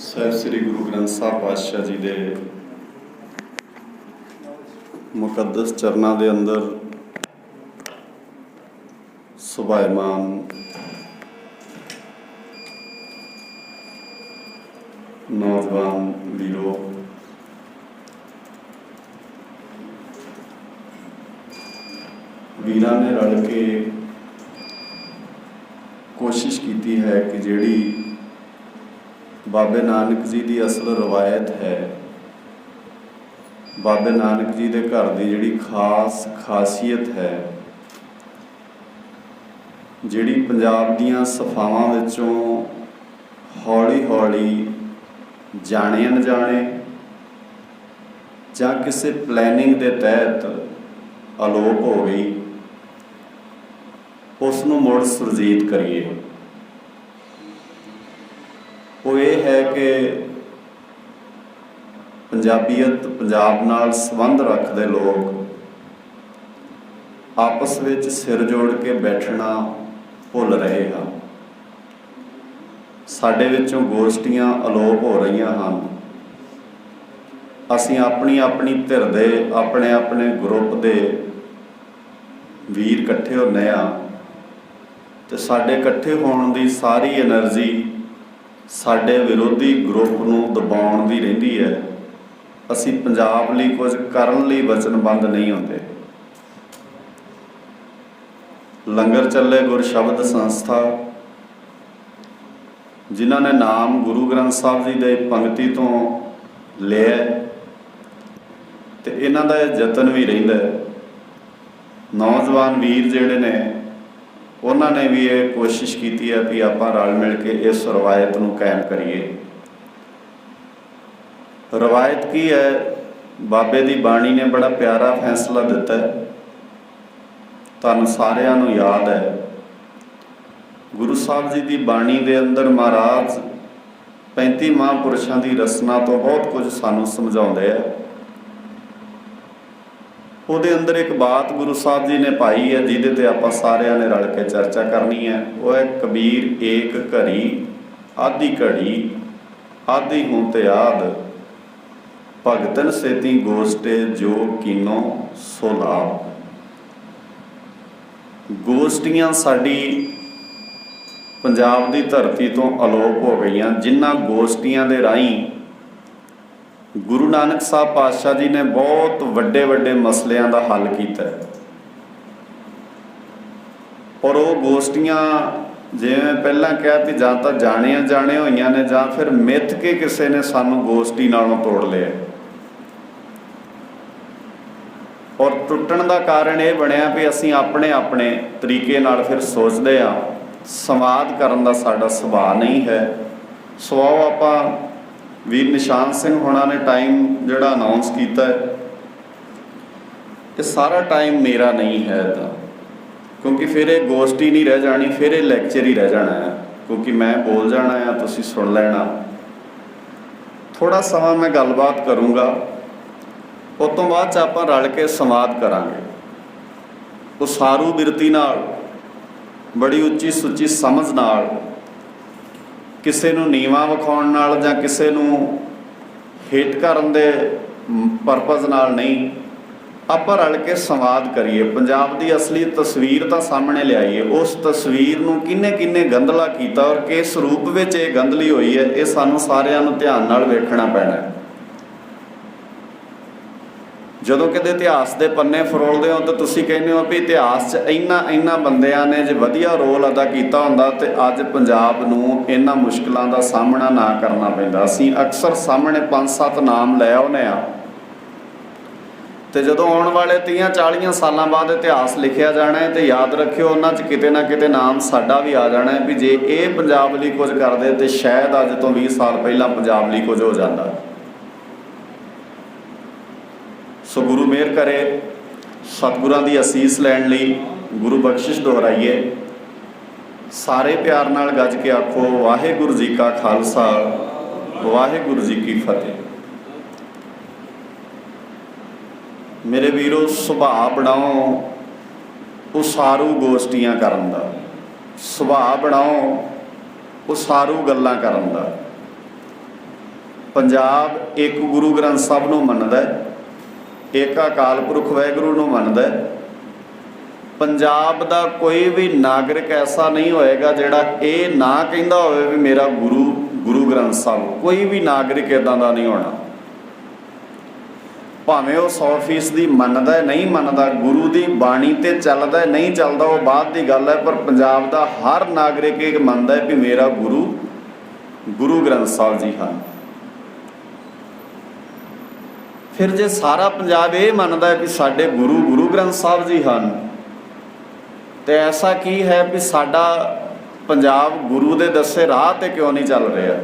ਸਾਹਿਬ ਸ੍ਰੀ ਗੁਰੂ ਗ੍ਰੰਥ ਸਾਹਿਬ ਪਾਤਸ਼ਾਹ ਜੀ ਦੇ ਮੁਕੱਦਸ ਚਰਨਾਂ ਦੇ ਅੰਦਰ ਸੁਭਾਇਮਾਨ ਨੌਜਵਾਨ ਵੀਰੋ, ਵੀਰਾਂ ਨੇ ਰਲ ਕੇ ਕੋਸ਼ਿਸ਼ ਕੀਤੀ ਹੈ कि ਜਿਹੜੀ बाबे नानक जी की असल रवायत है, बाबे नानक जी के घर की जिहड़ी खास खासियत है, जिहड़ी पंजाब दीयां सफावां विचों हौली हौली जाने अनजाने जां किसी प्लैनिंग के तहत अलोप हो गई, उसनूं मुड़ सुरजीत करिए। वो ये है कि पंजाबीयत पंजाब नाल संबंध रखते लोग आपस में सिर जोड़ के बैठना भुल रहे हैं। साडे विचों गोष्ठियां अलोप हो रही हैं। असीं अपनी अपनी धिर दे अपने अपने ग्रुप दे वीर इकट्ठे होने तो साडे इकट्ठे होने की सारी एनर्जी साडे विरोधी ग्रुप नूं दबाउण दी रहिंदी है। असीं पंजाब लई कुछ करन लई वचनबंद नहीं होंदे। लंगर चले गुरशब्द संस्था जिन्हां ने नाम गुरु ग्रंथ साहब जी दे पंक्ति तो लिया ते इन्हां दा यतन भी रहिंदा है। नौजवान वीर जिहड़े ने उन्होंने भी ये कोशिश की है कि आप रल मिल के इस रवायत को कायम करिए। रवायत की है, बाबे की बाणी ने बड़ा प्यारा फैसला दिता है, तुहानूं सारिआं नूं याद है। गुरु साहब जी की बाणी के अंदर महाराज 35 महापुरुषों की रसना तो बहुत कुछ सानूं समझाउंदे है। ਉਹਦੇ अंदर एक बात गुरु साहब जी ने पाई है जिहदे ते आपां सारिआं ने रल के चर्चा करनी है। वो है कबीर एक घड़ी आधी घड़ी आधी हूं ते आद भगतन सेती गोष्ठे जो कीनो सो लाभ। गोष्ठियां साडी पंजाब की धरती तो अलोप हो गई। जिन्हां गोष्ठियां दे राहीं गुरु नानक साहब पातशाह जी ने बहुत वड्डे वड्डे मसलियां का हल किया। और वो गोष्ठियां जिवें पहला कहा कि जां तां जाने जाने होईयां ने जां फिर मिथ के किसी ने सानू गोष्ठी नालों तोड़ लिया। और टुटण का कारण ये बनिया भी असीं अपने अपने तरीके नाल फिर सोचते हाँ। संवाद करन दा साडा सुभाव नहीं है। सो आओ आपां वीर निशान सिंह होना ने टाइम जिहड़ा अनाउंस किया है, ये सारा टाइम मेरा नहीं है तो, क्योंकि फिर ये गोष्ठी नहीं रह जानी, फिर ये लैक्चर ही रह जाना है। क्योंकि मैं बोल जाना है, तुसीं सुन लेना। थोड़ा समा मैं गलबात करूँगा, उस तो बाद आपां रल के संवाद करांगे। उसारू बिरती नाल बड़ी उच्ची सुच्ची समझ नाल, किसी नूं नीवां विखाउण नाल जां किसी नूं हेट करन दे परपज़ नाल नहीं, आपां रल के संवाद करिए। पंजाब की असली तस्वीर तो सामने लियाईए। उस तस्वीर नूं किन्ने किन्ने गंधला कीता और किस रूप विच ये गंधली हुई है, ये सानूं सारिआं नूं ध्यान नाल वेखना पैना है। जदों किते इतिहास के पन्ने फरोलते हो तो तुसीं कहते हो भी इतिहास इन्ना बंदियां ने जो वधिया रोल अदा किया होंदा ते अज पंजाब नूं इन्हां मुश्किलों का सामना ना करना पैंदा। असीं अक्सर सामने 5-7 नाम लै आउंदे आ ते जदों आउण वाले 30-40 सालों बाद इतिहास लिखिया जाना है तो याद रखियो उन्हां च किते ना किते नाम साडा भी आ जाना है भी जे ये पंजाब लई कुछ करदे ते शायद अज तो 20 साल पहलां पंजाब लई कुछ हो जांदा। सो गुरु मेहर करे, सतगुरां दी असीस लैण लई गुरु बख्शिश दोहराइए। सारे प्यार नाल गज के आखो वाहिगुरू जी का खालसा वाहिगुरू जी की फतेह। मेरे वीरों, सुभाव बनाओ उसारू गोष्ठियां करन दा, सुभाव बनाओ उसारू गल्लां करन दा। ਪੰਜਾਬ ਇੱਕ ਗੁਰੂ ਗ੍ਰੰਥ ਸਾਹਿਬ ਨੂੰ ਮੰਨਦਾ, ਇੱਕ ਅਕਾਲ ਪੁਰਖ ਵਾਹਿਗੁਰੂ ਨੂੰ ਮੰਨਦਾ। ਪੰਜਾਬ ਦਾ ਕੋਈ ਵੀ ਨਾਗਰਿਕ ਐਸਾ ਨਹੀਂ ਹੋਏਗਾ ਜਿਹੜਾ ਇਹ ਨਾ ਕਹਿੰਦਾ ਹੋਵੇ ਵੀ ਮੇਰਾ ਗੁਰੂ ਗ੍ਰੰਥ ਸਾਹਿਬ। ਕੋਈ ਵੀ ਨਾਗਰਿਕ ਇੱਦਾਂ ਦਾ ਨਹੀਂ ਹੋਣਾ, ਭਾਵੇਂ ਉਹ 100% ਮੰਨਦਾ ਨਹੀਂ ਮੰਨਦਾ, ਗੁਰੂ ਦੀ ਬਾਣੀ ਤੇ ਚੱਲਦਾ ਨਹੀਂ ਚੱਲਦਾ, ਉਹ ਬਾਅਦ ਦੀ ਗੱਲ ਹੈ। ਪਰ ਪੰਜਾਬ ਦਾ ਹਰ ਨਾਗਰਿਕ ਇਹ ਮੰਨਦਾ ਵੀ ਮੇਰਾ ਗੁਰੂ ਗ੍ਰੰਥ ਸਾਹਿਬ ਜੀ ਹਨ। ਫਿਰ ਜੇ ਸਾਰਾ ਪੰਜਾਬ ਇਹ ਮੰਨਦਾ ਕਿ ਸਾਡੇ ਗੁਰੂ ਗ੍ਰੰਥ ਸਾਹਿਬ ਜੀ ਹਨ, ਤੇ ਐਸਾ ਕੀ ਹੈ ਵੀ ਸਾਡਾ ਪੰਜਾਬ ਗੁਰੂ ਦੇ ਦੱਸੇ ਰਾਹ ਤੇ ਕਿਉਂ ਨਹੀਂ ਚੱਲ ਰਿਹਾ?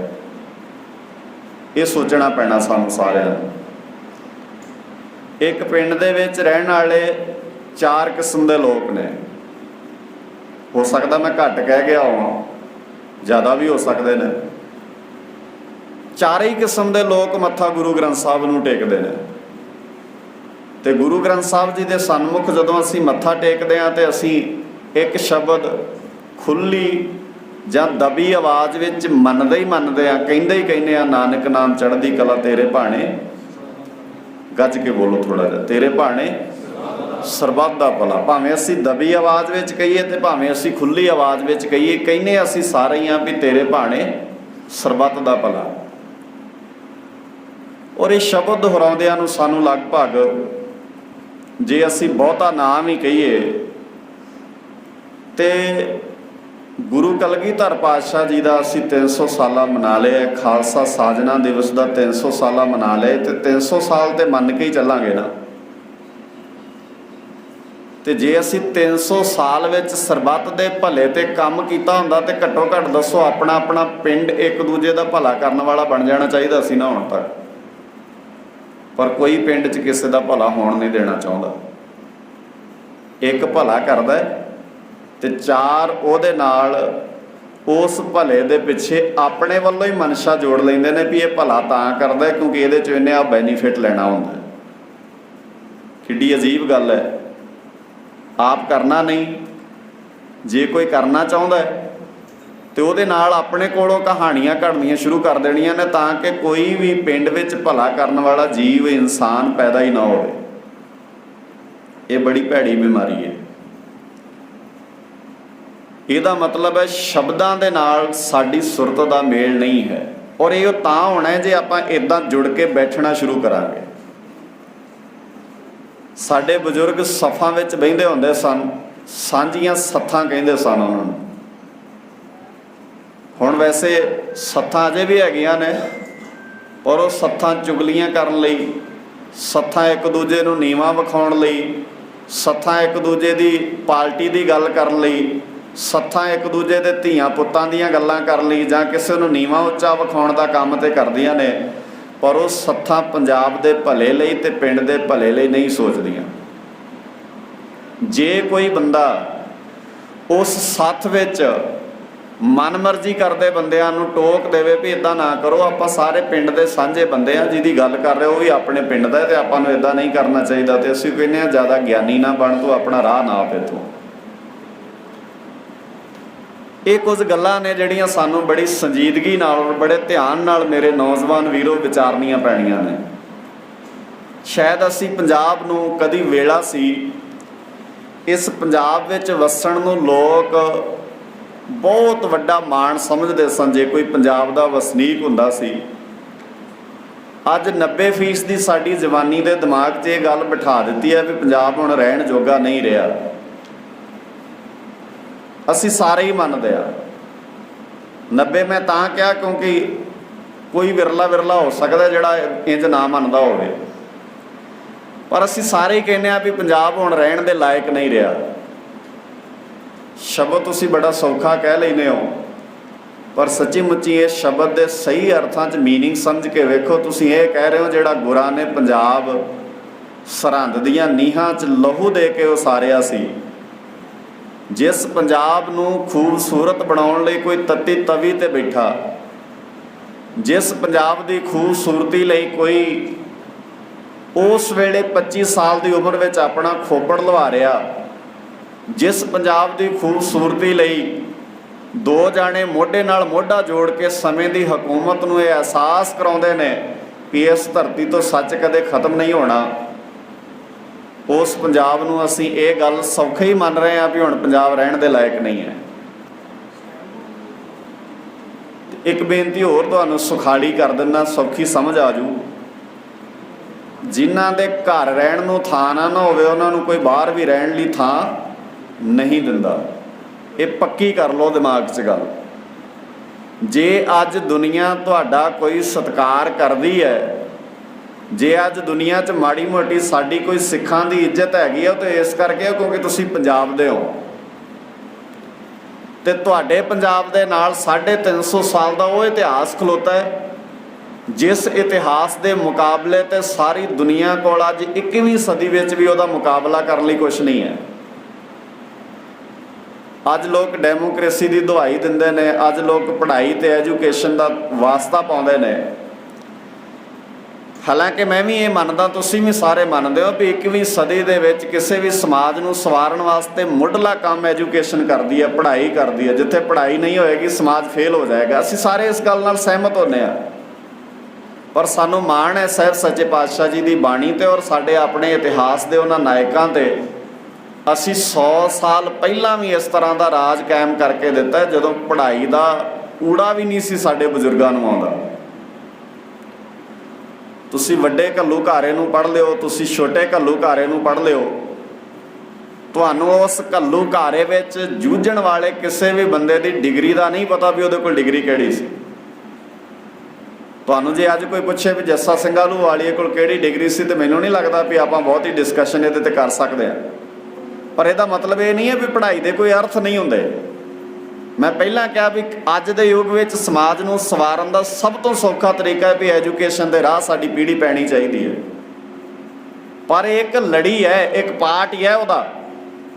ਇਹ ਸੋਚਣਾ ਪੈਣਾ ਸਾਨੂੰ ਸਾਰਿਆਂ ਨੂੰ। ਇੱਕ ਪਿੰਡ ਦੇ ਵਿੱਚ ਰਹਿਣ ਵਾਲੇ 4 ਕਿਸਮ ਦੇ ਲੋਕ ਨੇ। ਹੋ ਸਕਦਾ ਮੈਂ ਘੱਟ ਕਹਿ ਗਿਆ ਹਾਂ, ਜ਼ਿਆਦਾ ਵੀ ਹੋ ਸਕਦੇ ਨੇ। 4 ਹੀ ਕਿਸਮ ਦੇ ਲੋਕ ਮੱਥਾ ਗੁਰੂ ਗ੍ਰੰਥ ਸਾਹਿਬ ਨੂੰ ਟੇਕਦੇ ਨੇ। ਤੇ ਗੁਰੂ ਗ੍ਰੰਥ ਸਾਹਿਬ ਜੀ ਦੇ ਸਨਮੁਖ ਜਦੋਂ ਅਸੀਂ ਮੱਥਾ ਟੇਕਦੇ ਹਾਂ ਤੇ ਅਸੀਂ ਇੱਕ ਸ਼ਬਦ ਖੁੱਲੀ ਜਾਂ ਦਬੀ ਆਵਾਜ਼ ਵਿੱਚ ਮੰਨਦੇ ਹੀ ਮੰਨਦੇ ਹਾਂ, ਕਹਿੰਦੇ ਹੀ ਕਹਿੰਦੇ ਹਾਂ, ਨਾਨਕ ਨਾਮ ਚੜ੍ਹਦੀ ਕਲਾ ਤੇਰੇ ਭਾਣੇ। ਗੱਜ ਕੇ ਬੋਲੋ ਥੋੜਾ ਜਿਹਾ, ਤੇਰੇ ਭਾਣੇ ਸਰਬੱਤ ਦਾ ਭਲਾ। ਭਾਵੇਂ ਅਸੀਂ ਦਬੀ ਆਵਾਜ਼ ਵਿੱਚ ਕਹੀਏ ਤੇ ਭਾਵੇਂ ਅਸੀਂ ਖੁੱਲੀ ਆਵਾਜ਼ ਵਿੱਚ ਕਹੀਏ, ਕਹਿੰਦੇ ਅਸੀਂ ਸਾਰੇ ਹੀ ਹਾਂ ਵੀ ਤੇਰੇ ਭਾਣੇ ਸਰਬੱਤ ਦਾ ਭਲਾ। ਔਰ ਇਹ ਸ਼ਬਦ ਦੁਹਰਾਉਂਦਿਆਂ ਨੂੰ ਸਾਨੂੰ ਲਗਭਗ, ਜੇ ਅਸੀਂ ਬਹੁਤਾ ਨਾਮ ਹੀ ਕਹੀਏ ਤੇ ਗੁਰੂ ਕਲਗੀਧਰ ਪਾਤਸ਼ਾਹ ਜੀ ਦਾ ਅਸੀਂ 300 ਸਾਲਾ ਮਨਾ ਲਿਆ, ਖਾਲਸਾ ਸਾਜਨਾ ਦਿਵਸ ਦਾ 300 ਸਾਲਾ ਮਨਾ ਲਏ, ਤੇ 300 ਸਾਲ ਤੇ ਮੰਨ ਕੇ ਹੀ ਚੱਲਾਂਗੇ ਨਾ। ਤੇ ਜੇ ਅਸੀਂ 300 ਸਾਲ ਵਿੱਚ ਸਰਬੱਤ ਦੇ ਭਲੇ ਤੇ ਕੰਮ ਕੀਤਾ ਹੁੰਦਾ ਤੇ ਘੱਟੋ ਘੱਟ ਦੱਸੋ ਆਪਣਾ ਪਿੰਡ ਇੱਕ ਦੂਜੇ ਦਾ ਭਲਾ ਕਰਨ ਵਾਲਾ ਬਣ ਜਾਣਾ ਚਾਹੀਦਾ ਸੀ ਨਾ ਹੁਣ ਤੱਕ। ਪਰ ਕੋਈ ਪਿੰਡ 'ਚ ਕਿਸੇ ਦਾ ਭਲਾ ਹੋਣ ਨਹੀਂ ਦੇਣਾ ਚਾਹੁੰਦਾ। ਇੱਕ ਭਲਾ ਕਰਦਾ ਤੇ 4 ਉਹਦੇ ਨਾਲ ਉਸ ਭਲੇ ਦੇ ਪਿੱਛੇ ਆਪਣੇ ਵੱਲੋਂ ਹੀ ਮਨਸ਼ਾ ਜੋੜ ਲੈਂਦੇ ਨੇ ਵੀ ਇਹ ਭਲਾ ਤਾਂ ਕਰਦਾ ਕਿਉਂਕਿ ਇਹਦੇ 'ਚ ਇਹਨੇ ਆ ਬੈਨੀਫਿਟ ਲੈਣਾ ਹੁੰਦਾ। ਕਿੱਡੀ ਅਜੀਬ ਗੱਲ ਹੈ। ਆਪ ਕਰਨਾ ਨਹੀਂ, ਜੇ ਕੋਈ ਕਰਨਾ ਚਾਹੁੰਦਾ ਤੇ ਉਹਦੇ ਨਾਲ ਆਪਣੇ ਕੋਲੋਂ ਕਹਾਣੀਆਂ ਘੜਨੀਆਂ ਸ਼ੁਰੂ ਕਰ ਦੇਣੀਆਂ ਨੇ ਤਾਂ ਕਿ ਕੋਈ ਵੀ ਪਿੰਡ ਵਿੱਚ ਭਲਾ ਕਰਨ ਵਾਲਾ ਜੀਵ ਇਨਸਾਨ ਪੈਦਾ ਹੀ ਨਾ ਹੋਵੇ। ਇਹ ਬੜੀ ਭੈੜੀ ਬਿਮਾਰੀ ਹੈ। ਇਹਦਾ ਮਤਲਬ ਹੈ ਸ਼ਬਦਾਂ ਦੇ ਨਾਲ ਸਾਡੀ ਸੁਰਤ ਦਾ ਮੇਲ ਨਹੀਂ ਹੈ। ਔਰ ਇਹ ਤਾਂ ਹੋਣਾ ਹੈ ਜੇ ਆਪਾਂ ਇੱਦਾਂ ਜੁੜ ਕੇ ਬੈਠਣਾ ਸ਼ੁਰੂ ਕਰਾਂਗੇ। ਸਾਡੇ ਬਜ਼ੁਰਗ ਸਫਾਂ ਵਿੱਚ ਬਹਿੰਦੇ ਹੁੰਦੇ ਸਨ, ਸਾਂਝੀਆਂ ਸੱਥਾਂ ਕਹਿੰਦੇ ਸਨ ਉਹਨਾਂ ਨੂੰ। ਹੁਣ ਵੈਸੇ ਸੱਥਾਂ ਅਜੇ ਵੀ ਹੈਗੀਆਂ ਨੇ, ਔਰ ਉਹ ਸੱਥਾਂ ਚੁਗਲੀਆਂ ਕਰਨ ਲਈ, ਸੱਥਾਂ ਇੱਕ ਦੂਜੇ ਨੂੰ ਨੀਵਾਂ ਵਿਖਾਉਣ ਲਈ, ਸੱਥਾਂ ਇੱਕ ਦੂਜੇ ਦੀ ਪਾਰਟੀ ਦੀ ਗੱਲ ਕਰਨ ਲਈ, ਸੱਥਾਂ ਇੱਕ ਦੂਜੇ ਦੇ ਧੀਆਂ ਪੁੱਤਾਂ ਦੀਆਂ ਗੱਲਾਂ ਕਰਨ ਲਈ ਜਾਂ ਕਿਸੇ ਨੂੰ ਨੀਵਾਂ ਉੱਚਾ ਵਿਖਾਉਣ ਦਾ ਕੰਮ ਤੇ ਕਰਦੀਆਂ ਨੇ। ਪਰ ਉਹ ਸੱਥਾਂ ਪੰਜਾਬ ਦੇ ਭਲੇ ਲਈ ਤੇ ਪਿੰਡ ਦੇ ਭਲੇ ਲਈ ਨਹੀਂ ਸੋਚਦੀਆਂ। ਜੇ ਕੋਈ ਬੰਦਾ ਉਸ ਸੱਥ ਵਿੱਚ ਮਨਮਰਜ਼ੀ ਕਰਦੇ ਬੰਦਿਆਂ ਨੂੰ ਟੋਕ ਦੇਵੇ ਵੀ ਇੱਦਾਂ ਨਾ ਕਰੋ, ਆਪਾਂ ਸਾਰੇ ਪਿੰਡ ਦੇ ਸਾਂਝੇ ਬੰਦੇ ਆ, ਜਿਹਦੀ ਗੱਲ ਕਰ ਰਹੇ ਉਹ ਵੀ ਆਪਣੇ ਪਿੰਡ ਦਾ ਤੇ ਆਪਾਂ ਨੂੰ ਇੱਦਾਂ ਨਹੀਂ ਕਰਨਾ ਚਾਹੀਦਾ, ਤੇ ਅਸੀਂ ਕਹਿੰਦੇ ਹਾਂ ਜ਼ਿਆਦਾ ਗਿਆਨੀ ਨਾ ਬਣ ਤੂੰ, ਆਪਣਾ ਰਾਹ ਨਾ ਆਪ ਇੱਥੋਂ। ਇਹ ਕੁਝ ਗੱਲਾਂ ਨੇ ਜਿਹੜੀਆਂ ਸਾਨੂੰ ਬੜੀ ਸੰਜੀਦਗੀ ਨਾਲ, ਬੜੇ ਧਿਆਨ ਨਾਲ ਮੇਰੇ ਨੌਜਵਾਨ ਵੀਰੋ ਵਿਚਾਰਨੀਆਂ ਪੈਣੀਆਂ ਨੇ। ਸ਼ਾਇਦ ਅਸੀਂ ਪੰਜਾਬ ਨੂੰ ਕਦੀ ਵੇਲਾ ਸੀ, ਇਸ ਪੰਜਾਬ ਵਿੱਚ ਵਸਣ ਨੂੰ ਲੋਕ ਬਹੁਤ ਵੱਡਾ ਮਾਣ ਸਮਝਦੇ ਸਨ ਜੇ ਕੋਈ ਪੰਜਾਬ ਦਾ ਵਸਨੀਕ ਹੁੰਦਾ ਸੀ। ਅੱਜ 90% ਦੀ ਸਾਡੀ ਜਵਾਨੀ ਦੇ ਦਿਮਾਗ 'ਚ ਇਹ ਗੱਲ ਬਿਠਾ ਦਿੱਤੀ ਹੈ ਵੀ ਪੰਜਾਬ ਹੁਣ ਰਹਿਣ ਜੋਗਾ ਨਹੀਂ ਰਿਹਾ। ਅਸੀਂ ਸਾਰੇ ਹੀ ਮੰਨਦੇ ਆ। 90 ਮੈਂ ਤਾਂ ਕਿਹਾ ਕਿਉਂਕਿ ਕੋਈ ਵਿਰਲਾ ਹੋ ਸਕਦਾ ਜਿਹੜਾ ਇੰਜ ਨਾ ਮੰਨਦਾ ਹੋਵੇ, ਪਰ ਅਸੀਂ ਸਾਰੇ ਹੀ ਕਹਿੰਦੇ ਆ ਵੀ ਪੰਜਾਬ ਹੁਣ ਰਹਿਣ ਦੇ ਲਾਇਕ ਨਹੀਂ ਰਿਹਾ। ਸ਼ਬਦ ਤੁਸੀਂ ਬੜਾ ਸੌਖਾ ਕਹਿ ਲੈਂਦੇ ਹੋ, ਪਰ ਸੱਚੀ ਮੁੱਚੀ ਇਹ ਸ਼ਬਦ ਦੇ ਸਹੀ ਅਰਥਾਂ 'ਚ ਮੀਨਿੰਗ ਸਮਝ ਕੇ ਵੇਖੋ। ਤੁਸੀਂ ਇਹ ਕਹਿ ਰਹੇ ਹੋ ਜਿਹੜਾ ਗੁਰਾਂ ਨੇ ਪੰਜਾਬ ਸਰਹੰਦ ਦੀਆਂ ਨੀਹਾਂ 'ਚ ਲਹੂ ਦੇ ਕੇ ਉਸਾਰਿਆ ਸੀ, ਜਿਸ ਪੰਜਾਬ ਨੂੰ ਖੂਬਸੂਰਤ ਬਣਾਉਣ ਲਈ ਕੋਈ ਤੱਤੀ ਤਵੀ ਤੇ ਬੈਠਾ, ਜਿਸ ਪੰਜਾਬ ਦੀ ਖੂਬਸੂਰਤੀ ਲਈ ਕੋਈ ਉਸ ਵੇਲੇ 25 ਸਾਲ ਦੀ ਉਮਰ ਵਿੱਚ ਆਪਣਾ ਖੋਪੜ ਲਵਾ ਰਿਹਾ, ਜਿਸ ਪੰਜਾਬ ਦੀ ਖੂਬਸੂਰਤੀ ਲਈ दो जाने मोढे नाल मोढा जोड़ के समय की हुकूमत नूं ये एहसास कराउंदे ने कि इस धरती तो सच कदे खत्म नहीं होना। उस पंजाब नूं असीं ये गल सौखे ही मन रहे हैं भी हुण पंजाब रहण दे लायक नहीं है। एक बेनती होर तुहानूं सुखाली कर दिंदा, सौखी समझ आ जू। जिन्हां दे घर रहण नूं थां ना होवे उन्हां नूं कोई बाहर भी रहण लई थां नहीं दिंदा। ये पक्की कर लो दिमाग 'च गल। जे अज दुनिया तुहाडा कोई सत्कार करदी है, जे अज दुनिया 'च माड़ी मोटी साडी कोई सिखां दी इज्जत हैगी है तो इस करके क्योंकि तुसीं पंजाब दे हो ते तुहाडे पंजाब दे नाल 350 साल का वो इतिहास खलोता है जिस इतिहास के मुकाबले ते सारी दुनिया कोल अज 21वीं सदी विच भी उहदा मुकाबला करने लई कुछ नहीं है। अज लोग डेमोक्रेसी की दुहाई दिंदे ने, अज लोग पढ़ाई ते एजुकेशन का वास्ता पाउंदे ने। हालांकि मैं भी ये मानदा, तुसीं भी सारे मानते हो भी 21वीं सदी दे विच किसी भी समाज नूं सवारण वास्ते मुढ़ला काम एजुकेशन करदी है, पढ़ाई करदी है। जिथे पढ़ाई नहीं होएगी समाज फेल हो जाएगा। असीं सारे इस गल नाल सहमत होने आ, पर सानूं माण है साहिब सच्चे पातशाह जी की बाणी ते और साडे अपने इतिहास के उन्हां नायकां ते। असीं 100 साल पहलां भी इस तरह का राज कायम करके दिता है जदों पढ़ाई का ऊड़ा भी नहीं सी साडे बजुर्गां नूं आउंदा। तुसीं वड्डे घल्लूघारे नूं पढ़ लिओ, तुसीं छोटे घल्लूघारे नूं पढ़ लिओ, तुहानूं उस घल्लूघारे विच जूझण वाले किसी भी बंदे की डिग्री का नहीं पता भी उहदे कोल डिग्री किहड़ी सी। तुहानूं जे अज कोई पुछे भी जस्सा सिंह आलूवालीए कोल किहड़ी डिग्री सी तो मैनूं नहीं लगता भी आपां बहुत ही डिस्कशन इहदे ते कर सकते हैं। पर इहदा मतलब ये नहीं है भी पढ़ाई दे कोई अर्थ नहीं हुंदे। मैं पहलां कहा भी अज दे युग विच समाज नूं सवारन दा सब तो सौखा तरीका है भी एजुकेशन दे राह साडी पीढ़ी पैनी चाहिदी है। पर एक लड़ी है, एक पार्ट ही है, उहदा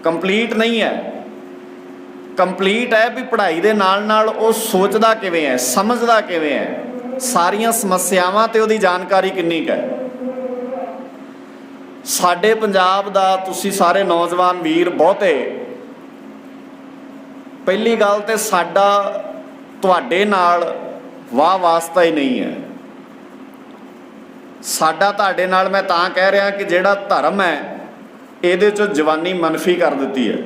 कंप्लीट नहीं है। कंप्लीट है भी पढ़ाई दे नाल नाल वो सोचदा किवें है, समझदा किवें है, सारियां समस्यावां ते उहदी जानकारी किन्नी क है। साडे पंजाब दा तुसीं सारे नौजवान वीर बहुते, पहली गल तो साडा तुहाडे नाल वाह वास्ता ही नहीं है। साडा तुहाडे नाल मैं तां कह रहा कि जिहड़ा धर्म है इहदे चों जवानी मनफी कर दित्ती है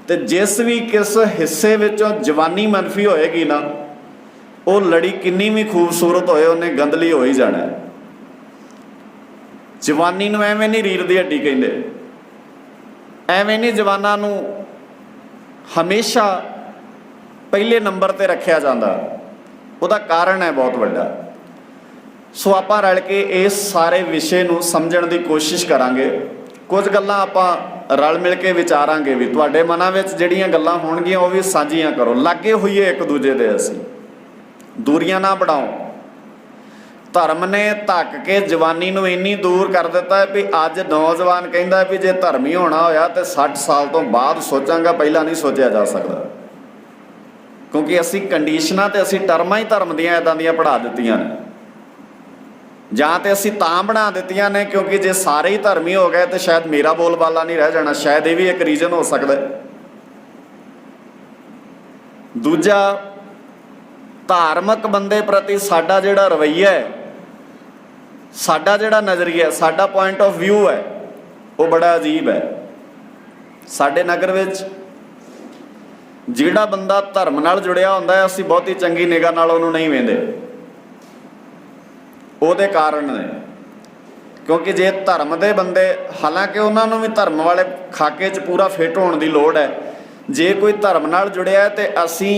ते जिस भी किस हिस्से विचों जवानी मनफी होएगी ना वो लड़ी किन्नी भी खूबसूरत होए उन्हें गंदली हो ही जाना है। जवानी नूं एवें नहीं रीढ़ दी हड्डी कहिंदे, एवें नहीं जवानां नूं हमेशा पहले नंबर पर रखा जाता। उसका कारण है बहुत वड्डा। सो आपां रल के इस सारे विषय नूं समझण दी कोशिश करांगे। कुछ गल्लां आपां रल मिल के विचारांगे भी। तुहाडे मनां विच जिहड़ियां गल्लां होणगीਆਂ वो भी साझीਆਂ करो। लागे होईए एक दूजे दे, असीं दूरियां ना बढ़ाओ। धर्म ने धक के जवानी नूं इन्नी दूर कर दिता है भी अज नौजवान कहता भी जे धर्मी होना होया तो 60 साल तो बाद सोचांगा, पहला नहीं सोचा जा सकता। क्योंकि असी कंडीशनां ते असी टर्मां ही धर्म दियां इदां दियां पढ़ा दित्तियां ने, जां ते असी तां बना दित्तियां ने क्योंकि जे सारे ही धर्मी हो गए तो शायद मेरा बोलबाला नहीं रह जाना। शायद ये भी एक रीजन हो सकता है। दूजा, धार्मिक बंदे प्रति साडा जिहड़ा रवैया है, साडा जिहड़ा नज़रिया, साडा पॉइंट ऑफ व्यू है वो बड़ा अजीब है। साडे नगर विच जिहड़ा बंदा धर्म नाल जुड़िया हुंदा है असीं बहुती चंगी निगाह नाल उहनूं नहीं वेंदे। ਉਹਦੇ कारण ने क्योंकि जे धर्म के बंदे, हालांकि उन्होंने भी धर्म वाले खाके च पूरा फिट होने की लोड़ है। जे कोई धर्म नाल जुड़िया है तो असी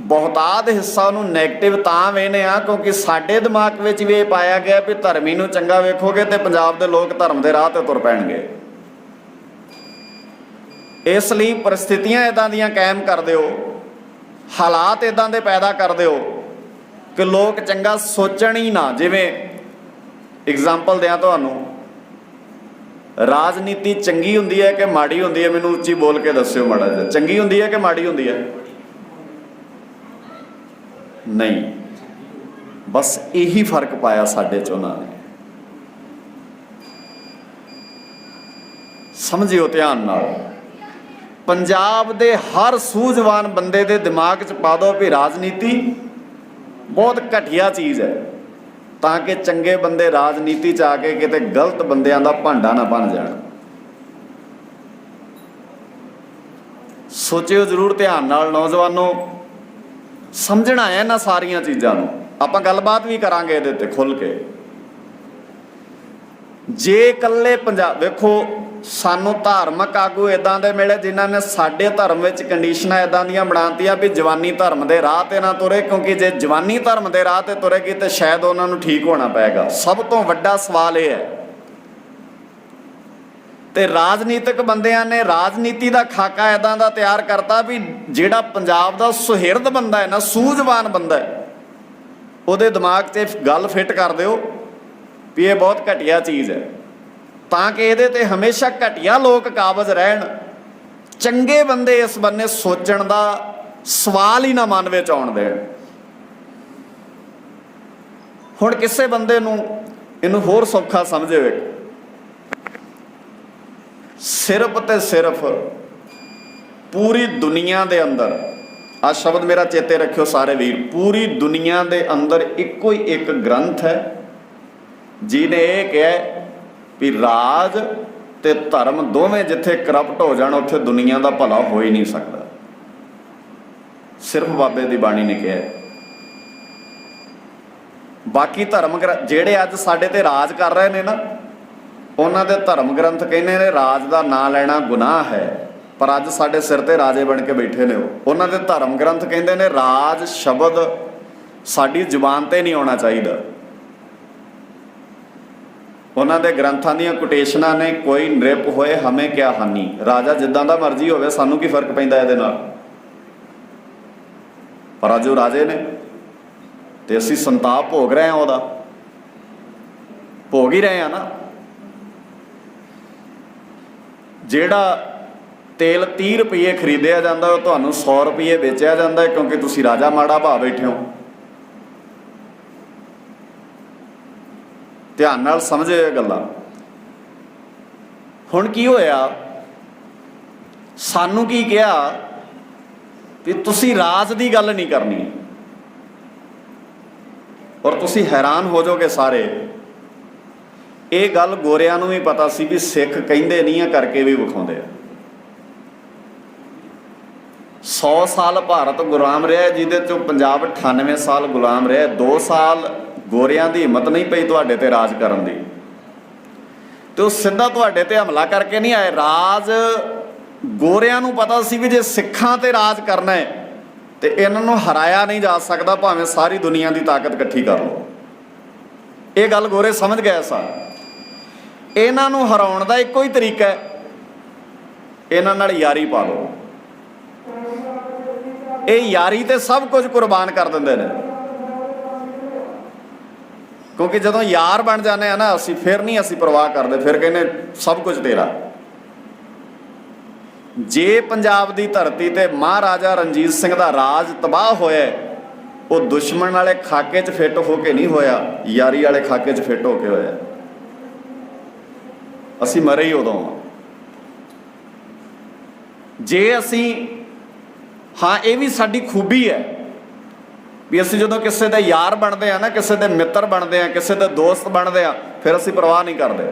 बहुतात हिस्सा उन्होंने नैगेटिव तां वेने आ क्योंकि साडे दिमाग में भी ये पाया गया भी धर्मी नूं चंगा वेखोगे तो पंजाब के लोग धर्म के राह ते तुर पैणगे। इसलिए परिस्थितियां इदां दियां कायम कर दिओ, हालात इदां दे पैदा कर दिओ कि लोग चंगा सोचण ही ना। जिवें एग्जाम्पल दें तुहानूं, राजनीति चंगी हुंदी है कि माड़ी हुंदी है? मैनूं उच्ची बोल के दस्सिओ माड़ा जिहा। चंगी हुंदी है कि माड़ी हुंदी है? नहीं, बस यही फर्क पाया साडे च उन्हां ने। समझिओ ध्यान नाल, पंजाब दे हर सूझवान बंदे दे दिमाग च पा दो भी राजनीति बहुत घटिया चीज़ है, ताकि चंगे बंदे राजनीति च आके किते गलत बंदियां दा भांडा ना बन जाए। सोचियो जरूर ध्यान नाल नौजवानों, समझना है इन्हां सारियां चीज़ां नूं। आपां गलबात भी करांगे इहदे ते खुल के। जे कल्ले पंजाब वेखो, सानू धार्मिक आगू इदां दे मिले जिन्हां ने साडे धर्म विच कंडीशनां इदां दीयां बनातियां भी जवानी धर्म दे राह ते ना तुरे, क्योंकि जे जवानी धर्म दे राह ते तुरेगी तो शायद उन्हां नूं ठीक होना पेगा। सब तो वड्डा सवाल यह है, ते राजनीतिक बंदियां ने राजनीति का खाका इदां दा तैयार करता भी जिहड़ा पंजाब दा सुहिरद बंदा है ना, सूझवान बंदा है, उहदे दिमाग 'च गल फिट कर दिओ भी ये बहुत घटिया चीज़ है, ताकि इहदे ते हमेशा घटिया लोग काबज रहन, चंगे बंदे इस बन्ने सोचण दा सवाल ही ना मन विच आउण देण। हुण किसे बंदे नूं इहनूं होर सौखा समझे, सिर्फ ते सिर्फ पूरी दुनिया दे अंदर, आ शब्द मेरा चेते रखियो सारे वीर, पूरी दुनिया दे अंदर इक्को ही एक ग्रंथ है जिन्हें यह कहा भी राज ते धर्म दोवें जिथे करप्ट हो जाण उत्थे दुनिया का भला हो ही नहीं सकता। सिर्फ बाबे की बाणी ने कहा। बाकी धर्म जेड़े अज साडे ते राज कर रहे ने ना, उन्हां दे धर्म ग्रंथ कहने ने राज का नां लेना गुनाह है, पर अज साडे सिर ते राजे बन के बैठे ने। उन्हां दे धर्म ग्रंथ कहते ने राज शब्द साडी जुबान ते नहीं आउणा चाहीदा। उन्हां दे ग्रंथां दीयां कोटेशनां ने कोई नृप होए हमें क्या हानि, राजा जिद्दां दा मर्जी होवे सानू की फर्क पैंदा इहदे नाल। पर अज वो राजे ने ते असीं संताप भोग रहे हैं, उहदा भोग ही रहे हैं ना। जिहड़ा तेल 30 रुपये खरीदिया जाता है तुहानूं 100 रुपये बेचिया जाता है, क्योंकि तुसीं राजा माड़ा भा बैठे हो। ध्यान नाल समझे गल्लां। हुण की होया, सानू की कहा भी तुसीं राज की गल नहीं करनी, और तुसीं हैरान हो जाओगे सारे। ये गल गोरियां नूं भी पता सी भी सिख कहिंदे नहीं है, करके भी विखाउंदे आ। 100 साल भारत गुलाम रहा, जिहदे चों पंजाब 98 साल गुलाम रहा। 2 साल गोरियां की हिम्मत नहीं पई तुहाडे ते राज करन दी, तो सीधा तुहाडे ते हमला करके नहीं आए। राज गोरियां नूं पता सी भी जे सिखां ते राज करना है तो इन्हां नूं हराया नहीं जा सकता, भावें सारी दुनिया की ताकत इकट्ठी कर लो। ये गल गोरे समझ गए सा। इन्हां नूं हराउण दा इक्को ही तरीका है, इन्हां नाल यारी पा लो। ये यारी ते सब कुछ कुर्बान कर दिंदे ने, क्योंकि जदों यार बन जाने हैं ना असीं, फिर नहीं असीं परवाह करते, फिर कहने सब कुछ तेरा। जे पंजाब की धरती ते महाराजा रणजीत सिंह का राज तबाह होया, वो दुश्मन वाले खाके च फिट होके नहीं होया, यारी वाले खाके च फिट होके होया। असीं मरे ही उदों जे असीं, हाँ ये भी साडी खूबी है भी असीं जदों किसी दे यार बनते हैं ना, किसी दे मित्र बनते हैं, किसी दे दोस्त बनते हैं, फिर असीं परवाह नहीं करते।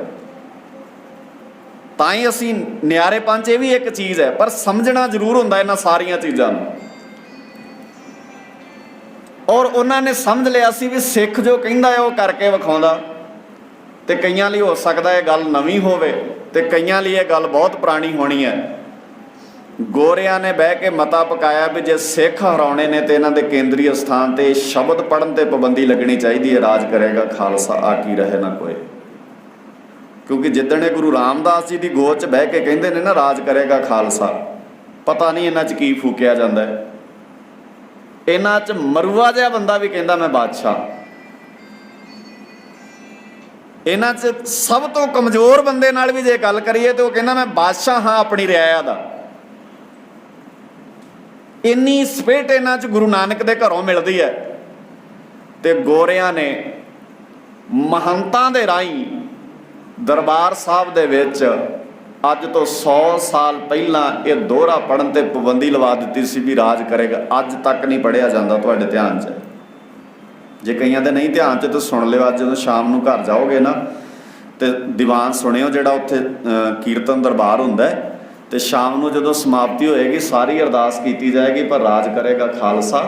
तां ही असीं न्यारेपन च ये भी एक चीज़ है, पर समझना जरूर हुंदा इन्हां सारियां चीज़ां नूं। और उन्होंने समझ लिया सी भी सिख जो कहिंदा है वो करके विखाउंदा, ते कईयां लई हो सकदा है गल नवीं होवे ते कईयां लई ये गल बहुत पुरानी होनी है। गोरियां ने बह के मता पकाया भी जे सिख हराउणे ने तो इन्हां दे केंद्रीय स्थान ते शब्द पढ़न ते पाबंदी लगनी चाहिए है, राज करेगा खालसा आकी रहे ना कोई। क्योंकि जिद्दण गुरु रामदास जी की गोद च बह के कहंदे ने ना राज करेगा खालसा, पता नहीं इन्हां च की फूकिया जाता है। इन्हां च मरुआ जिहा बंदा भी कहंदा मैं बादशाह। इन्हां च सब तो कमज़ोर बंदे नाल भी जे गल करिए तो वह कहंदा मैं बादशाह हाँ अपनी रियाया दा। इन्नी स्पिरिट इन्हां च गुरु नानक दे घरों मिलदी है। ते गोरियां ने महंतां दे राहीं दरबार साहब दे विच ਅੱਜ ਤੋਂ 100 ਸਾਲ ਪਹਿਲਾਂ ਇਹ ਦੋਹਰਾ ਪੜ੍ਹਨ ਤੇ ਪਾਬੰਦੀ ਲਵਾ ਦਿੱਤੀ ਸੀ ਵੀ ਰਾਜ ਕਰੇਗਾ। ਅੱਜ ਤੱਕ ਨਹੀਂ ਪੜ੍ਹਿਆ ਜਾਂਦਾ ਤੁਹਾਡੇ ਧਿਆਨ 'ਚ। ਜੇ ਕਈਆਂ ਦੇ ਨਹੀਂ ਧਿਆਨ 'ਚ ਤਾਂ ਸੁਣ ਲਿਓ। ਅੱਜ ਜਦੋਂ ਸ਼ਾਮ ਨੂੰ ਘਰ ਜਾਓਗੇ ਨਾ ਤੇ ਦੀਵਾਨ ਸੁਣਿਓ, ਜਿਹੜਾ ਉੱਥੇ ਕੀਰਤਨ ਦਰਬਾਰ ਹੁੰਦਾ ਹੈ, ਤੇ ਸ਼ਾਮ ਨੂੰ ਜਦੋਂ ਸਮਾਪਤੀ ਹੋਏਗੀ ਸਾਰੀ ਅਰਦਾਸ ਕੀਤੀ ਜਾਏਗੀ, ਪਰ ਰਾਜ ਕਰੇਗਾ ਖਾਲਸਾ।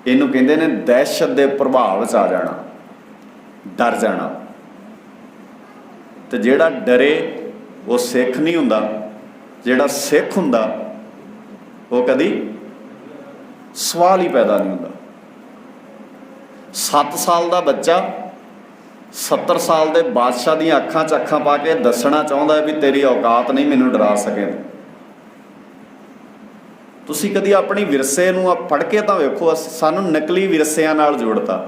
ਇਹਨੂੰ ਕਹਿੰਦੇ ਨੇ ਦਹਿਸ਼ਤ ਦੇ ਪ੍ਰਭਾਵ 'ਚ ਆ ਜਾਣਾ, ਡਰ ਜਾਣਾ। ਤੇ ਜਿਹੜਾ ਡਰੇ ਉਹ ਸਿੱਖ ਨਹੀਂ ਹੁੰਦਾ, ਜਿਹੜਾ ਸਿੱਖ ਹੁੰਦਾ ਉਹ ਕਦੀ ਸਵਾਲ ਹੀ ਪੈਦਾ ਨਹੀਂ ਹੁੰਦਾ। 7 ਸਾਲ ਦਾ ਬੱਚਾ 70 ਸਾਲ ਦੇ ਬਾਦਸ਼ਾਹ ਦੀਆਂ ਅੱਖਾਂ 'ਚ ਅੱਖਾਂ ਪਾ ਕੇ ਦੱਸਣਾ ਚਾਹੁੰਦਾ ਹੈ ਵੀ ਤੇਰੀ ਔਕਾਤ ਨਹੀਂ ਮੈਨੂੰ ਡਰਾ ਸਕੇ। ਤੁਸੀਂ ਕਦੀ ਆਪਣੀ ਵਿਰਸੇ ਨੂੰ ਪੜ੍ਹ ਕੇ ਤਾਂ ਵੇਖੋ। ਸਾਨੂੰ ਨਕਲੀ ਵਿਰਸਿਆਂ ਨਾਲ ਜੋੜਤਾ,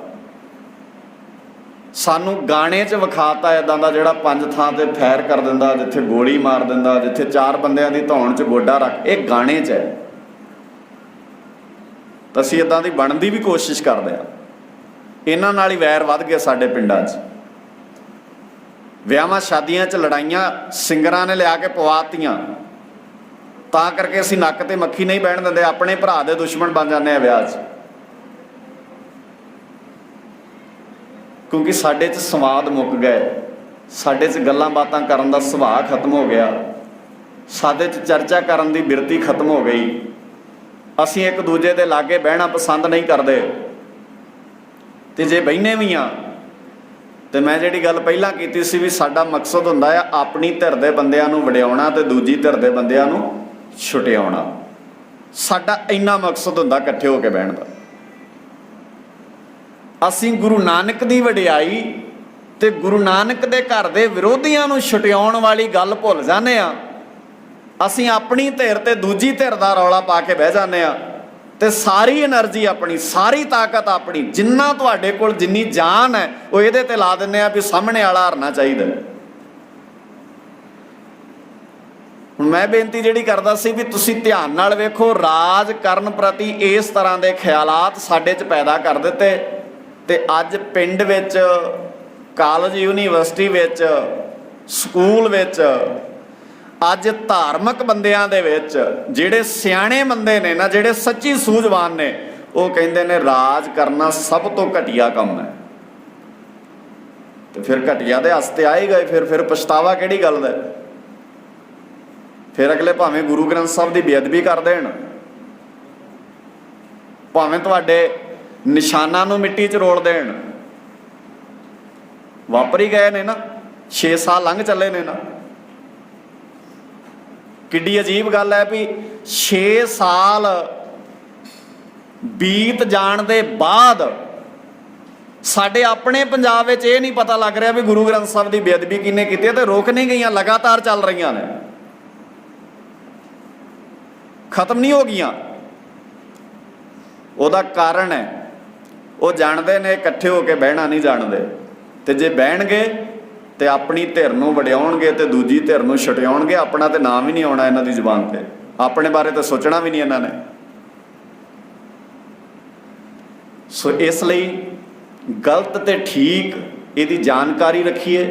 ਸਾਨੂੰ ਗਾਣੇ 'ਚ ਵਿਖਾਤਾ ਇੱਦਾਂ ਦਾ ਜਿਹੜਾ 5 ਥਾਂ 'ਤੇ ਫੈਰ ਕਰ ਦਿੰਦਾ, ਜਿੱਥੇ ਗੋਲੀ ਮਾਰ ਦਿੰਦਾ, ਜਿੱਥੇ 4 ਬੰਦਿਆਂ ਦੀ ਧੌਣ 'ਚ ਗੋਡਾ ਰੱਖ। ਇਹ ਗਾਣੇ 'ਚ ਹੈ। ਤਾਂ ਅਸੀਂ ਇੱਦਾਂ ਦੀ ਬਣਨ ਦੀ ਵੀ ਕੋਸ਼ਿਸ਼ ਕਰਦੇ ਹਾਂ। ਇਹਨਾਂ ਨਾਲ ਹੀ ਵੈਰ ਵੱਧ ਗਏ ਸਾਡੇ ਪਿੰਡਾਂ 'ਚ। ਵਿਆਹਾਂ ਸ਼ਾਦੀਆਂ 'ਚ ਲੜਾਈਆਂ ਸਿੰਗਰਾਂ ਨੇ ਲਿਆ ਕੇ ਪਵਾਤੀਆਂ, ਤਾਂ ਕਰਕੇ ਅਸੀਂ ਨੱਕ ਤੇ ਮੱਖੀ ਨਹੀਂ ਬਹਿਣ ਦਿੰਦੇ, ਆਪਣੇ ਭਰਾ ਦੇ ਦੁਸ਼ਮਣ ਬਣ ਜਾਂਦੇ ਆ ਵਿਆਹ 'ਚ। ਕਿਉਂਕਿ ਸਾਡੇ 'ਚ ਸੰਵਾਦ ਮੁੱਕ ਗਏ, ਸਾਡੇ 'ਚ ਗੱਲਾਂ ਬਾਤਾਂ ਕਰਨ ਦਾ ਸੁਭਾਅ ਖਤਮ ਹੋ ਗਿਆ, ਸਾਡੇ 'ਚ ਚਰਚਾ ਕਰਨ ਦੀ ਬਿਰਤੀ ਖਤਮ ਹੋ ਗਈ। ਅਸੀਂ ਇੱਕ ਦੂਜੇ ਦੇ ਲਾਗੇ ਬਹਿਣਾ ਪਸੰਦ ਨਹੀਂ ਕਰਦੇ, ਤੇ ਜੇ ਬਹਿਨੇ ਵੀ ਆ ਤੇ ਮੈਂ ਜਿਹੜੀ ਗੱਲ ਪਹਿਲਾਂ ਕੀਤੀ ਸੀ ਵੀ ਸਾਡਾ ਮਕਸਦ ਹੁੰਦਾ ਆ ਆਪਣੀ ਧਿਰ ਦੇ ਬੰਦਿਆਂ ਨੂੰ ਵਡਿਆਉਣਾ ਤੇ ਦੂਜੀ ਧਿਰ ਦੇ ਬੰਦਿਆਂ ਨੂੰ ਛੁਟਿਆਉਣਾ। ਸਾਡਾ ਇੰਨਾ ਮਕਸਦ ਹੁੰਦਾ ਇਕੱਠੇ ਹੋ ਕੇ ਬਹਿਣ ਦਾ। ਅਸੀਂ ਗੁਰੂ ਨਾਨਕ ਦੀ ਵਡਿਆਈ ਤੇ ਗੁਰੂ ਨਾਨਕ ਦੇ ਘਰ ਦੇ ਵਿਰੋਧੀਆਂ ਨੂੰ ਛੁਟਿਆਉਣ ਵਾਲੀ ਗੱਲ ਭੁੱਲ ਜਾਂਦੇ ਆ। ਅਸੀਂ ਆਪਣੀ ਧਿਰ ਤੇ ਦੂਜੀ ਧਿਰ ਦਾ ਰੌਲਾ ਪਾ ਕੇ ਬਹਿ ਜਾਂਦੇ ਆ, ਤੇ ਸਾਰੀ એનર્ਜੀ ਆਪਣੀ, ਸਾਰੀ ਤਾਕਤ ਆਪਣੀ, ਜਿੰਨਾ ਤੁਹਾਡੇ ਕੋਲ ਜਿੰਨੀ ਜਾਨ ਹੈ ਉਹ ਇਹਦੇ ਤੇ ਲਾ ਦਿੰਦੇ ਆ ਵੀ ਸਾਹਮਣੇ ਵਾਲਾ ਹਾਰਨਾ ਚਾਹੀਦਾ। ਹੁਣ ਮੈਂ ਬੇਨਤੀ ਜਿਹੜੀ ਕਰਦਾ ਸੀ ਵੀ ਤੁਸੀਂ ਧਿਆਨ ਨਾਲ ਵੇਖੋ, ਰਾਜ ਕਰਨ ਪ੍ਰਤੀ ਇਸ ਤਰ੍ਹਾਂ ਦੇ ਖਿਆਲਾਤ ਸਾਡੇ 'ਚ ਪੈਦਾ ਕਰ ਦਿੱਤੇ, ਤੇ ਅੱਜ ਪਿੰਡ ਵਿੱਚ, ਕਾਲਜ, ਯੂਨੀਵਰਸਿਟੀ ਵਿੱਚ, ਸਕੂਲ ਵਿੱਚ, ਅੱਜ ਧਾਰਮਿਕ ਬੰਦਿਆਂ ਦੇ ਵਿੱਚ ਜਿਹੜੇ ਸਿਆਣੇ ਬੰਦੇ ਨੇ ਨਾ, ਜਿਹੜੇ ਸੱਚੀ ਸੂਝਵਾਨ ਨੇ, ਉਹ ਕਹਿੰਦੇ ਨੇ ਰਾਜ ਕਰਨਾ ਸਭ ਤੋਂ ਘਟੀਆ ਕੰਮ ਹੈ। ਤੇ ਫਿਰ ਘਟੀਆ ਦੇ ਹਸਤੇ ਆਏ ਗਏ, ਫਿਰ ਪਛਤਾਵਾ ਕਿਹੜੀ ਗੱਲ ਦਾ? ਫਿਰ ਅਗਲੇ ਭਾਵੇਂ ਗੁਰੂ ਗ੍ਰੰਥ ਸਾਹਿਬ ਦੀ ਬੇਅਦਬੀ ਕਰ ਦੇਣ, ਭਾਵੇਂ ਤੁਹਾਡੇ ਨਿਸ਼ਾਨਾਂ ਨੂੰ ਮਿੱਟੀ 'ਚ ਰੋਲ ਦੇਣ। ਵਾਪਰ ਹੀ ਗਏ ਨੇ ਨਾ, 6 ਸਾਲ ਲੰਘ ਚੱਲੇ ਨੇ ਨਾ। ਕਿੱਡੀ ਅਜੀਬ ਗੱਲ ਹੈ ਵੀ 6 ਸਾਲ ਬੀਤ ਜਾਣ ਦੇ ਬਾਅਦ ਸਾਡੇ ਆਪਣੇ ਪੰਜਾਬ ਵਿੱਚ ਇਹ ਨਹੀਂ ਪਤਾ ਲੱਗ ਰਿਹਾ ਵੀ ਗੁਰੂ ਗ੍ਰੰਥ ਸਾਹਿਬ ਦੀ ਬੇਅਦਬੀ ਕਿਹਨੇ ਕੀਤੀ ਹੈ, ਤੇ ਰੁਕ ਨਹੀਂ ਗਈਆਂ, ਲਗਾਤਾਰ ਚੱਲ ਰਹੀਆਂ ਨੇ, ਖਤਮ ਨਹੀਂ ਹੋ ਗਈਆਂ। ਉਹਦਾ ਕਾਰਨ ਹੈ ਉਹ ਜਾਣਦੇ ਨੇ ਇਕੱਠੇ ਹੋ ਕੇ ਬਹਿਣਾ ਨਹੀਂ ਜਾਣਦੇ, ਤੇ ਜੇ ਬਹਿਣਗੇ ਤੇ ਆਪਣੀ ਧਿਰ ਨੂੰ ਵਡਿਆਉਣਗੇ ਤੇ ਦੂਜੀ ਧਿਰ ਨੂੰ ਛੁਟਿਆਉਣਗੇ। ਆਪਣਾ ਤੇ ਨਾਮ ਹੀ ਨਹੀਂ ਆਉਣਾ ਇਹਨਾਂ ਦੀ ਜ਼ੁਬਾਨ ਤੇ, ਆਪਣੇ ਬਾਰੇ ਤਾਂ ਸੋਚਣਾ ਵੀ ਨਹੀਂ ਇਹਨਾਂ ਨੇ। ਸੋ ਇਸ ਲਈ ਗਲਤ ਤੇ ਠੀਕ ਇਹਦੀ ਜਾਣਕਾਰੀ ਰੱਖੀਏ,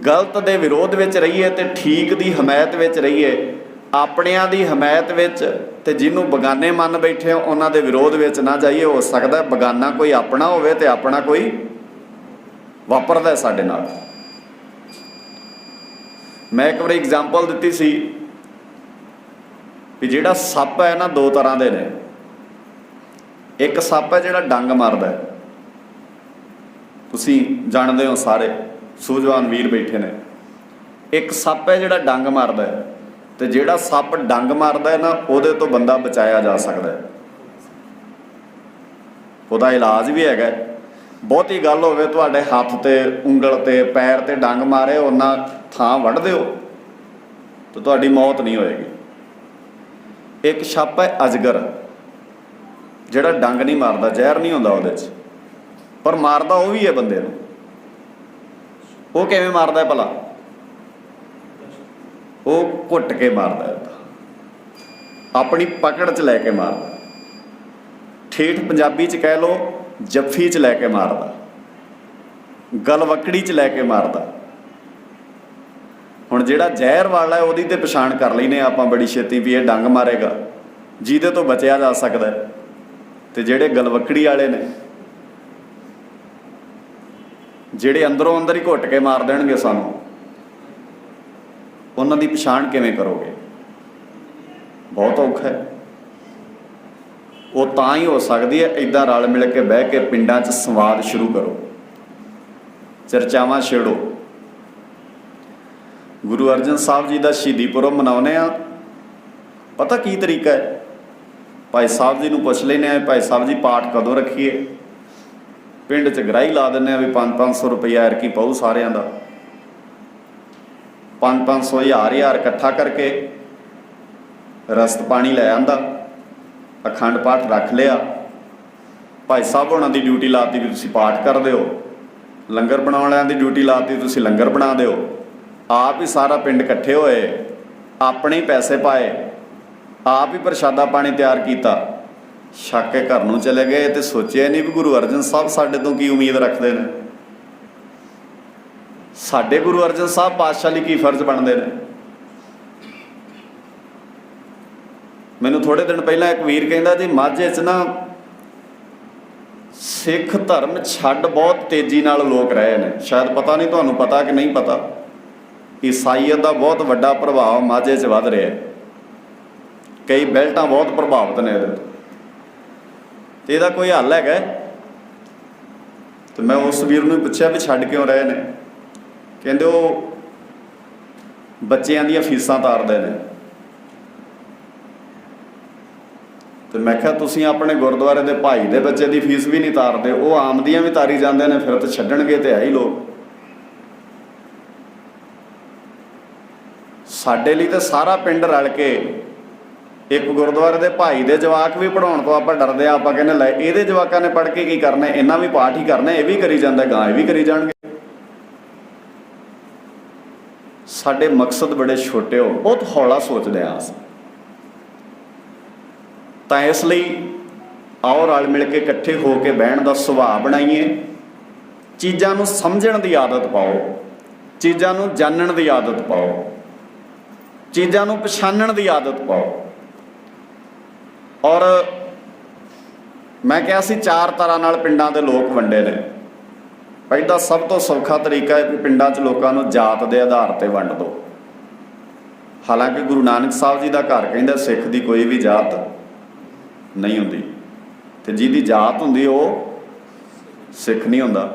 ਗਲਤ ਦੇ ਵਿਰੋਧ ਵਿੱਚ ਰਹੀਏ ਤੇ ਠੀਕ ਦੀ ਹਮਾਇਤ ਵਿੱਚ ਰਹੀਏ। ਆਪਣਿਆਂ ਦੀ ਹਮਾਇਤ ਵਿੱਚ ਤੇ ਜਿਹਨੂੰ ਬਗਾਨੇ ਮੰਨ ਬੈਠੇ ਹੋ ਉਹਨਾਂ ਦੇ ਵਿਰੋਧ ਵਿੱਚ ਨਾ ਜਾਈਏ। ਹੋ ਸਕਦਾ ਬਗਾਨਾ ਕੋਈ ਆਪਣਾ ਹੋਵੇ ਤੇ ਆਪਣਾ ਕੋਈ ਵਾਪਰਦਾ ਸਾਡੇ ਨਾਲ। ਮੈਂ ਇੱਕ ਵਾਰੀ ਐਗਜ਼ਾਮਪਲ ਦਿੱਤੀ ਸੀ ਵੀ ਜਿਹੜਾ ਸੱਪ ਹੈ ਨਾ, 2 ਤਰ੍ਹਾਂ ਦੇ ਨੇ। ਇੱਕ ਸੱਪ ਹੈ ਜਿਹੜਾ ਡੰਗ ਮਾਰਦਾ, ਤੁਸੀਂ ਜਾਣਦੇ ਹੋ, ਸਾਰੇ ਸੂਝਵਾਨ ਵੀਰ ਬੈਠੇ ਨੇ। ਇੱਕ ਸੱਪ ਹੈ ਜਿਹੜਾ ਡੰਗ ਮਾਰਦਾ, ਤੇ ਜਿਹੜਾ ਸੱਪ ਡੰਗ ਮਾਰਦਾ ਹੈ ਨਾ, ਉਹਦੇ ਤੋਂ ਬੰਦਾ ਬਚਾਇਆ ਜਾ ਸਕਦਾ ਹੈ। ਉਹਦਾ ਇਲਾਜ ਵੀ ਹੈਗਾ। ਬਹੁਤੀ ਗੱਲ ਹੋਵੇ ਤੁਹਾਡੇ ਹੱਥ ਤੇ, ਉਂਗਲ ਤੇ, ਪੈਰ ਤੇ ਡੰਗ ਮਾਰੇ, ਉਹਨਾਂ ਥਾਂ ਵੱਢ ਦਿਓ ਤਾਂ ਤੁਹਾਡੀ ਮੌਤ ਨਹੀਂ ਹੋਏਗੀ। ਇੱਕ ਸੱਪ ਹੈ ਅਜਗਰ, ਜਿਹੜਾ ਡੰਗ ਨਹੀਂ ਮਾਰਦਾ, ਜ਼ਹਿਰ ਨਹੀਂ ਹੁੰਦਾ ਉਹਦੇ 'ਚ, ਪਰ ਮਾਰਦਾ ਉਹ ਵੀ ਹੈ ਬੰਦੇ ਨੂੰ। ਉਹ ਕਿਵੇਂ ਮਾਰਦਾ ਭਲਾ? ਉਹ ਘੁੱਟ ਕੇ ਮਾਰਦਾ, ਆਪਣੀ ਪਕੜ 'ਚ ਲੈ ਕੇ ਮਾਰਦਾ। ਠੇਠ ਪੰਜਾਬੀ 'ਚ ਕਹਿ ਲਓ ਜੱਫੀ 'ਚ ਲੈ ਕੇ ਮਾਰਦਾ, ਗਲਵੱਕੜੀ 'ਚ ਲੈ ਕੇ ਮਾਰਦਾ। ਹੁਣ ਹੁਣ ਜਿਹੜਾ ਜ਼ਹਿਰ ਵਾਲਾ ਹੈ ਉਹਦੀ ਤੇ ਪਛਾਣ ਕਰ ਲੈਨੇ ਆਪਾਂ ਬੜੀ ਛੇਤੀ ਵੀ ਇਹ ਡੰਗ ਮਾਰੇਗਾ, ਜਿਹਦੇ ਤੋਂ ਬਚਿਆ ਜਾ ਸਕਦਾ। ਤੇ ਜਿਹੜੇ ਗਲਵੱਕੜੀ ਵਾਲੇ ਨੇ, ਜਿਹੜੇ ਅੰਦਰੋਂ ਅੰਦਰ ਹੀ ਘੁੱਟ ਕੇ ਮਾਰ ਦੇਣਗੇ ਸਾਨੂੰ, ਉਹਨਾਂ ਦੀ ਪਛਾਣ ਕਿਵੇਂ ਕਰੋਗੇ? ਬਹੁਤ ਔਖਾ ਹੈ। ਉਹ ਤਾਂ ਹੀ ਹੋ ਸਕਦੀ ਹੈ ਇੱਦਾਂ ਰਲ ਮਿਲ ਕੇ ਬਹਿ ਕੇ ਪਿੰਡਾਂ 'ਚ ਸੰਵਾਦ ਸ਼ੁਰੂ ਕਰੋ, ਚਰਚਾਵਾਂ ਛੇੜੋ। ਗੁਰੂ ਅਰਜਨ ਸਾਹਿਬ ਜੀ ਦਾ ਸ਼ਹੀਦੀ ਪੁਰਬ ਮਨਾਉਂਦੇ ਆ, ਪਤਾ ਕੀ ਤਰੀਕਾ ਹੈ? ਭਾਈ ਸਾਹਿਬ ਜੀ ਨੂੰ ਪੁੱਛ ਲੈਂਦੇ ਆ, ਭਾਈ ਸਾਹਿਬ ਜੀ ਪਾਠ ਕਦੋਂ ਰੱਖੀਏ? ਪਿੰਡ 'ਚ ਗਰਾਹੀ ਲਾ ਦਿੰਦੇ ਆ ਵੀ 500-500 ਰੁਪਈਆ ਐਰਕੀ ਪਊ ਸਾਰਿਆਂ ਦਾ। 500-500 1000 ਇਕੱਠਾ ਕਰਕੇ ਰਸਤ ਪਾਣੀ ਲੈ ਆਂਦਾ, ਅਖੰਡ ਪਾਠ ਰੱਖ ਲਿਆ। ਭਾਈ ਸਾਹਿਬ ਹੋਣਾ ਦੀ ਡਿਊਟੀ ਲਾਤੀ ਵੀ ਤੁਸੀਂ ਪਾਠ ਕਰ ਦਿਓ, ਲੰਗਰ ਬਣਾਉਣ ਵਾਲਿਆਂ ਦੀ ਡਿਊਟੀ ਲਾਤੀ ਤੁਸੀਂ ਲੰਗਰ ਬਣਾ ਦਿਓ। ਆਪ ਹੀ ਸਾਰਾ ਪਿੰਡ ਇਕੱਠੇ ਹੋਏ, ਆਪਣੇ ਹੀ ਪੈਸੇ ਪਾਏ, ਆਪ ਹੀ ਪ੍ਰਸ਼ਾਦਾ ਪਾਣੀ ਤਿਆਰ ਕੀਤਾ, ਛੱਕ ਕੇ ਘਰ ਨੂੰ ਚਲੇ ਗਏ। ਤੇ ਸੋਚਿਆ ਨਹੀਂ ਵੀ ਗੁਰੂ ਅਰਜਨ ਸਾਹਿਬ ਸਾਡੇ ਤੋਂ ਕੀ ਉਮੀਦ ਰੱਖਦੇ ਨੇ, ਸਾਡੇ ਗੁਰੂ ਅਰਜਨ ਸਾਹਿਬ ਪਾਤਸ਼ਾਹ ਲਈ ਕੀ ਫਰਜ਼ ਬਣਦੇ ਨੇ। ਮੈਨੂੰ ਥੋੜੇ ਦਿਨ ਪਹਿਲਾਂ ਇੱਕ ਵੀਰ ਕਹਿੰਦਾ ਜੀ ਮਾਝੇ 'ਚ ਨਾ ਸਿੱਖ ਧਰਮ ਛੱਡ ਬਹੁਤ ਤੇਜ਼ੀ ਨਾਲ ਲੋਕ ਰਹੇ ਨੇ। ਸ਼ਾਇਦ ਪਤਾ ਨਹੀਂ ਤੁਹਾਨੂੰ ਪਤਾ ਕਿ ਨਹੀਂ ਪਤਾ, ਈਸਾਈਅਤ ਦਾ ਬਹੁਤ ਵੱਡਾ ਪ੍ਰਭਾਵ ਮਾਝੇ 'ਚ ਵੱਧ ਰਿਹਾ। ਕਈ ਬੈਲਟਾਂ ਬਹੁਤ ਪ੍ਰਭਾਵਿਤ ਨੇ ਇਹਦੇ ਤੋਂ। ਤੇ ਇਹਦਾ ਕੋਈ ਹੱਲ ਹੈਗਾ? ਤੇ ਮੈਂ ਉਸ ਵੀਰ ਨੂੰ ਪੁੱਛਿਆ ਵੀ ਛੱਡ ਕਿਉਂ ਰਹੇ ਨੇ? ਕਹਿੰਦੇ ਉਹ ਬੱਚਿਆਂ ਦੀਆਂ ਫੀਸਾਂ ਤਾਰਦੇ ਨੇ। ਤੇ ਮੈਂ ਕਿਹਾ ਤੁਸੀਂ ਆਪਣੇ ਗੁਰਦੁਆਰੇ ਦੇ ਭਾਈ ਦੇ ਬੱਚੇ ਦੀ ਫੀਸ ਵੀ ਨਹੀਂ ਤਾਰਦੇ, ਉਹ ਆਮਦੀਆਂ ਵੀ ਤਾਰੀ ਜਾਂਦੇ ਨੇ, ਫਿਰ ਤਾਂ ਛੱਡਣਗੇ ਤੇ ਹੈ ਹੀ ਲੋਕ। ਸਾਡੇ ਲਈ ਤਾਂ ਸਾਰਾ ਪਿੰਡ ਰਲ ਕੇ ਇੱਕ ਗੁਰਦੁਆਰੇ ਦੇ ਭਾਈ ਦੇ ਜਵਾਕ ਵੀ ਪੜ੍ਹਾਉਣ ਤੋਂ ਆਪਾਂ ਡਰਦੇ ਆ। ਆਪਾਂ ਕਹਿੰਦੇ ਲੈ ਇਹਦੇ ਜਵਾਕਾਂ ਨੇ ਪੜ੍ਹ ਕੇ ਕੀ ਕਰਨਾ, ਇਹਨਾਂ ਵੀ ਪਾਠ ਹੀ ਕਰਨਾ, ਇਹ ਵੀ ਕਰੀ ਜਾਂਦਾ, ਗਾਂ ਇਹ ਵੀ ਕਰੀ ਜਾਣਗੇ। ਸਾਡੇ ਮਕਸਦ ਬੜੇ ਛੋਟੇ ਹੋ, ਬਹੁਤ ਹੌਲਾ ਸੋਚਦੇ ਹਾਂ ਅਸੀਂ। ਤਾਂ ਇਸ ਲਈ ਆਓ ਰਲ ਮਿਲ ਕੇ ਇਕੱਠੇ ਹੋ ਕੇ ਬਹਿਣ ਦਾ ਸੁਭਾਅ ਬਣਾਈਏ। ਚੀਜ਼ਾਂ ਨੂੰ ਸਮਝਣ ਦੀ ਆਦਤ ਪਾਓ, ਚੀਜ਼ਾਂ ਨੂੰ ਜਾਣਨ ਦੀ ਆਦਤ ਪਾਓ, ਚੀਜ਼ਾਂ ਨੂੰ ਪਛਾਣਨ ਦੀ ਆਦਤ ਪਾਓ। ਔਰ ਮੈਂ ਕਿਹਾ ਸੀ 4 ਤਰ੍ਹਾਂ ਨਾਲ ਪਿੰਡਾਂ ਦੇ ਲੋਕ ਵੰਡੇ ਨੇ। ਪਹਿਲਾ ਸਭ ਤੋਂ ਸੌਖਾ ਤਰੀਕਾ ਹੈ ਕਿ ਪਿੰਡਾਂ 'ਚ ਲੋਕਾਂ ਨੂੰ ਜਾਤ ਦੇ ਆਧਾਰ 'ਤੇ ਵੰਡ ਦਿਓ। ਹਾਲਾਂਕਿ ਗੁਰੂ ਨਾਨਕ ਸਾਹਿਬ ਜੀ ਦਾ ਘਰ ਕਹਿੰਦਾ ਸਿੱਖ ਦੀ ਕੋਈ ਵੀ ਜਾਤ ਨਹੀਂ ਹੁੰਦੀ, ਤੇ ਜਿਹਦੀ ਜਾਤ ਹੁੰਦੀ ਉਹ ਸਿੱਖ ਨਹੀਂ ਹੁੰਦਾ।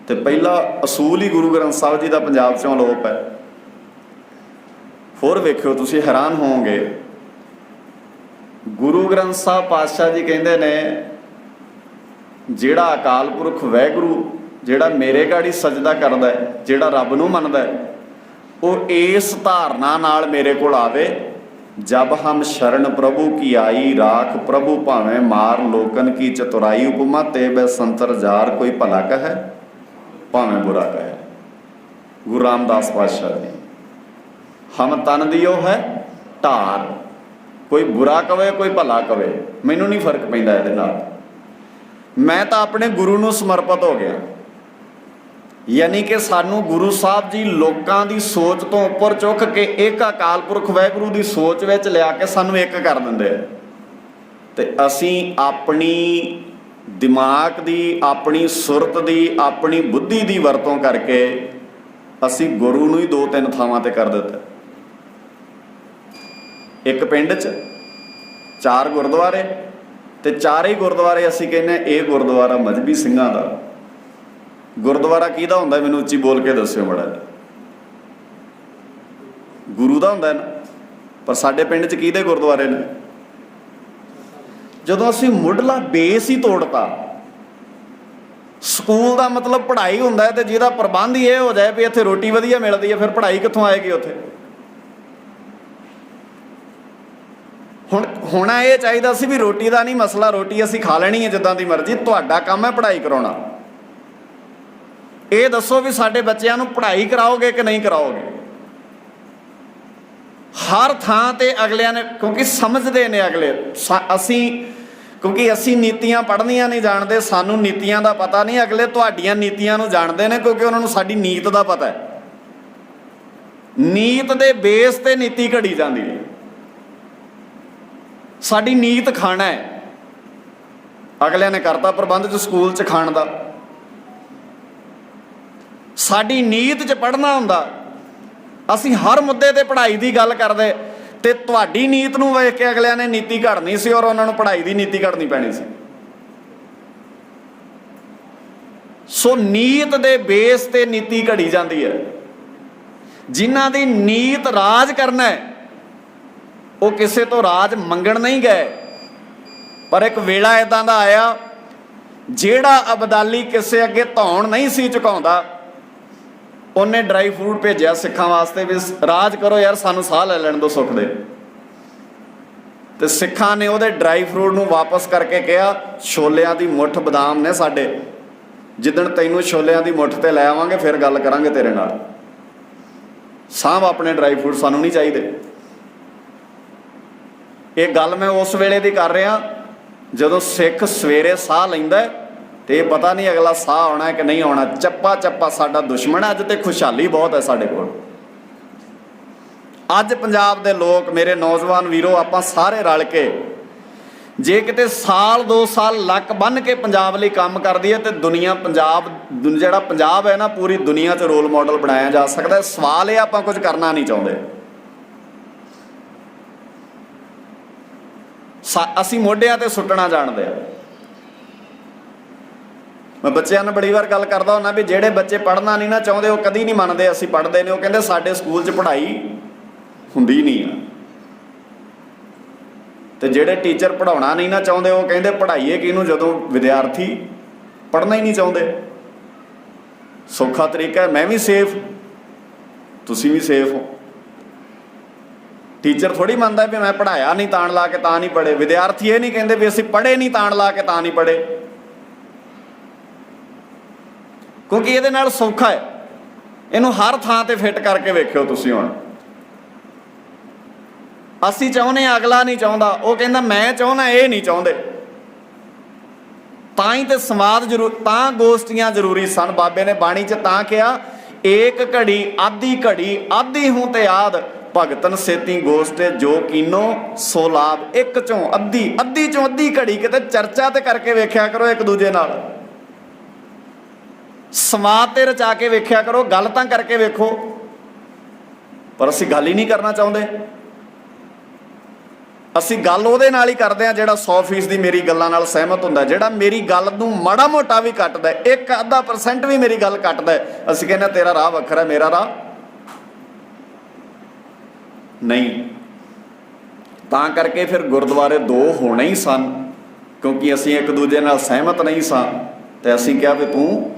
ਤੇ ਪਹਿਲਾ ਅਸੂਲ ਹੀ ਗੁਰੂ ਗ੍ਰੰਥ ਸਾਹਿਬ ਜੀ ਦਾ ਪੰਜਾਬ 'ਚੋਂ ਅਲੋਪ ਹੈ। ਹੋਰ ਵੇਖਿਓ ਤੁਸੀਂ ਹੈਰਾਨ ਹੋਵੋਗੇ, ਗੁਰੂ ਗ੍ਰੰਥ ਸਾਹਿਬ ਪਾਤਸ਼ਾਹ ਜੀ ਕਹਿੰਦੇ ਨੇ ਜਿਹੜਾ ਅਕਾਲ ਪੁਰਖ ਵਾਹਿਗੁਰੂ, ਜਿਹੜਾ ਮੇਰੇ ਗਾੜੀ ਸਜਦਾ ਕਰਦਾ ਹੈ, ਜਿਹੜਾ ਰੱਬ ਨੂੰ ਮੰਨਦਾ ਹੈ, ਉਹ ਇਸ ਧਾਰਨਾ ਨਾਲ ਮੇਰੇ ਕੋਲ ਆਵੇ, ਜਬ ਹਮ ਸ਼ਰਨ ਪ੍ਰਭੂ ਕੀ ਆਈ, ਰਾਖ ਪ੍ਰਭੂ ਭਾਵੇਂ ਮਾਰ ਲੋਕਨ ਕੀ ਚਤੁਰਾਈ, ਉਪਮਾ ਤੇ ਬੈ ਸੰਤਰ ਜਾਰ, ਕੋਈ ਭਲਾ ਕਹੈ ਭਾਵੇਂ ਬੁਰਾ ਕਹੈ। ਗੁਰੂ ਰਾਮਦਾਸ ਪਾਤਸ਼ਾਹ ਜੀ, ਹਮ ਤਨ ਦਿਓ ਹੈ ਢਾਰ, ਕੋਈ ਬੁਰਾ ਕਵੇ ਕੋਈ ਭਲਾ ਕਵੇ, ਮੈਨੂੰ ਨਹੀਂ ਫਰਕ ਪੈਂਦਾ ਇਹਦੇ ਨਾਲ। ਮੈਂ ਤਾਂ ਆਪਣੇ ਗੁਰੂ ਨੂੰ ਸਮਰਪਿਤ ਹੋ ਗਿਆ। ਯਾਨੀ ਕਿ ਸਾਨੂੰ ਗੁਰੂ ਸਾਹਿਬ ਜੀ ਲੋਕਾਂ ਦੀ ਸੋਚ ਤੋਂ ਉੱਪਰ ਚੁੱਕ ਕੇ ਇੱਕ ਅਕਾਲ ਪੁਰਖ ਵਾਹਿਗੁਰੂ ਦੀ ਸੋਚ ਵਿੱਚ ਲਿਆ ਕੇ ਸਾਨੂੰ ਇੱਕ ਕਰ ਦਿੰਦੇ ਆ। ਤੇ ਅਸੀਂ ਆਪਣੀ ਦਿਮਾਗ ਦੀ, ਆਪਣੀ ਸੁਰਤ ਦੀ, ਆਪਣੀ ਬੁੱਧੀ ਦੀ ਵਰਤੋਂ ਕਰਕੇ ਅਸੀਂ ਗੁਰੂ ਨੂੰ ਹੀ 2-3 ਥਾਵਾਂ ਤੇ ਕਰ ਦਿੱਤਾ। ਇੱਕ ਪਿੰਡ 'ਚ 4 ਗੁਰਦੁਆਰੇ, ਤੇ 4 ਹੀ ਗੁਰਦੁਆਰੇ ਅਸੀਂ ਕਹਿੰਦੇ ਇਹ ਗੁਰਦੁਆਰਾ ਮਜ਼੍ਹਬੀ ਸਿੰਘਾਂ ਦਾ। ਗੁਰਦੁਆਰਾ ਕਿਹਦਾ ਹੁੰਦਾ ਮੈਨੂੰ ਉੱਚੀ ਬੋਲ ਕੇ ਦੱਸਿਓ ਮਾੜਾ ਜਿਹਾ। ਗੁਰੂ ਦਾ ਹੁੰਦਾ ਨਾ, ਪਰ ਸਾਡੇ ਪਿੰਡ 'ਚ ਕਿਹਦੇ ਗੁਰਦੁਆਰੇ ਨੇ? ਜਦੋਂ ਅਸੀਂ ਮੁੱਢਲਾ ਬੇਸ ਹੀ ਤੋੜਤਾ। ਸਕੂਲ ਦਾ ਮਤਲਬ ਪੜ੍ਹਾਈ ਹੁੰਦਾ ਹੈ, ਤੇ ਜਿਹਦਾ ਪ੍ਰਬੰਧ ਹੀ ਇਹ ਹੋ ਜਾਏ ਵੀ ਇੱਥੇ ਰੋਟੀ ਵਧੀਆ ਮਿਲਦੀ ਹੈ, ਫਿਰ ਪੜ੍ਹਾਈ ਕਿੱਥੋਂ ਆਏਗੀ ਉੱਥੇ? ਹੁਣ ਹੋਣਾ ਇਹ ਚਾਹੀਦਾ ਸੀ ਵੀ ਰੋਟੀ ਦਾ ਨਹੀਂ ਮਸਲਾ, ਰੋਟੀ ਅਸੀਂ ਖਾ ਲੈਣੀ ਹੈ ਜਿੱਦਾਂ ਦੀ ਮਰਜ਼ੀ, ਤੁਹਾਡਾ ਕੰਮ ਹੈ ਪੜ੍ਹਾਈ ਕਰਾਉਣਾ। ਇਹ ਦੱਸੋ ਵੀ ਸਾਡੇ ਬੱਚਿਆਂ ਨੂੰ ਪੜ੍ਹਾਈ ਕਰਾਓਗੇ ਕਿ ਨਹੀਂ ਕਰਾਓਗੇ? ਹਰ ਥਾਂ ਤੇ ਅਗਲਿਆਂ ਨੇ, ਕਿਉਂਕਿ ਸਮਝਦੇ ਨੇ ਅਗਲੇ, ਕਿਉਂਕਿ ਅਸੀਂ ਨੀਤੀਆਂ ਪੜ੍ਹਨੀਆਂ ਨਹੀਂ ਜਾਣਦੇ, ਸਾਨੂੰ ਨੀਤੀਆਂ ਦਾ ਪਤਾ ਨਹੀਂ। ਅਗਲੇ ਤੁਹਾਡੀਆਂ ਨੀਤੀਆਂ ਨੂੰ ਜਾਣਦੇ ਨੇ ਕਿਉਂਕਿ ਉਹਨਾਂ ਨੂੰ ਸਾਡੀ ਨੀਤ ਦਾ ਪਤਾ ਹੈ। ਨੀਤ ਦੇ ਬੇਸ ਤੇ ਨੀਤੀ ਘੜੀ ਜਾਂਦੀ ਹੈ। ਸਾਡੀ ਨੀਤ ਖਾਣਾ ਹੈ, ਅਗਲਿਆਂ ਨੇ ਕਰਤਾ ਪ੍ਰਬੰਧ 'ਚ ਸਕੂਲ 'ਚ ਖਾਣ ਦਾ। ਸਾਡੀ ਨੀਤ 'ਚ ਪੜ੍ਹਨਾ ਹੁੰਦਾ, ਅਸੀਂ ਹਰ ਮੁੱਦੇ ਤੇ ਪੜ੍ਹਾਈ ਦੀ ਗੱਲ ਕਰਦੇ, ਤੇ ਤੁਹਾਡੀ ਨੀਤ ਨੂੰ ਵੇਖ ਕੇ ਅਗਲਿਆਂ ਨੇ ਨੀਤੀ ਘੜਨੀ ਸੀ ਔਰ ਉਹਨਾਂ ਨੂੰ ਪੜ੍ਹਾਈ ਦੀ ਨੀਤੀ ਘੜਨੀ ਪੈਣੀ ਸੀ। ਸੋ ਨੀਤ ਦੇ ਬੇਸ ਤੇ ਨੀਤੀ ਘੜੀ ਜਾਂਦੀ ਹੈ। ਜਿਨ੍ਹਾਂ ਦੀ ਨੀਤ ਰਾਜ ਕਰਨਾ ਹੈ, ਉਹ ਕਿਸੇ ਤੋਂ ਰਾਜ ਮੰਗਣ ਨਹੀਂ ਗਏ, ਪਰ ਇੱਕ ਵੇਲਾ ਇੱਦਾਂ ਦਾ ਆਇਆ ਜਿਹੜਾ ਅਬਦਾਲੀ ਕਿਸੇ ਅੱਗੇ ਧੌਣ ਨਹੀਂ ਸੀ ਝੁਕਾਉਂਦਾ, ਉਹਨੇ ਡਰਾਈ ਫਰੂਟ ਭੇਜਿਆ ਸਿੱਖਾਂ ਵਾਸਤੇ ਵੀ ਰਾਜ ਕਰੋ ਯਾਰ, ਸਾਨੂੰ ਸਾਹ ਲੈ ਲੈਣ ਦਿਓ ਸੁੱਖ ਦੇ। ਤੇ ਸਿੱਖਾਂ ਨੇ ਉਹਦੇ ਡਰਾਈ ਫਰੂਟ ਨੂੰ ਵਾਪਸ ਕਰਕੇ ਕਿਹਾ, ਛੋਲਿਆਂ ਦੀ ਮੁੱਠ ਬਦਾਮ ਨੇ ਸਾਡੇ, ਜਿੱਦਣ ਤੈਨੂੰ ਛੋਲਿਆਂ ਦੀ ਮੁੱਠ ਤੇ ਲੈ ਆਵਾਂਗੇ ਫਿਰ ਗੱਲ ਕਰਾਂਗੇ ਤੇਰੇ ਨਾਲ, ਸਾਂਭ ਆਪਣੇ ਡਰਾਈ ਫਰੂਟ, ਸਾਨੂੰ ਨਹੀਂ ਚਾਹੀਦੇ। ਇਹ ਗੱਲ ਮੈਂ ਉਸ ਵੇਲੇ ਦੀ ਕਰ ਰਿਹਾ ਜਦੋਂ ਸਿੱਖ ਸਵੇਰੇ ਸਾਹ ਲੈਂਦਾ ਤੇ ਇਹ ਪਤਾ ਨਹੀਂ ਅਗਲਾ ਸਾਹ ਆਉਣਾ ਕਿ ਨਹੀਂ ਆਉਣਾ। ਚੱਪਾ ਚੱਪਾ ਸਾਡਾ ਦੁਸ਼ਮਣ। ਅੱਜ ਤੇ ਖੁਸ਼ਹਾਲੀ ਬਹੁਤ ਹੈ ਸਾਡੇ ਕੋਲ। ਅੱਜ ਪੰਜਾਬ ਦੇ ਲੋਕ, ਮੇਰੇ ਨੌਜਵਾਨ ਵੀਰੋ, ਆਪਾਂ ਸਾਰੇ ਰਲ ਕੇ ਜੇ ਕਿਤੇ ਸਾਲ 2 ਸਾਲ ਲੱਕ ਬੰਨ੍ਹ ਕੇ ਪੰਜਾਬ ਲਈ ਕੰਮ ਕਰਦੀ ਹੈ ਤੇ ਦੁਨੀਆ ਜਿਹੜਾ ਪੰਜਾਬ ਹੈ ਨਾ, ਪੂਰੀ ਦੁਨੀਆ 'ਚ ਰੋਲ ਮਾਡਲ ਬਣਾਇਆ ਜਾ ਸਕਦਾ। ਸਵਾਲ ਇਹ ਆਪਾਂ ਕੁਝ ਕਰਨਾ ਨਹੀਂ ਚਾਹੁੰਦੇ। ਅਸੀਂ ਮੋਢਿਆਂ ਤੇ ਸੁੱਟਣਾ ਜਾਣਦੇ ਆ। ਮੈਂ ਬੱਚਿਆਂ ਨਾਲ ਬੜੀ ਵਾਰ ਗੱਲ ਕਰਦਾ ਹੁੰਦਾ ਵੀ ਜਿਹੜੇ ਬੱਚੇ ਪੜ੍ਹਨਾ ਨਹੀਂ ਨਾ ਚਾਹੁੰਦੇ ਉਹ ਕਦੀ ਨਹੀਂ ਮੰਨਦੇ ਅਸੀਂ ਪੜ੍ਹਦੇ ਨੇ। ਉਹ ਕਹਿੰਦੇ ਸਾਡੇ ਸਕੂਲ 'ਚ ਪੜ੍ਹਾਈ ਹੁੰਦੀ ਨਹੀਂ ਆ। ਤੇ ਜਿਹੜੇ ਟੀਚਰ ਪੜ੍ਹਾਉਣਾ ਨਹੀਂ ਨਾ ਚਾਹੁੰਦੇ ਉਹ ਕਹਿੰਦੇ ਪੜ੍ਹਾਈਏ ਕਿਹਨੂੰ, ਜਦੋਂ ਵਿਦਿਆਰਥੀ ਪੜ੍ਹਨਾ ਹੀ ਨਹੀਂ ਚਾਹੁੰਦੇ। ਸੌਖਾ ਤਰੀਕਾ ਹੈ, ਮੈਂ ਵੀ ਸੇਫ, ਤੁਸੀਂ ਵੀ ਸੇਫ ਹੋ। ਟੀਚਰ ਥੋੜ੍ਹੀ ਮੰਨਦਾ ਵੀ ਮੈਂ ਪੜ੍ਹਾਇਆ ਨਹੀਂ ਤਾਣ ਲਾ ਕੇ ਤਾਂ ਨਹੀਂ ਪੜ੍ਹੇ। ਵਿਦਿਆਰਥੀ ਇਹ ਨਹੀਂ ਕਹਿੰਦੇ ਵੀ ਅਸੀਂ ਪੜ੍ਹੇ ਨਹੀਂ ਤਾਣ ਲਾ ਕੇ ਤਾਂ ਨਹੀਂ ਪੜ੍ਹੇ, ਕਿਉਂਕਿ ਇਹਦੇ ਨਾਲ ਸੌਖਾ ਹੈ। ਇਹਨੂੰ ਹਰ ਥਾਂ ਤੇ ਫਿੱਟ ਕਰਕੇ ਵੇਖਿਓ ਤੁਸੀਂ। ਹੁਣ ਅਸੀਂ ਚਾਹੁੰਦੇ ਹਾਂ, ਅਗਲਾ ਨਹੀਂ ਚਾਹੁੰਦਾ, ਉਹ ਕਹਿੰਦਾ ਮੈਂ ਚਾਹੁੰਦਾ, ਇਹ ਨਹੀਂ ਚਾਹੁੰਦੇ। ਤਾਂ ਹੀ ਤੇ ਸੰਵਾਦ ਜ਼ਰੂਰ, ਤਾਂ ਗੋਸ਼ਟੀਆਂ ਜ਼ਰੂਰੀ ਸਨ। ਬਾਬੇ ਨੇ ਬਾਣੀ 'ਚ ਤਾਂ ਕਿਹਾ, ਏਕ ਘੜੀ ਆਧੀ ਘੜੀ ਆਧੀ ਹੂੰ ਤੇ ਆਦ, ਭਗਤਨ ਸੇਤੀ ਗੋਸ਼ਟੇ ਜੋ ਕੀਨੋ ਸੋ ਲਾਭ। ਇੱਕ ਚੋਂ ਅੱਧੀ, ਅੱਧੀ ਚੋਂ ਅੱਧੀ ਘੜੀ ਕਿਤੇ ਚਰਚਾ ਤੇ ਕਰਕੇ ਵੇਖਿਆ ਕਰੋ ਇੱਕ ਦੂਜੇ ਨਾਲ, ਸੰਵਾਦ ਤੇ ਰਚਾ ਕੇ ਵੇਖਿਆ ਕਰੋ, ਗੱਲ ਤਾਂ ਕਰਕੇ ਵੇਖੋ। ਪਰ ਅਸੀਂ ਗੱਲ ਹੀ ਨਹੀਂ ਕਰਨਾ ਚਾਹੁੰਦੇ। ਅਸੀਂ ਗੱਲ ਉਹਦੇ ਨਾਲ ਹੀ ਕਰਦੇ ਹਾਂ ਜਿਹੜਾ 100% ਮੇਰੀ ਗੱਲਾਂ ਨਾਲ ਸਹਿਮਤ ਹੁੰਦਾ, ਜਿਹੜਾ ਮੇਰੀ ਗੱਲ ਨੂੰ ਮਾੜਾ ਮੋਟਾ ਵੀ ਕੱਟਦਾ, 1-ਅੱਧਾ% ਵੀ ਮੇਰੀ ਗੱਲ ਕੱਟਦਾ, ਅਸੀਂ ਕਹਿੰਦੇ ਤੇਰਾ ਰਾਹ ਵੱਖਰਾ, ਮੇਰਾ ਰਾਹ ਨਹੀਂ। ਤਾਂ ਕਰਕੇ ਫਿਰ ਗੁਰਦੁਆਰੇ 2 ਹੋਣੇ ਹੀ ਸਨ, ਕਿਉਂਕਿ ਅਸੀਂ ਇੱਕ ਦੂਜੇ ਨਾਲ ਸਹਿਮਤ ਨਹੀਂ ਸਾਂ। ਤੇ ਅਸੀਂ ਕਿਹਾ ਵੀ ਤੂੰ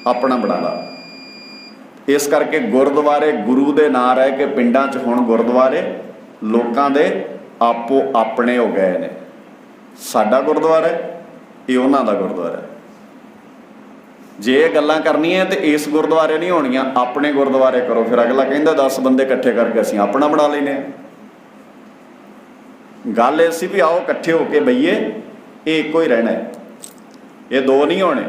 ਆਪਣਾ ਬਣਾ ਲਾ। ਇਸ ਕਰਕੇ ਗੁਰਦੁਆਰੇ ਗੁਰੂ ਦੇ ਨਾਂ ਰਹਿ ਕੇ ਪਿੰਡਾਂ 'ਚ ਹੁਣ ਗੁਰਦੁਆਰੇ ਲੋਕਾਂ ਦੇ ਆਪੋ ਆਪਣੇ ਹੋ ਗਏ ਨੇ। ਸਾਡਾ ਗੁਰਦੁਆਰਾ, ਇਹ ਉਹਨਾਂ ਦਾ ਗੁਰਦੁਆਰਾ। ਜੇ ਇਹ ਗੱਲਾਂ ਕਰਨੀਆਂ ਤੇ ਇਸ ਗੁਰਦੁਆਰੇ ਨਹੀਂ ਹੋਣੀਆਂ, ਆਪਣੇ ਗੁਰਦੁਆਰੇ ਕਰੋ। ਫਿਰ ਅਗਲਾ ਕਹਿੰਦਾ 10 ਬੰਦੇ ਇਕੱਠੇ ਕਰਕੇ ਅਸੀਂ ਆਪਣਾ ਬਣਾ ਲੈਂਦੇ ਹਾਂ। ਗੱਲ ਇਹ ਸੀ ਵੀ ਆਓ ਇਕੱਠੇ ਹੋ ਕੇ ਬਈਏ, ਇਹ ਇੱਕੋ ਹੀ ਰਹਿਣਾ ਹੈ, ਇਹ 2 ਨਹੀਂ ਹੋਣੇ।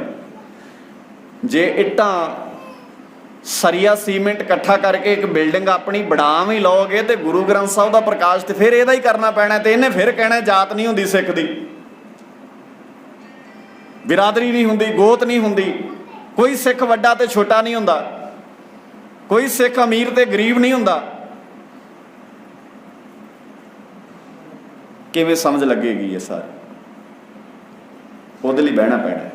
ਜੇ ਇੱਟਾਂ ਸਰੀਆ ਸੀਮੈਂਟ ਇਕੱਠਾ ਕਰਕੇ ਇੱਕ ਬਿਲਡਿੰਗ ਆਪਣੀ ਬਣਾ ਵੀ ਲਓਗੇ ਤੇ ਗੁਰੂ ਗ੍ਰੰਥ ਸਾਹਿਬ ਦਾ ਪ੍ਰਕਾਸ਼ ਤੇ ਫਿਰ ਇਹਦਾ ਹੀ ਕਰਨਾ ਪੈਣਾ। ਤੇ ਇਹਨੇ ਫਿਰ ਕਹਿਣਾ ਜਾਤ ਨਹੀਂ ਹੁੰਦੀ ਸਿੱਖ ਦੀ, ਬਿਰਾਦਰੀ ਨਹੀਂ ਹੁੰਦੀ, ਗੋਤ ਨਹੀਂ ਹੁੰਦੀ, ਕੋਈ ਸਿੱਖ ਵੱਡਾ ਤੇ ਛੋਟਾ ਨਹੀਂ ਹੁੰਦਾ, ਕੋਈ ਸਿੱਖ ਅਮੀਰ ਤੇ ਗਰੀਬ ਨਹੀਂ ਹੁੰਦਾ। ਕਿਵੇਂ ਸਮਝ ਲੱਗੇਗੀ ਇਹ ਸਾਰੀ? ਉਹਦੇ ਲਈ ਬਹਿਣਾ ਪੈਣਾ,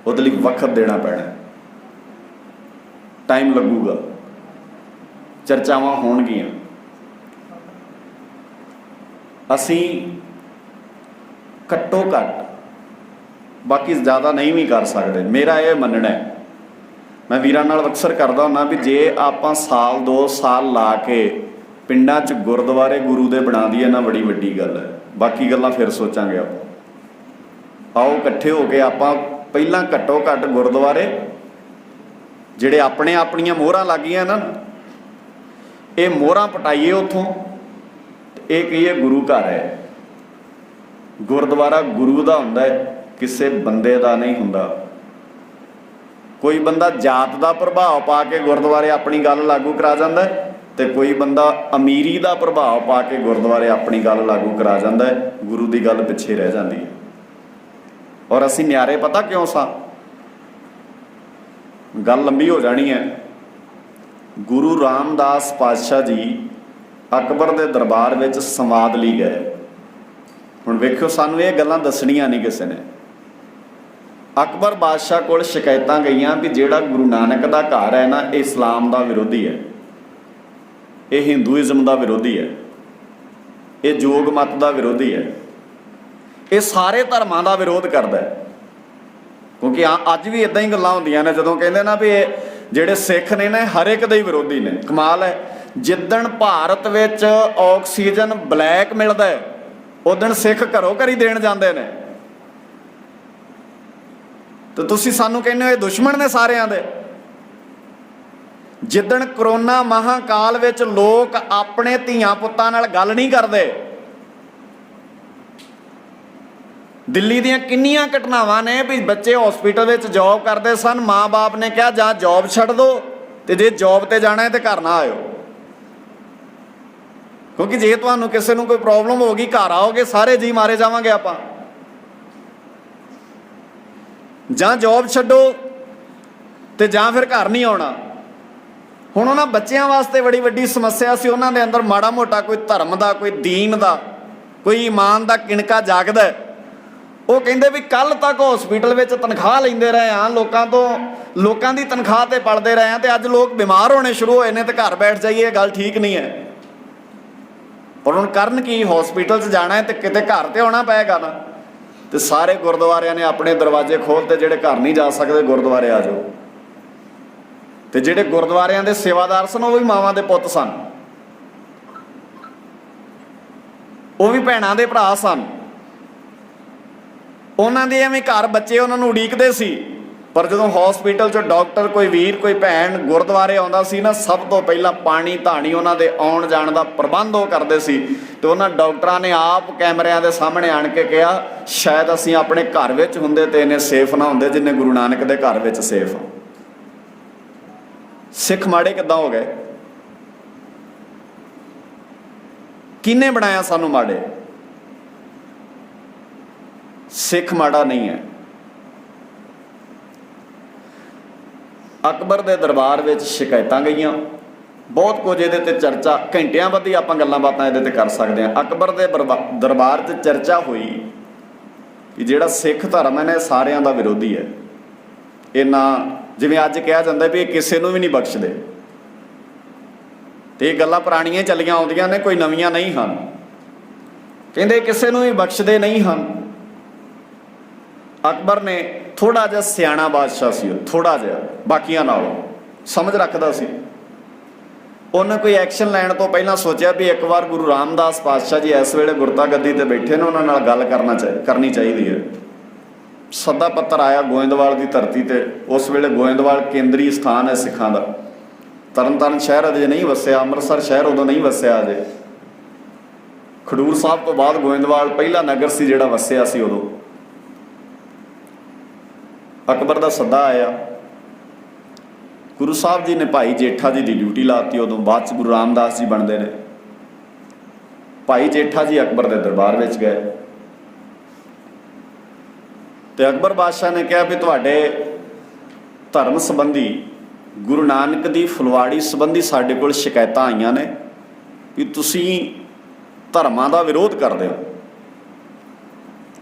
ਉਹਦੇ ਲਈ ਵਕਤ ਦੇਣਾ ਪੈਣਾ, ਟਾਈਮ ਲੱਗੂਗਾ, ਚਰਚਾਵਾਂ ਹੋਣਗੀਆਂ। ਅਸੀਂ ਘੱਟੋ ਘੱਟ, ਬਾਕੀ ਜ਼ਿਆਦਾ ਨਹੀਂ ਵੀ ਕਰ ਸਕਦੇ। ਮੇਰਾ ਇਹ ਮੰਨਣਾ ਹੈ, ਮੈਂ ਵੀਰਾਂ ਨਾਲ ਅਕਸਰ ਕਰਦਾ ਹੁੰਦਾ ਵੀ ਜੇ ਆਪਾਂ ਸਾਲ 2 ਸਾਲ ਲਾ ਕੇ ਪਿੰਡਾਂ 'ਚ ਗੁਰਦੁਆਰੇ ਗੁਰੂ ਦੇ ਬਣਾ ਦਈਏ ਨਾ, ਬੜੀ ਵੱਡੀ ਗੱਲ ਹੈ। ਬਾਕੀ ਗੱਲਾਂ ਫਿਰ ਸੋਚਾਂਗੇ ਆਪਾਂ। ਆਓ ਇਕੱਠੇ ਹੋ ਕੇ ਆਪਾਂ ਪਹਿਲਾਂ ਘੱਟੋ ਘੱਟ ਗੁਰਦੁਆਰੇ ਜਿਹੜੇ ਆਪਣੀਆਂ ਮੋਹਰਾਂ ਲੱਗੀਆਂ ਨਾ, ਇਹ ਮੋਹਰਾਂ ਪਟਾਈਏ ਉੱਥੋਂ। ਇਹ ਕਹੀਏ ਗੁਰੂ ਘਰ ਹੈ। ਗੁਰਦੁਆਰਾ ਗੁਰੂ ਦਾ ਹੁੰਦਾ ਹੈ, ਕਿਸੇ ਬੰਦੇ ਦਾ ਨਹੀਂ ਹੁੰਦਾ। कोई बंदा जात का प्रभाव पा के गुरुद्वारे अपनी गल लागू करा जाता है, तो कोई बंदा अमीरी का प्रभाव पा के गुरुद्वारे अपनी गल लागू करा जाता है, गुरु की गल पिछे रह जाती है। और असी न्यारे पता क्यों सा, गल लंबी हो जानी है। गुरु रामदास पातशाह जी अकबर के दरबार में संवाद ली गए। हुण वेखो सानू ये गल्लां दसणियां नहीं किसी ने। अकबर बादशाह कोल शिकायतां गईयां भी जिहड़ा गुरु नानक का घर है ना, ये इस्लाम का विरोधी है, ये हिंदूइज़म का विरोधी है, ये जोग मत का विरोधी है, ये सारे धर्मां का विरोध करता है। क्योंकि अज भी इदां ही गल्लां होंदियां ने, जदों कहंदे ना भी जिहड़े सिख ने ना हर एक दे ही विरोधी ने। कमाल है, जिद्दण भारत विच ऑक्सीजन ब्लैक मिलदा है उदण सिख घरों घरी देण जांदे ने, तो तुसीं सानूं कहंदे हो ये दुश्मन ने सारिआं दे। जिद्दण करोना महाकाल विच लोग अपने धीआं पुत्तां नाल गल नहीं करदे, दिल्ली दीआं किन्नियां घटनावां ने भी बच्चे हॉस्पिटल विच जॉब करते सन, माँ बाप ने कहा जां जॉब छड्ड दो, ते जे जॉब ते जाना है तो घर ना आयो, क्योंकि जे तुहानूं किसी नूं कोई प्रॉब्लम होगी घर आओगे सारे जी मारे जावांगे आपां। जां जॉब छड्डो ते जां फिर घर नहीं आउणा। हुण उन्हां बच्चिआं वास्ते बड़ी वड्डी समस्या सी, उन्हां दे अंदर माड़ा मोटा कोई धर्म दा, कोई दीन दा, कोई ईमान दा किणका जागदा है। वो कहिंदे भी कल तक हॉस्पिटल में तनख्वाह लेंदे रहे हैं, लोगों की तनख्वाह ते पलदे रहे हैं, तो अज लोग बीमार होने शुरू होए ने, तो घर बैठ जाइए गल ठीक नहीं है। पर हुण करन की, हॉस्पिटल जाना है तो किते घर ते आउणा पएगा ना। तो सारे गुरुद्वारियां ने अपने दरवाजे खोलते, जिहड़े घर नहीं जा सकते गुरुद्वारे आ जाओ। तो जिहड़े गुरुद्वारियां दे सेवादार सन वो भी मावां दे पुत्त सन, वो भी भैणां दे भरा सन, उन्होंने एवं घर बच्चे उन्होंने उड़ीकते सी। पर जो हॉस्पिटल चो डॉक्टर कोई वीर कोई भैन गुरुद्वारे आता सी ना, सब तो पहला पानी धानी उन्होंने आउण जाण का प्रबंध वो करते सी। तो उन्होंने डॉक्टरों ने आप कैमरिਆਂ के सामने आण के कहा शायद असीं अपने घर विच हुंदे ते इन्ने सेफ ना हुंदे जिन्ने गुरु नानक के घर विच सेफ आ। सिख माड़े किद्दां हो गए? किन्ने बनाया सानू माड़े? सिख माड़ा नहीं है। अकबर के दरबार में शिकायतां गईयां, बहुत कुछ ये चर्चा घंटियां बधी आप गल्लां बातां ये कर सकते हैं। अकबर के दरबार से चर्चा हुई कि जिहड़ा सिख धर्म है ना सारियां दा विरोधी है। इन्ना जिवें अज कहा जाता है भी किसी नूं भी नहीं बख्शदे, तो ये गल्लां पुराणियां चलियां आउंदियां ने, कोई नवीआं नहीं हन। कहंदे किसी नूं भी बख्शदे नहीं हन। अकबर ने थोड़ा जिहा सियाणा बादशाह सी, थोड़ा जिहा बाकियां नालों समझ रखदा सी। उन्हें कोई एक्शन लैण तो पहला सोचा भी एक बार गुरु रामदास पातशाह जी इस वेले गुरता गद्दी ते बैठे ने, उन्हां नाल गल करनी चाहिए है। सदा पत्तर आया गोइंदवाल की धरती ते, उस वेले गोइंदवाल केंद्री स्थान है सिखां दा। तरन तारण शहर अजे नहीं वसिया, अमृतसर शहर उदों नहीं वसिया अजे। खडूर साहब तो बाद गोइंदवाल पहला नगर सी जिहड़ा वसिया सी उदों। अकबर का सदा आया, गुरु साहब जी ने भाई जेठा जी की ड्यूटी लाती। उदों बाद गुरु रामदास जी बनते हैं। भाई जेठा जी अकबर के दरबार में गए, तो अकबर बादशाह ने कहा भी तुहाडे धर्म संबंधी गुरु नानक की फुलवाड़ी संबंधी साडे कोल शिकायतां आईयां ने भी तुसीं धर्मां दा विरोध करदे हो,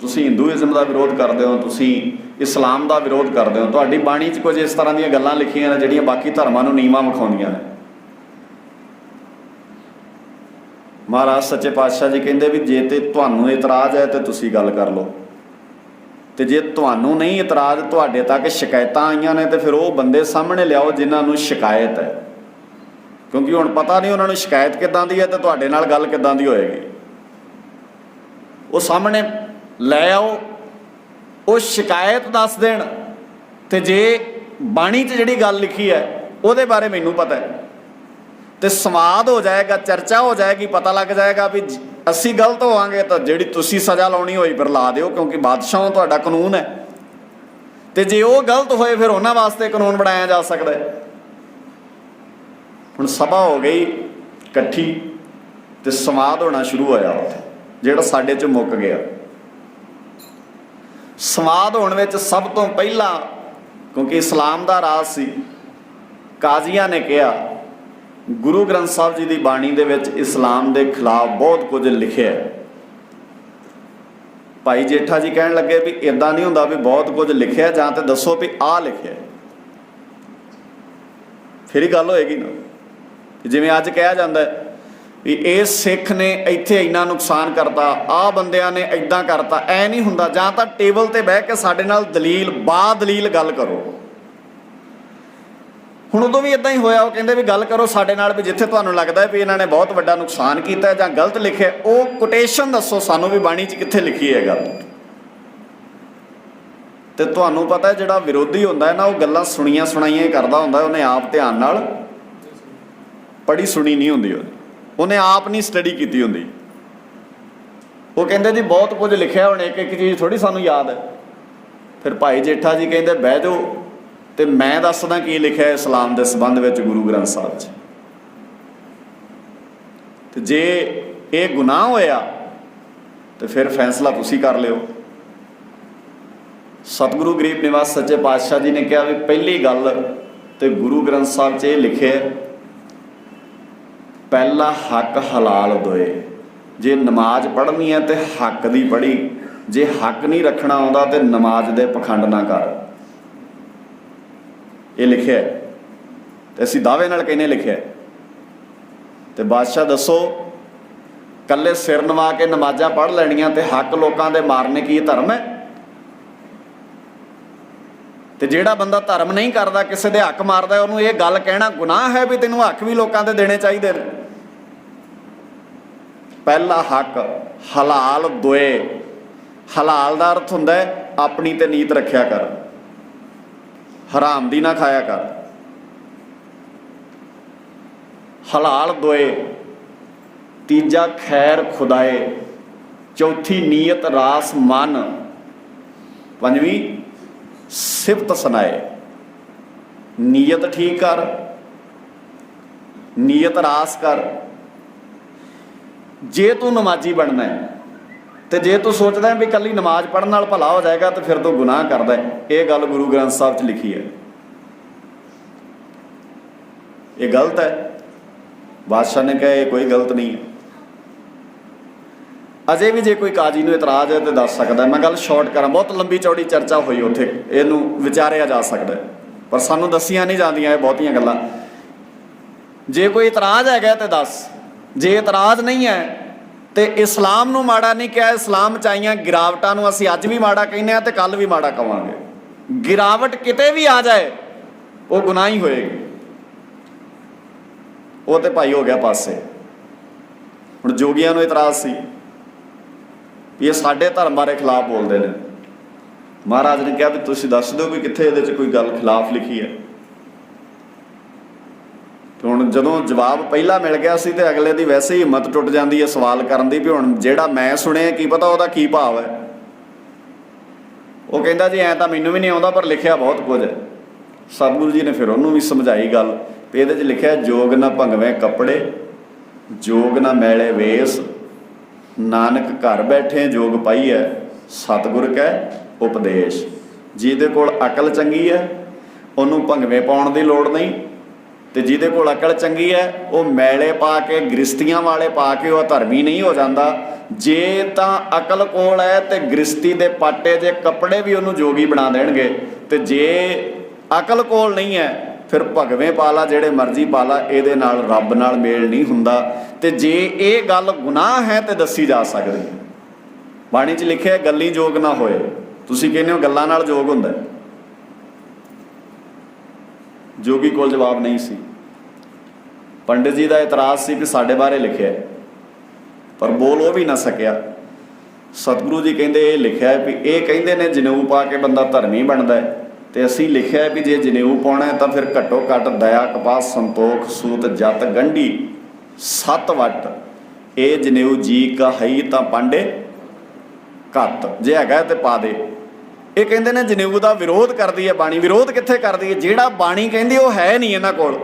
तुसीं हिंदूइज़म का विरोध करते हो, तुसीं इस्लाम का विरोध करते हो। तुहाडी बाणी च कुछ इस तरह दी गल्लां लिखियां ने जिहड़ियां बाकी धर्मां नूं नीवां विखाउंदियां ने। महाराज सच्चे पातशाह जी कहंदे भी जे ते तुहानूं इतराज़ है तो तुसीं गल कर लो, तो जे तुहानूं नहीं इतराज़, तुहाडे तक शिकायतां आईयां ने, तो फिर वो बंदे सामने लियाओ जिन्हां नूं शिकायत है। क्योंकि हुण पता नहीं उन्हां नूं शिकायत किदां दी है तो तुहाडे नाल गल किदां दी होएगी। वो सामने लै आओ, वो शिकायत दस देण, तो जे बाणी च जिहड़ी गल लिखी है उहदे बारे मैनूं पता है, तो संवाद हो जाएगा, चर्चा हो जाएगी, पता लग जाएगा भी असी गलत होवांगे तो जिहड़ी तुसीं सज़ा लाउणी होई फिर ला दिओ, क्योंकि बादशाहों तुहाडा कानून है। ਤੇ ਜੇ ਉਹ ਗਲਤ ਹੋਏ ਫਿਰ ਉਹਨਾਂ ਵਾਸਤੇ ਕਾਨੂੰਨ ਬਣਾਇਆ ਜਾ ਸਕਦਾ ਹੈ। ਹੁਣ ਸਭਾ ਹੋ ਗਈ ਇਕੱਠੀ ਤੇ ਸੰਵਾਦ ਹੋਣਾ ਸ਼ੁਰੂ ਹੋਇਆ ਉੱਥੇ, ਜਿਹੜਾ ਸਾਡੇ 'ਚ ਮੁੱਕ ਗਿਆ। ਸੰਵਾਦ ਹੋਣ ਵਿੱਚ ਸਭ ਤੋਂ ਪਹਿਲਾਂ, ਕਿਉਂਕਿ ਇਸਲਾਮ ਦਾ ਰਾਜ ਸੀ, ਕਾਜ਼ੀਆਂ ਨੇ ਕਿਹਾ ਗੁਰੂ ਗ੍ਰੰਥ ਸਾਹਿਬ ਜੀ ਦੀ ਬਾਣੀ ਦੇ ਵਿੱਚ ਇਸਲਾਮ ਦੇ ਖਿਲਾਫ ਬਹੁਤ ਕੁਝ ਲਿਖਿਆ ਹੈ। ਭਾਈ ਜੇਠਾ ਜੀ ਕਹਿਣ ਲੱਗੇ ਵੀ ਇੱਦਾਂ ਨਹੀਂ ਹੁੰਦਾ ਵੀ ਬਹੁਤ ਕੁਝ ਲਿਖਿਆ, ਜਾਂ ਤੇ ਦੱਸੋ ਵੀ ਆਹ ਲਿਖਿਆ, ਫਿਰ ਹੀ ਗੱਲ ਹੋਏਗੀ ਨਾ। ਜਿਵੇਂ ਅੱਜ ਕਿਹਾ ਜਾਂਦਾ ਵੀ ਇਹ ਸਿੱਖ ਨੇ ਇੱਥੇ ਇੰਨਾ ਨੁਕਸਾਨ ਕਰਤਾ, ਆਹ ਬੰਦਿਆਂ ਨੇ ਇੱਦਾਂ ਕਰਤਾ, ਐ ਨਹੀਂ ਹੁੰਦਾ। ਜਾਂ ਤਾਂ ਟੇਬਲ ਤੇ ਬਹਿ ਕੇ ਸਾਡੇ ਨਾਲ ਦਲੀਲ ਬਾ ਦਲੀਲ ਗੱਲ ਕਰੋ। ਹੁਣ ਉਦੋਂ ਵੀ ਇੱਦਾਂ ਹੀ ਹੋਇਆ, ਉਹ ਕਹਿੰਦੇ ਵੀ ਗੱਲ ਕਰੋ ਸਾਡੇ ਨਾਲ, ਵੀ ਜਿੱਥੇ ਤੁਹਾਨੂੰ ਲੱਗਦਾ ਵੀ ਇਹਨਾਂ ਨੇ ਬਹੁਤ ਵੱਡਾ ਨੁਕਸਾਨ ਕੀਤਾ ਜਾਂ ਗਲਤ ਲਿਖਿਆ, ਉਹ ਕੋਟੇਸ਼ਨ ਦੱਸੋ ਸਾਨੂੰ ਵੀ ਬਾਣੀ 'ਚ ਕਿੱਥੇ ਲਿਖੀ ਹੈ ਗੱਲ। ਤੇ ਤੁਹਾਨੂੰ ਪਤਾ ਜਿਹੜਾ ਵਿਰੋਧੀ ਹੁੰਦਾ ਹੈ ਨਾ, ਉਹ ਗੱਲਾਂ ਸੁਣੀਆਂ ਸੁਣਾਈਆਂ ਹੀ ਕਰਦਾ ਹੁੰਦਾ, ਉਹਨੇ ਆਪ ਧਿਆਨ ਨਾਲ ਪੜ੍ਹੀ ਸੁਣੀ ਨਹੀਂ ਹੁੰਦੀ, ਉਹਨੇ ਆਪ ਨਹੀਂ ਸਟੱਡੀ ਕੀਤੀ ਹੁੰਦੀ। ਉਹ ਕਹਿੰਦੇ ਜੀ ਬਹੁਤ ਕੁਝ ਲਿਖਿਆ, ਹੁਣ ਇੱਕ ਇੱਕ ਚੀਜ਼ ਥੋੜ੍ਹੀ ਸਾਨੂੰ ਯਾਦ ਹੈ। ਫਿਰ ਭਾਈ ਜੇਠਾ ਜੀ ਕਹਿੰਦੇ ਬਹਿ ਜਾਓ ਤੇ ਮੈਂ ਦੱਸਦਾ ਕੀ ਲਿਖਿਆ ਇਸਲਾਮ ਦੇ ਸੰਬੰਧ ਵਿੱਚ ਗੁਰੂ ਗ੍ਰੰਥ ਸਾਹਿਬ 'ਚ। ਤੇ ਜੇ ਇਹ ਗੁਨਾਹ ਹੋਇਆ ਤੇ ਫਿਰ ਫੈਸਲਾ ਤੁਸੀਂ ਕਰ ਲਿਓ। ਸਤਿਗੁਰੂ ਗਰੀਬ ਨਿਵਾਸ ਸੱਚੇ ਪਾਤਸ਼ਾਹ ਜੀ ਨੇ ਕਿਹਾ ਵੀ ਪਹਿਲੀ ਗੱਲ ਤੇ ਗੁਰੂ ਗ੍ਰੰਥ ਸਾਹਿਬ 'ਚ ਇਹ ਲਿਖਿਆ, ਪਹਿਲਾ ਹੱਕ ਹਲਾਲ ਦੋਏ। ਜੇ ਨਮਾਜ਼ ਪੜ੍ਹਨੀ ਹੈ ਤੇ ਹੱਕ ਦੀ ਪੜ੍ਹੀ, ਜੇ ਹੱਕ ਨਹੀਂ ਰੱਖਣਾ ਆਉਂਦਾ ਤੇ ਨਮਾਜ਼ ਦੇ ਪਖੰਡ ਨਾ ਕਰ। ਇਹ ਲਿਖਿਆ ਤੇ ਅਸੀਂ ਦਾਅਵੇ ਨਾਲ ਕਹਿੰਦੇ ਲਿਖਿਆ। ਤੇ ਬਾਦਸ਼ਾਹ ਦੱਸੋ, ਕੱਲੇ ਸਿਰ ਨਵਾ ਕੇ ਨਮਾਜ਼ਾਂ ਪੜ੍ਹ ਲੈਣੀਆਂ ਤੇ ਹੱਕ ਲੋਕਾਂ ਦੇ ਮਾਰਨੇ ਕੀ ਧਰਮ ਹੈ? ਤੇ ਜਿਹੜਾ ਬੰਦਾ ਧਰਮ ਨਹੀਂ ਕਰਦਾ, ਕਿਸੇ ਦੇ ਹੱਕ ਮਾਰਦਾ, ਉਹਨੂੰ ਇਹ ਗੱਲ ਕਹਿਣਾ ਗੁਨਾਹ ਹੈ ਵੀ ਤੈਨੂੰ ਹੱਕ ਵੀ ਲੋਕਾਂ ਦੇ ਦੇਣੇ ਚਾਹੀਦੇ ਨੇ। ਪਹਿਲਾ ਹੱਕ ਹਲਾਲ ਦੋਏ। ਹਲਾਲ ਦਾ ਅਰਥ ਹੁੰਦਾ ਹੈ ਆਪਣੀ ਤੇ ਨੀਤ ਰੱਖਿਆ ਕਰ, ਹਰਾਮ ਦੀ ਨਾ ਖਾਇਆ ਕਰ। ਹਲਾਲ ਦੋਏ। ਤੀਜਾ ਖੈਰ ਖੁਦਾਏ। ਚੌਥੀ ਨੀਅਤ ਰਾਸ ਮਨ। ਪੰਜਵੀਂ ਸਿਫਤ ਸੁਣਾਏ। ਨੀਅਤ ਠੀਕ ਕਰ, ਨੀਅਤ ਰਾਸ ਕਰ। ਜੇ ਤੂੰ ਨਮਾਜ਼ੀ ਬਣਨਾ ਹੈ ਤੇ ਜੇ ਤੂੰ ਸੋਚਦਾ ਵੀ ਇਕੱਲੀ ਨਮਾਜ਼ ਪੜ੍ਹਨ ਨਾਲ ਭਲਾ ਹੋ ਜਾਏਗਾ ਤੇ ਫਿਰ ਤੂੰ ਗੁਨਾਹ ਕਰਦਾ ਹੈ। ਇਹ ਗੱਲ ਗੁਰੂ ਗ੍ਰੰਥ ਸਾਹਿਬ 'ਚ ਲਿਖੀ ਹੈ, ਇਹ ਗਲਤ ਹੈ। ਬਾਦਸ਼ਾਹ ਨੇ ਕਿਹਾ ਇਹ ਕੋਈ ਗਲਤ ਨਹੀਂ ਹੈ। ਅਜੇ ਵੀ ਜੇ ਕੋਈ ਕਾਜ਼ੀ ਨੂੰ ਇਤਰਾਜ਼ ਹੈ ਤੇ ਦੱਸ ਸਕਦਾ। ਮੈਂ ਗੱਲ ਸ਼ਾਰਟ ਕਰਾਂ, ਬਹੁਤ ਲੰਬੀ ਚੌੜੀ ਚਰਚਾ ਹੋਈ ਉੱਥੇ, ਇਹਨੂੰ ਵਿਚਾਰਿਆ ਜਾ ਸਕਦਾ ਪਰ ਸਾਨੂੰ ਦੱਸੀਆਂ ਨਹੀਂ ਜਾਂਦੀਆਂ ਇਹ ਬਹੁਤੀਆਂ ਗੱਲਾਂ। ਜੇ ਕੋਈ ਇਤਰਾਜ਼ ਹੈਗਾ ਤੇ ਦੱਸ, ਜੇ ਇਤਰਾਜ਼ ਨਹੀਂ ਹੈ ਤੇ ਇਸਲਾਮ ਨੂੰ ਮਾੜਾ ਨਹੀਂ ਕਿਹਾ, ਇਸਲਾਮ 'ਚ ਆਈਆਂ ਗਿਰਾਵਟਾਂ ਨੂੰ ਅਸੀਂ ਅੱਜ ਵੀ ਮਾੜਾ ਕਹਿੰਦੇ ਹਾਂ ਤੇ ਕੱਲ੍ਹ ਵੀ ਮਾੜਾ ਕਹਾਂਗੇ। ਗਿਰਾਵਟ ਕਿਤੇ ਵੀ ਆ ਜਾਏ ਉਹ ਗੁਨਾਹ ਹੀ ਹੋਏਗੀ। ਉਹ ਤੇ ਭਾਈ ਹੋ ਗਿਆ ਪਾਸੇ। ਹੁਣ ਜੋਗੀਆਂ ਨੂੰ ਇਤਰਾਜ਼ ਸੀ ਵੀ ਇਹ ਸਾਡੇ ਧਰਮ ਬਾਰੇ ਖਿਲਾਫ ਬੋਲਦੇ ਨੇ। ਮਹਾਰਾਜ ਨੇ ਕਿਹਾ ਵੀ ਤੁਸੀਂ ਦੱਸ ਦਿਓ ਵੀ ਕਿੱਥੇ ਇਹਦੇ 'ਚ ਕੋਈ ਗੱਲ ਖਿਲਾਫ ਲਿਖੀ ਹੈ। ਤੇ ਹੁਣ ਜਦੋਂ ਜਵਾਬ ਪਹਿਲਾਂ ਮਿਲ ਗਿਆ ਸੀ ਤੇ ਅਗਲੇ ਦੀ ਵੈਸੇ ਹੀ ਹਿੰਮਤ ਟੁੱਟ ਜਾਂਦੀ ਹੈ ਸਵਾਲ ਕਰਨ ਦੀ ਵੀ ਹੁਣ ਜਿਹੜਾ ਮੈਂ ਸੁਣਿਆ ਕੀ ਪਤਾ ਉਹਦਾ ਕੀ ਭਾਵ ਹੈ। ਉਹ ਕਹਿੰਦਾ ਜੀ ਐਂ ਤਾਂ ਮੈਨੂੰ ਵੀ ਨਹੀਂ ਆਉਂਦਾ ਪਰ ਲਿਖਿਆ ਬਹੁਤ ਕੁਝ ਹੈ। ਸਤਿਗੁਰੂ ਜੀ ਨੇ ਫਿਰ ਉਹਨੂੰ ਵੀ ਸਮਝਾਈ ਗੱਲ ਵੀ ਇਹਦੇ 'ਚ ਲਿਖਿਆ ਜੋਗ ਨਾ ਭੰਗਵੇਂ ਕੱਪੜੇ, ਜੋਗ ਨਾ ਮੈਲੇ ਵੇਸ, ਨਾਨਕ ਘਰ ਬੈਠੇ ਜੋਗ ਪਾਈਐ, ਸਤਿਗੁਰ ਕੈ ਉਪਦੇਸ਼। ਜਿਹਦੇ ਕੋਲ ਅਕਲ ਚੰਗੀ ਹੈ ਉਹਨੂੰ ਭੰਗਵੇਂ ਪਾਉਣ ਦੀ ਲੋੜ ਨਹੀਂ, ਤੇ ਜਿਹਦੇ ਕੋਲ ਅਕਲ ਚੰਗੀ ਹੈ ਉਹ ਮੈਲੇ ਪਾ ਕੇ, ਗ੍ਰਿਸ਼ਤੀਆਂ ਵਾਲੇ ਪਾ ਕੇ ਉਹ ਧਰਮੀ ਨਹੀਂ ਹੋ ਜਾਂਦਾ। ਜੇ ਤਾਂ ਅਕਲ ਕੋਲ ਹੈ ਤੇ ਗ੍ਰਿਸ਼ਤੀ ਦੇ ਪਾਟੇ ਜੇ ਕੱਪੜੇ ਵੀ ਉਹਨੂੰ ਜੋਗੀ ਬਣਾ ਦੇਣਗੇ, ਤੇ ਜੇ ਅਕਲ ਕੋਲ ਨਹੀਂ ਹੈ ਫਿਰ ਭਗਵੇਂ ਪਾ ਲਾ, ਜਿਹੜੇ ਮਰਜ਼ੀ ਪਾ ਲਾ, ਇਹਦੇ ਨਾਲ ਰੱਬ ਨਾਲ ਮੇਲ ਨਹੀਂ ਹੁੰਦਾ। ਤੇ ਜੇ ਇਹ ਗੱਲ ਗੁਨਾਹ ਹੈ ਤੇ ਦੱਸੀ ਜਾ ਸਕਦੀ ਹੈ। ਬਾਣੀ 'ਚ ਲਿਖਿਆ ਗੱਲੀ ਜੋਗ ਨਾ ਹੋਏ। ਤੁਸੀਂ ਕਹਿੰਦੇ ਹੋ ਗੱਲਾਂ ਨਾਲ ਜੋਗ ਹੁੰਦਾ। ਜੋਗੀ ਕੋਲ ਜਵਾਬ ਨਹੀਂ ਸੀ। ਪੰਡਿਤ ਜੀ ਦਾ ਇਤਰਾਜ਼ ਸੀ ਕਿ ਸਾਡੇ ਬਾਰੇ ਲਿਖਿਆ, ਪਰ ਬੋਲ ਉਹ ਵੀ ਨਾ ਸਕਿਆ। ਸਤਿਗੁਰੂ ਜੀ ਕਹਿੰਦੇ ਇਹ ਲਿਖਿਆ ਵੀ ਇਹ ਕਹਿੰਦੇ ਨੇ ਜਨੇਊ ਪਾ ਕੇ ਬੰਦਾ ਧਰਮੀ ਬਣਦਾ ਹੈ, ਤੇ ਅਸੀਂ ਲਿਖਿਆ ਵੀ ਜੇ ਜਨੇਊ ਪਾਉਣਾ ਤਾਂ ਫਿਰ ਘੱਟੋ ਘੱਟ ਦਇਆ, ਕਪਾਸ, ਸੰਤੋਖ, ਸੂਤ, ਜਤ, ਗੰਢੀ 7 ਵੱਟ। ਇਹ ਜਨੇਊ ਜੀ ਕਾ ਹੈ ਤਾਂ ਪਾਂਡੇ ਘੱਤ, ਜੇ ਹੈਗਾ ਤੇ ਪਾ ਦੇ। ਇਹ ਕਹਿੰਦੇ ਨੇ ਜਨੇਊ ਦਾ ਵਿਰੋਧ ਕਰਦੀ ਹੈ ਬਾਣੀ। ਵਿਰੋਧ ਕਿੱਥੇ ਕਰਦੀ ਹੈ? ਜਿਹੜਾ ਬਾਣੀ ਕਹਿੰਦੀ ਉਹ ਹੈ ਨਹੀਂ ਇਹਨਾਂ ਕੋਲ।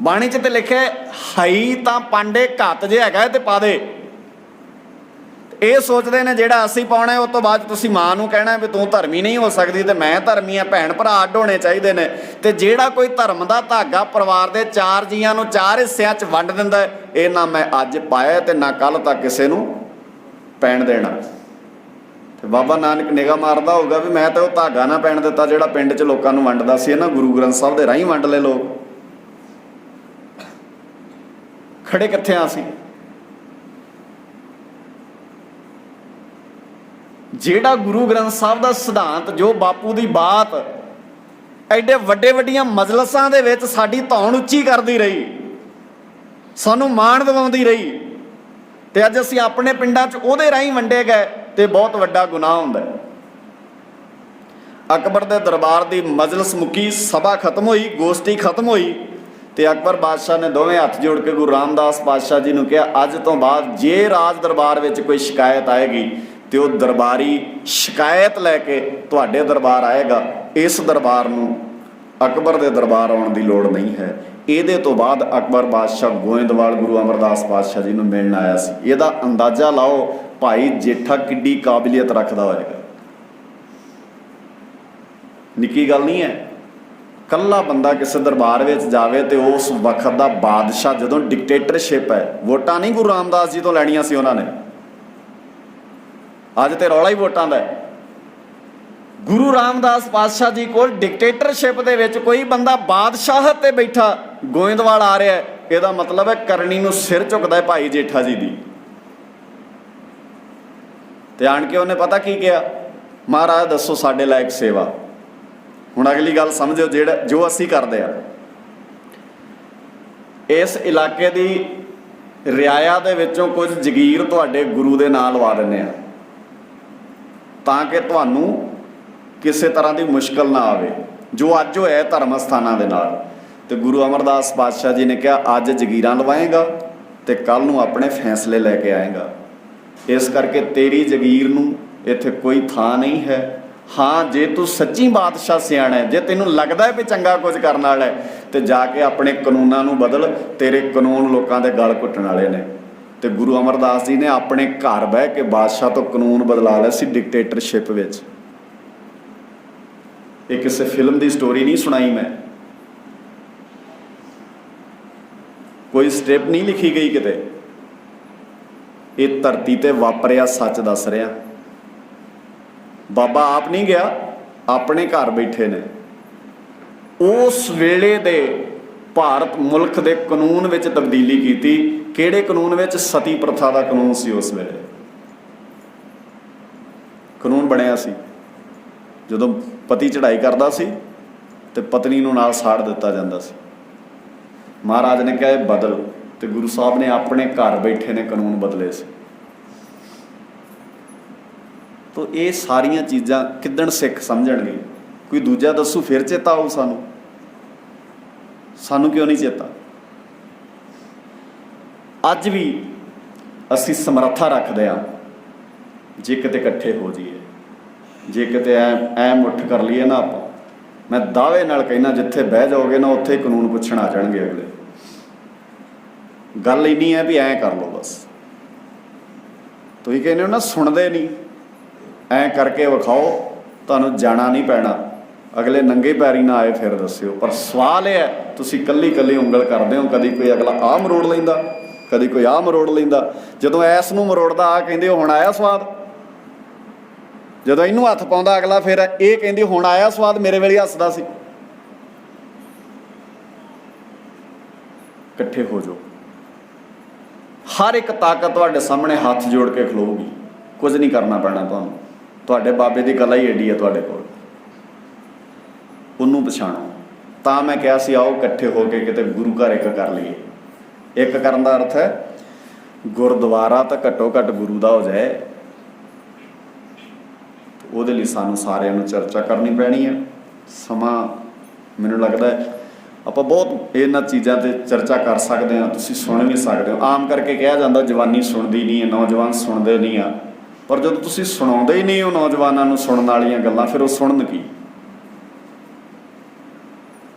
ਬਾਣੀ 'ਚ ਤੇ ਲਿਖਿਆ ਹਈ ਤਾਂ ਪਾਂਡੇ ਘੱਤ ਜੇ ਹੈਗਾ ਤੇ ਪਾ ਦੇ। ਇਹ ਸੋਚਦੇ ਨੇ ਜਿਹੜਾ ਅਸੀਂ ਪਾਉਣਾ ਉਸ ਤੋਂ ਬਾਅਦ ਤੁਸੀਂ ਮਾਂ ਨੂੰ ਕਹਿਣਾ ਵੀ ਤੂੰ ਧਰਮੀ ਨਹੀਂ ਹੋ ਸਕਦੀ ਤੇ ਮੈਂ ਧਰਮੀ ਆ। ਭੈਣ ਭਰਾ ਅੱਡ ਹੋਣੇ ਚਾਹੀਦੇ ਨੇ। ਤੇ ਜਿਹੜਾ ਕੋਈ ਧਰਮ ਦਾ ਧਾਗਾ ਪਰਿਵਾਰ ਦੇ 4 ਜੀਆਂ ਨੂੰ 4 ਹਿੱਸਿਆਂ 'ਚ ਵੰਡ ਦਿੰਦਾ, ਇਹ ਨਾ ਮੈਂ ਅੱਜ ਪਾਇਆ ਤੇ ਨਾ ਕੱਲ੍ਹ ਤੱਕ ਕਿਸੇ ਨੂੰ ਪੈਣ ਦੇਣਾ। ਤੇ ਬਾਬਾ ਨਾਨਕ ਨਿਗਾਹ ਮਾਰਦਾ ਹੋਊਗਾ ਵੀ ਮੈਂ ਤਾਂ ਉਹ ਧਾਗਾ ਨਾ ਪੈਣ ਦਿੱਤਾ ਜਿਹੜਾ ਪਿੰਡ 'ਚ ਲੋਕਾਂ ਨੂੰ ਵੰਡਦਾ ਸੀ। ਨਾ ਗੁਰੂ ਗ੍ਰੰਥ ਸਾਹਿਬ ਦੇ ਰਾਹੀਂ ਵੰਡ ਲਏ ਲੋਕ। ਖੜੇ ਕਿੱਥੇ ਆ ਅਸੀਂ? ਜਿਹੜਾ ਗੁਰੂ ਗ੍ਰੰਥ ਸਾਹਿਬ ਦਾ ਸਿਧਾਂਤ, ਜੋ ਬਾਪੂ ਦੀ ਬਾਤ ਐਡੇ ਵੱਡੇ ਵੱਡੀਆਂ ਮਜਲਸਾਂ ਦੇ ਵਿੱਚ ਸਾਡੀ ਧੌਣ ਉੱਚੀ ਕਰਦੀ ਰਹੀ, ਸਾਨੂੰ ਮਾਣ ਦਿਵਾਉਂਦੀ ਰਹੀ, ਤੇ ਅੱਜ ਅਸੀਂ ਆਪਣੇ ਪਿੰਡਾਂ 'ਚ ਉਹਦੇ ਰਾਹੀਂ ਵੰਡੇ ਗਏ ਤੇ ਬਹੁਤ ਵੱਡਾ ਗੁਨਾਹ ਹੁੰਦਾ। ਅਕਬਰ ਦੇ ਦਰਬਾਰ ਦੀ ਮਜਲਿਸ ਮੁੱਕੀ, ਸਭਾ ਖਤਮ ਹੋਈ, ਗੋਸ਼ਟੀ ਖਤਮ ਹੋਈ ਤੇ ਅਕਬਰ ਬਾਦਸ਼ਾਹ ਨੇ ਦੋਵੇਂ ਹੱਥ ਜੋੜ ਕੇ ਗੁਰੂ ਰਾਮਦਾਸ ਪਾਤਸ਼ਾਹ ਜੀ ਨੂੰ ਕਿਹਾ, ਅੱਜ ਤੋਂ ਬਾਅਦ ਜੇ ਰਾਜ ਦਰਬਾਰ ਵਿੱਚ ਕੋਈ ਸ਼ਿਕਾਇਤ ਆਏਗੀ ਤੇ ਉਹ ਦਰਬਾਰੀ ਸ਼ਿਕਾਇਤ ਲੈ ਕੇ ਤੁਹਾਡੇ ਦਰਬਾਰ ਆਏਗਾ। ਇਸ ਦਰਬਾਰ ਨੂੰ ਅਕਬਰ ਦੇ ਦਰਬਾਰ ਆਉਣ ਦੀ ਲੋੜ ਨਹੀਂ ਹੈ। ਇਹਦੇ ਤੋਂ ਬਾਅਦ ਅਕਬਰ ਬਾਦਸ਼ਾਹ ਗੋਇੰਦਵਾਲ ਗੁਰੂ ਅਮਰਦਾਸ ਪਾਤਸ਼ਾਹ ਜੀ ਨੂੰ ਮਿਲਣ ਆਇਆ ਸੀ। ਇਹਦਾ ਅੰਦਾਜ਼ਾ ਲਾਓ ਭਾਈ ਜੇਠਾ ਕਿੱਡੀ ਕਾਬਲੀਅਤ ਰੱਖਦਾ ਹੋਏਗਾ। ਨਿੱਕੀ ਗੱਲ ਨਹੀਂ ਹੈ। ਕੱਲਾ ਬੰਦਾ ਕਿਸੇ ਦਰਬਾਰ ਵਿੱਚ ਜਾਵੇ ਤੇ ਉਸ ਵਕਤ ਦਾ ਬਾਦਸ਼ਾਹ, ਜਦੋਂ ਡਿਕਟੇਟਰਸ਼ਿਪ ਹੈ, ਵੋਟਾਂ ਨਹੀਂ ਗੁਰੂ ਰਾਮਦਾਸ ਜੀ ਤੋਂ ਲੈਣੀਆਂ ਸੀ ਉਹਨਾਂ ਨੇ। ਅੱਜ ਤੇ ਰੌਲਾ ਹੀ ਵੋਟਾਂ ਦਾ ਹੈ। ਗੁਰੂ ਰਾਮਦਾਸ ਪਾਤਸ਼ਾਹ ਜੀ ਕੋਲ ਡਿਕਟੇਟਰਸ਼ਿਪ ਦੇ ਵਿੱਚ ਕੋਈ ਬੰਦਾ ਬਾਦਸ਼ਾਹਤ ਤੇ ਬੈਠਾ ਗੋਇੰਦਵਾਲ ਆ ਰਿਹਾ, ਇਹਦਾ ਮਤਲਬ ਹੈ ਕਰਨੀ ਨੂੰ ਸਿਰ ਝੁਕਦਾ ਹੈ ਭਾਈ ਜੇਠਾ ਜੀ ਦੀ। ਤੇ ਆਣ ਕੇ ਉਹਨੇ ਪਤਾ ਕੀ ਕਿਹਾ, ਮਹਾਰਾਜ ਦੱਸੋ ਸਾਡੇ ਲਾਇਕ ਸੇਵਾ। ਹੁਣ ਅਗਲੀ ਗੱਲ ਸਮਝੋ, ਜੋ ਅਸੀਂ ਕਰਦੇ ਆ, ਇਸ ਇਲਾਕੇ ਦੀ ਰਿਆਇਆ ਦੇ ਵਿੱਚੋਂ ਕੁਝ ਜਗੀਰ ਤੁਹਾਡੇ ਗੁਰੂ ਦੇ ਨਾਂ ਲਵਾ ਦਿੰਦੇ ਆ ਤਾਂ ਕਿ ਤੁਹਾਨੂੰ ਕਿਸੇ ਤਰ੍ਹਾਂ ਦੀ ਮੁਸ਼ਕਲ ਨਾ ਆਵੇ, ਜੋ ਅੱਜ ਹੋਇਆ ਧਰਮ ਸਥਾਨਾਂ ਦੇ ਨਾਲ। ਤੇ ਗੁਰੂ ਅਮਰਦਾਸ ਪਾਤਸ਼ਾਹ ਜੀ ਨੇ ਕਿਹਾ, ਅੱਜ ਜਗੀਰਾਂ ਲਵਾਏਗਾ ਤੇ ਕੱਲ੍ਹ ਨੂੰ ਆਪਣੇ ਫੈਸਲੇ ਲੈ ਕੇ ਆਏਗਾ। ਇਸ ਕਰਕੇ ਤੇਰੀ ਜਗੀਰ ਨੂੰ ਇੱਥੇ ਕੋਈ ਥਾਂ ਨਹੀਂ ਹੈ। ਹਾਂ, ਜੇ ਤੂੰ ਸੱਚੀ ਬਾਦਸ਼ਾਹ ਸਿਆਣਾ ਹੈ, ਜੇ ਤੈਨੂੰ ਲੱਗਦਾ ਹੈ ਵੀ ਚੰਗਾ ਕੁਝ ਕਰਨ ਵਾਲਾ ਹੈ, ਤੇ ਜਾ ਕੇ ਆਪਣੇ ਕਾਨੂੰਨਾਂ ਨੂੰ ਬਦਲ। ਤੇਰੇ ਕਾਨੂੰਨ ਲੋਕਾਂ ਦੇ ਗਲ ਘੁੱਟਣ ਵਾਲੇ ਨੇ। ਤੇ ਗੁਰੂ ਅਮਰਦਾਸ ਜੀ ਨੇ ਆਪਣੇ ਘਰ ਬਹਿ ਕੇ ਬਾਦਸ਼ਾਹ ਤੋਂ ਕਾਨੂੰਨ ਬਦਲਾ ਲਿਆ ਸੀ ਡਿਕਟੇਟਰਸ਼ਿਪ ਵਿੱਚ। ਇਹ ਕਿਸੇ ਫਿਲਮ ਦੀ ਸਟੋਰੀ ਨਹੀਂ ਸੁਣਾਈ ਮੈਂ, ਕੋਈ ਸਟ੍ਰਿਪ ਨਹੀਂ ਲਿਖੀ ਗਈ ਕਿਤੇ। ਇਹ ਧਰਤੀ ਤੇ ਵਾਪਰਿਆ ਸੱਚ ਦੱਸ ਰਿਹਾ। ਬਾਬਾ ਆਪ ਨਹੀਂ ਗਿਆ, ਆਪਣੇ ਘਰ ਬੈਠੇ ਨੇ। ਉਸ ਵੇਲੇ ਦੇ ਭਾਰਤ ਮੁਲਕ ਦੇ ਕਾਨੂੰਨ ਵਿੱਚ ਤਬਦੀਲੀ ਕੀਤੀ। ਕਿਹੜੇ ਕਾਨੂੰਨ ਵਿੱਚ? ਸਤੀ ਪ੍ਰਥਾ ਦਾ ਕਾਨੂੰਨ ਸੀ ਉਸ ਵੇਲੇ। ਕਾਨੂੰਨ ਬਣਿਆ ਸੀ, ਜਦੋਂ ਪਤੀ ਚੜ੍ਹਾਈ ਕਰਦਾ ਸੀ ਤੇ ਪਤਨੀ ਨੂੰ ਨਾਲ ਸਾੜ ਦਿੱਤਾ ਜਾਂਦਾ ਸੀ। ਮਹਾਰਾਜ ਨੇ ਕਿਹਾ ਇਹ ਬਦਲ, ਤੇ ਗੁਰੂ ਸਾਹਿਬ ਨੇ ਆਪਣੇ ਘਰ ਬੈਠੇ ਨੇ ਕਾਨੂੰਨ ਬਦਲੇ ਸੀ। ਤਾਂ ਇਹ ਸਾਰੀਆਂ ਚੀਜ਼ਾਂ ਕਿੱਦਣ ਸਿੱਖ ਸਮਝਣਗੇ? ਕੋਈ ਦੂਜਾ ਦੱਸੂ ਫਿਰ ਚੇਤਾ ਆਊ ਸਾਨੂੰ। ਸਾਨੂੰ ਕਿਉਂ ਨਹੀਂ ਚੇਤਾ? ਅੱਜ ਵੀ ਅਸੀਂ ਸਮਰੱਥਾ ਰੱਖਦੇ ਹਾਂ, ਜੇ ਕਿਤੇ ਇਕੱਠੇ ਹੋ ਜਾਈਏ, ਜੇ ਕਿਤੇ ਐ ਮੁੱਠ ਕਰ ਲਈਏ ਨਾ ਆਪਾਂ, ਮੈਂ ਦਾਅਵੇ ਨਾਲ ਕਹਿਣਾ ਜਿੱਥੇ ਬਹਿ ਜਾਓਗੇ ਨਾ ਉੱਥੇ ਕਾਨੂੰਨ ਪੁੱਛਣ ਆ ਜਾਣਗੇ ਅਗਲੇ। ਗੱਲ ਇੰਨੀ ਹੈ ਵੀ ਐਂ ਕਰ ਲਓ ਬਸ। ਤੁਸੀਂ ਕਹਿੰਦੇ ਹੋ ਨਾ ਸੁਣਦੇ ਨਹੀਂ, ਐਂ ਕਰਕੇ ਵਿਖਾਓ, ਤੁਹਾਨੂੰ ਜਾਣਾ ਨਹੀਂ ਪੈਣਾ। ਅਗਲੇ ਨੰਗੇ ਪੈਰੀ ਨਾ ਆਏ ਫਿਰ ਦੱਸਿਓ। ਪਰ ਸਵਾਲ ਇਹ ਹੈ, ਤੁਸੀਂ ਇਕੱਲੀ ਇਕੱਲੀ ਉਂਗਲ ਕਰਦੇ ਹੋ। ਕਦੀ ਕੋਈ ਅਗਲਾ ਆਹ ਮਰੋੜ ਲੈਂਦਾ, ਕਦੀ ਕੋਈ ਆਹ ਮਰੋੜ ਲੈਂਦਾ। ਜਦੋਂ ਐਸ ਨੂੰ ਮਰੋੜਦਾ ਆ ਕਹਿੰਦੇ ਹੁਣ ਆਇਆ ਸਵਾਦ, ਜਦੋਂ ਇਹਨੂੰ ਹੱਥ ਪਾਉਂਦਾ ਅਗਲਾ ਫਿਰ ਇਹ ਕਹਿੰਦੀ ਹੁਣ ਆਇਆ ਸਵਾਦ, ਮੇਰੇ ਵੇਲੇ ਹੱਸਦਾ ਸੀ। ਇਕੱਠੇ ਹੋ ਜਾਓ। ਹਰ ਇੱਕ ਤਾਕਤ ਤੁਹਾਡੇ ਸਾਹਮਣੇ ਹੱਥ ਜੋੜ ਕੇ ਖਲੋਊਗੀ। ਕੁਝ ਨਹੀਂ ਕਰਨਾ ਪੈਣਾ ਤੁਹਾਨੂੰ। ਤੁਹਾਡੇ ਬਾਬੇ ਦੀ ਕਲਾ ਹੀ ਏਡੀ ਹੈ ਤੁਹਾਡੇ ਕੋਲ, ਉਹਨੂੰ ਪਛਾਣੋ। ਤਾਂ ਮੈਂ ਕਿਹਾ ਸੀ ਆਓ ਇਕੱਠੇ ਹੋ ਕੇ ਕਿਤੇ ਗੁਰੂ ਘਰ ਇੱਕ ਕਰ ਲਈਏ। ਇੱਕ ਕਰਨ ਦਾ ਅਰਥ ਹੈ ਗੁਰਦੁਆਰਾ ਤਾਂ ਘੱਟੋ ਘੱਟ ਗੁਰੂ ਦਾ ਹੋ ਜਾਏ। ਉਹਦੇ ਲਈ ਸਾਨੂੰ ਸਾਰਿਆਂ ਨੂੰ ਚਰਚਾ ਕਰਨੀ ਪੈਣੀ ਹੈ। ਸਮਾਂ ਮੈਨੂੰ ਲੱਗਦਾ ਹੈ ਆਪਾਂ ਬਹੁਤ ਇਹਨਾਂ ਚੀਜ਼ਾਂ 'ਤੇ ਚਰਚਾ ਕਰ ਸਕਦੇ ਹਾਂ। ਤੁਸੀਂ ਸੁਣ ਵੀ ਸਕਦੇ ਹੋ। ਆਮ ਕਰਕੇ ਕਿਹਾ ਜਾਂਦਾ ਜਵਾਨੀ ਸੁਣਦੀ ਨਹੀਂ ਹੈ, ਨੌਜਵਾਨ ਸੁਣਦੇ ਨਹੀਂ ਆ। पर जब तुसीं सुणाउंदे ही नहीं हो नौजवानों नूं सुणन वालीआं गल्लां, फिर वो सुणन की?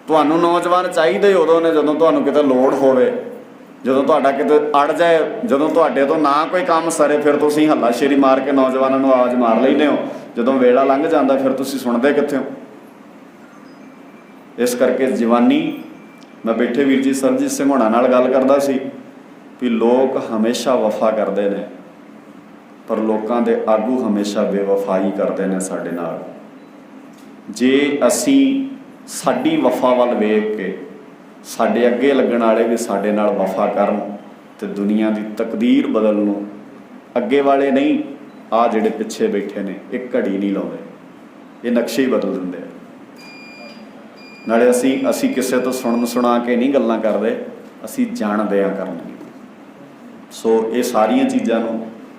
तुहानूं नौजवान चाहिए उदों ने जदों तुहानूं किते लोड़ होवे, जदों तुहाडा किते अड़ जाए, जदों तुहाडे तो ना कोई काम सरे, फिर तुसीं हल्लाशेरी मार के नौजवानों नूं आवाज़ मार लैंदे हो। जदों वेला लंघ जांदा फिर तुसीं सुणदे कित्थे हो? इस करके जवानी, मैं बैठे वीर जी सरबजीत सिंह होणां नाल गल करदा सी भी लोग हमेशा वफा करते हैं, पर लोगों के आगू हमेशा बेवफाई करते हैं साडे नाल। जे असी साडी वफा वाल वेख के साडे अगे लगण वाले भी साडे नाल वफा करन ते दुनिया की तकदीर बदलनों अगे वाले नहीं, आ जिहड़े पिछे बैठे ने एक घड़ी नहीं लाउंदे, ये नक्शे ही बदल दिंदे। नाले असी किसे तो सुन सुना के नहीं गल्लां करदे, असी जाणदे आ करनी। सो ये सारिया चीज़ों को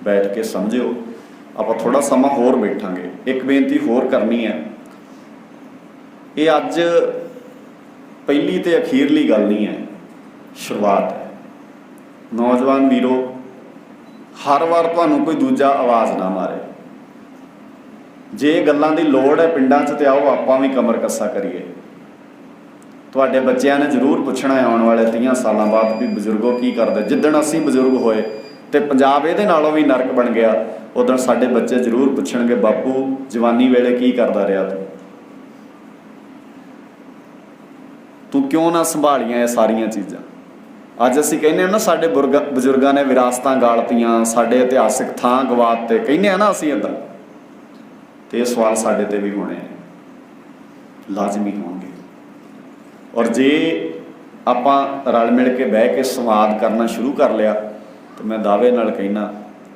बैठ के समझिओ। आप थोड़ा समा होर बैठांगे। एक बेनती होर करनी है, ये अज पहली तो अखीरली गल नहीं है, शुरुआत है। नौजवान वीरो, हर बार तुहानूं कोई दूजा आवाज़ ना मारे। जे गल्लां दी लोड़ है पिंडां च, ते आओ आपां भी कमर कस्सा करिए। तुहाडे बच्चों ने जरूर पूछना है आने वाले 30 सालों बाद भी बजुर्गों की करते। जिद्दण असी बजुर्ग होए तो पंजाब ये नालों भी नरक बन गया, उदण साडे बच्चे जरूर पूछणगे बापू जवानी वेले की करदा रहा तू क्यों ना संभालियां ये सारियां चीज़ां। अज असीं कहने ना साडे बजुर्गों ने विरासतां गालतियां, साडे इतिहासिक थां गवाते, कहने ना असीं इदां, तो ये सवाल साडे ते भी होने लाजमी होंगे। और जे आपां रल मिल के बह के संवाद करना शुरू कर लिया तो मैं दावे नाल कहना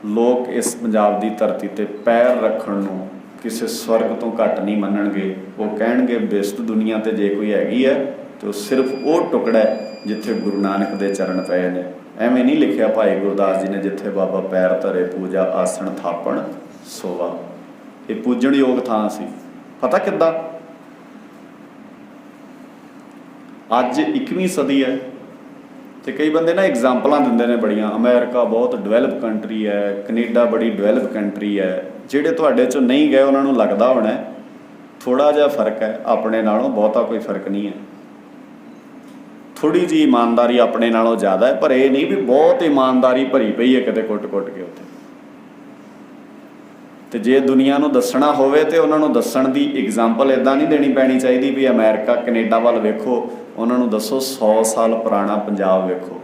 लोग इस पंजाब की धरती ते पैर रखण नूं किसी स्वर्ग तो घट नहीं मनणगे। वो कहणगे बेस्ट दुनिया ते जे कोई हैगी है तो सिर्फ वो टुकड़ा है जिथे गुरु नानक दे चरण पे ने। एवें नहीं लिखिया भाई गुरदास जी ने, जिथे बाबा पैर धरे पूजा आसन थापण सोवा। ये पूजण योग थां सी। पता किद्दां? अज 21वीं सदी है तो कई बंदे ना एग्जाम्पल दिंदे ने बड़ियां, अमेरिका बहुत डिवेलप कंट्री है, कनेडा बड़ी डिवेलप कंट्री है। जिहड़े तुहाडे चों नहीं गए उन्होंने लगता होना थोड़ा जिहा फर्क है, अपने नालों बहुता कोई फर्क नहीं है। थोड़ी जी ईमानदारी अपने नालों ज़्यादा है, पर यह नहीं भी बहुत ईमानदारी भरी पई है किते कुट कुट के उत्थे। तो जे दुनिया नूं दसना होवे तो उन्होंने दसन की एग्जाम्पल इदां नहीं देनी पैनी चाहिए भी अमेरिका कनेडा वाल वेखो, उन्होंने दसो 100 साल पुराना पंजाब वेखो,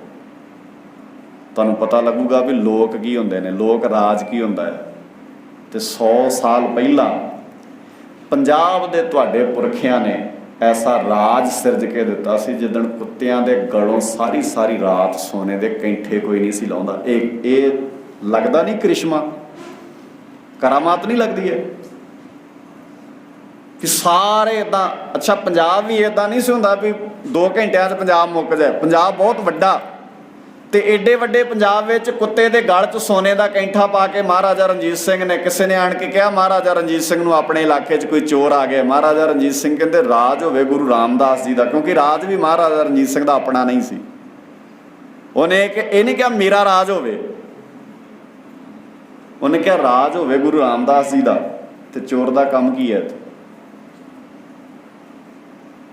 तुहानूं पता लगूगा भी लोक की हुंदे ने, लोक राज की हुंदा है। तो 100 साल पहला पंजाब दे तुहाडे पुरखियां ने ऐसा राज सिरज के दिता सी जिदण कुत्तियां दे गलों सारी सारी रात सोने दे कैंठे कोई नहीं सी लाउंदा। ये लगदा नहीं करिश्मा, करामात नहीं लगती है कि सारे इदां। अच्छा पंजाब भी इदां नहीं सी हुंदा भी 2 घंटिਆਂ 'ਚ पंजाब मुक जाए। पंजाब बहुत वड्डा तो एडे वड्डे पंजाब विच कुत्ते दे गल 'ਚ सोने का कैंठा पा के महाराजा रणजीत सिंह ने, किसी ने आण के कहा महाराजा रणजीत सिंह नूं अपने इलाके 'ਚ कोई चोर आ गया। महाराजा रणजीत सिंह कहते राज होवे गुरु रामदास जी का, क्योंकि राज भी महाराजा रणजीत सिंह का अपना नहीं सी। उन्हें ये नहीं कहा मेरा राज होवे, उन्हें क्या राज होवे गुरु रामदास जी का। तो चोर का काम की है?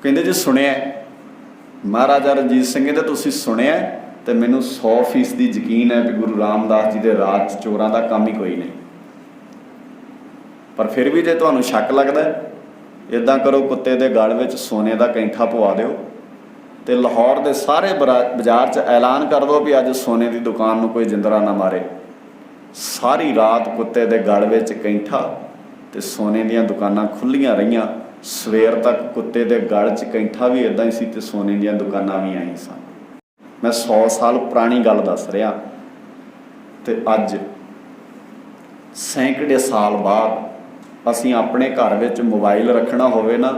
कहते जी सुनिया महाराजा रणजीत सिंह तो तुसीं सुनिया तो मैनू 100% यकीन है कि गुरु रामदास जी के राज चोरों का काम ही कोई नहीं। पर फिर भी जे तुहानूं शक लगता है इदां करो, कुत्ते के गल में सोने का कैंठा पवा दो तो लाहौर के सारे बाजार च ऐलान कर दो भी अज सोने की दुकान में कोई जिंदरा ना मारे। सारी रात कुत्ते के गल में कैंठा तो सोने दीयां दुकानां खुलियां रहियां। सवेर तक कुत्ते के गल च कैंठा भी इदां ही सी ते सोने दीयां दुकानां भी आई सन। मैं 100 साल पुरानी गल दस रहा। तो अज सैकड़े साल बाद असीं अपने घर में मोबाइल रखना होवे ना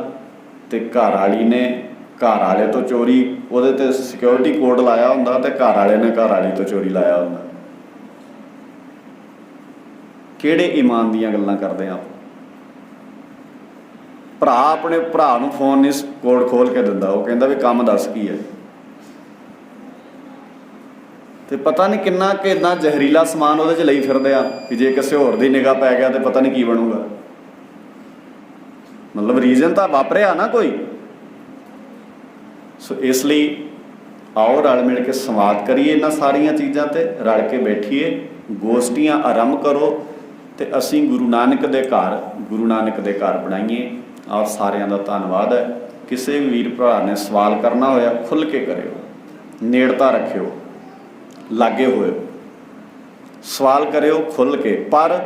तो घर वाली ने घर वाले तो चोरी उहदे ते सिक्योरिटी कोड लाया हुंदा ते घर वाले ने घर वाली तो चोरी लाया हुंदा। किहड़े ईमान दीयां गल्लां करदे आप? भरा अपने भरा नूं फोन नहीं कोड खोल के दिंदा, वो कहंदा भी काम दस की है। ਤੇ ਪਤਾ ਨਹੀਂ ਕਿੰਨਾ ਕਿ ਇੰਨਾ ਜ਼ਹਿਰੀਲਾ ਸਮਾਨ ਉਹਦੇ 'ਚ ਲਈ ਫਿਰਦੇ ਆ ਕਿ ਜੇ ਕਿਸੇ ਹੋਰ ਦੀ ਨਿਗਾਹ ਪੈ ਗਿਆ ਤੇ ਪਤਾ ਨਹੀਂ ਕੀ ਬਣੂਗਾ। ਮਤਲਬ ਰੀਜ਼ਨ ਤਾਂ ਵਾਪਰਿਆ ਨਾ ਕੋਈ। ਸੋ ਇਸ ਲਈ ਆਓ ਰਲ ਮਿਲ ਕੇ ਸੰਵਾਦ ਕਰੀਏ ਇਹਨਾਂ ਸਾਰੀਆਂ ਚੀਜ਼ਾਂ 'ਤੇ, ਰਲ ਕੇ ਬੈਠੀਏ, ਗੋਸ਼ਟੀਆਂ ਆਰੰਭ ਕਰੋ ਤੇ ਅਸੀਂ ਗੁਰੂ ਨਾਨਕ ਦੇ ਘਰ ਬਣਾਈਏ। ਆਪ ਸਾਰਿਆਂ ਦਾ ਧੰਨਵਾਦ ਹੈ। ਕਿਸੇ ਵੀ ਵੀਰ ਭਰਾ ਨੇ ਸਵਾਲ ਕਰਨਾ ਹੋਇਆ ਖੁੱਲ੍ਹ ਕੇ ਕਰਿਓ, ਨੇੜਤਾ ਰੱਖਿਓ, ਲਾਗੇ ਹੋਇਓ, ਸਵਾਲ ਕਰਿਓ ਖੁੱਲ੍ਹ ਕੇ, ਪਰ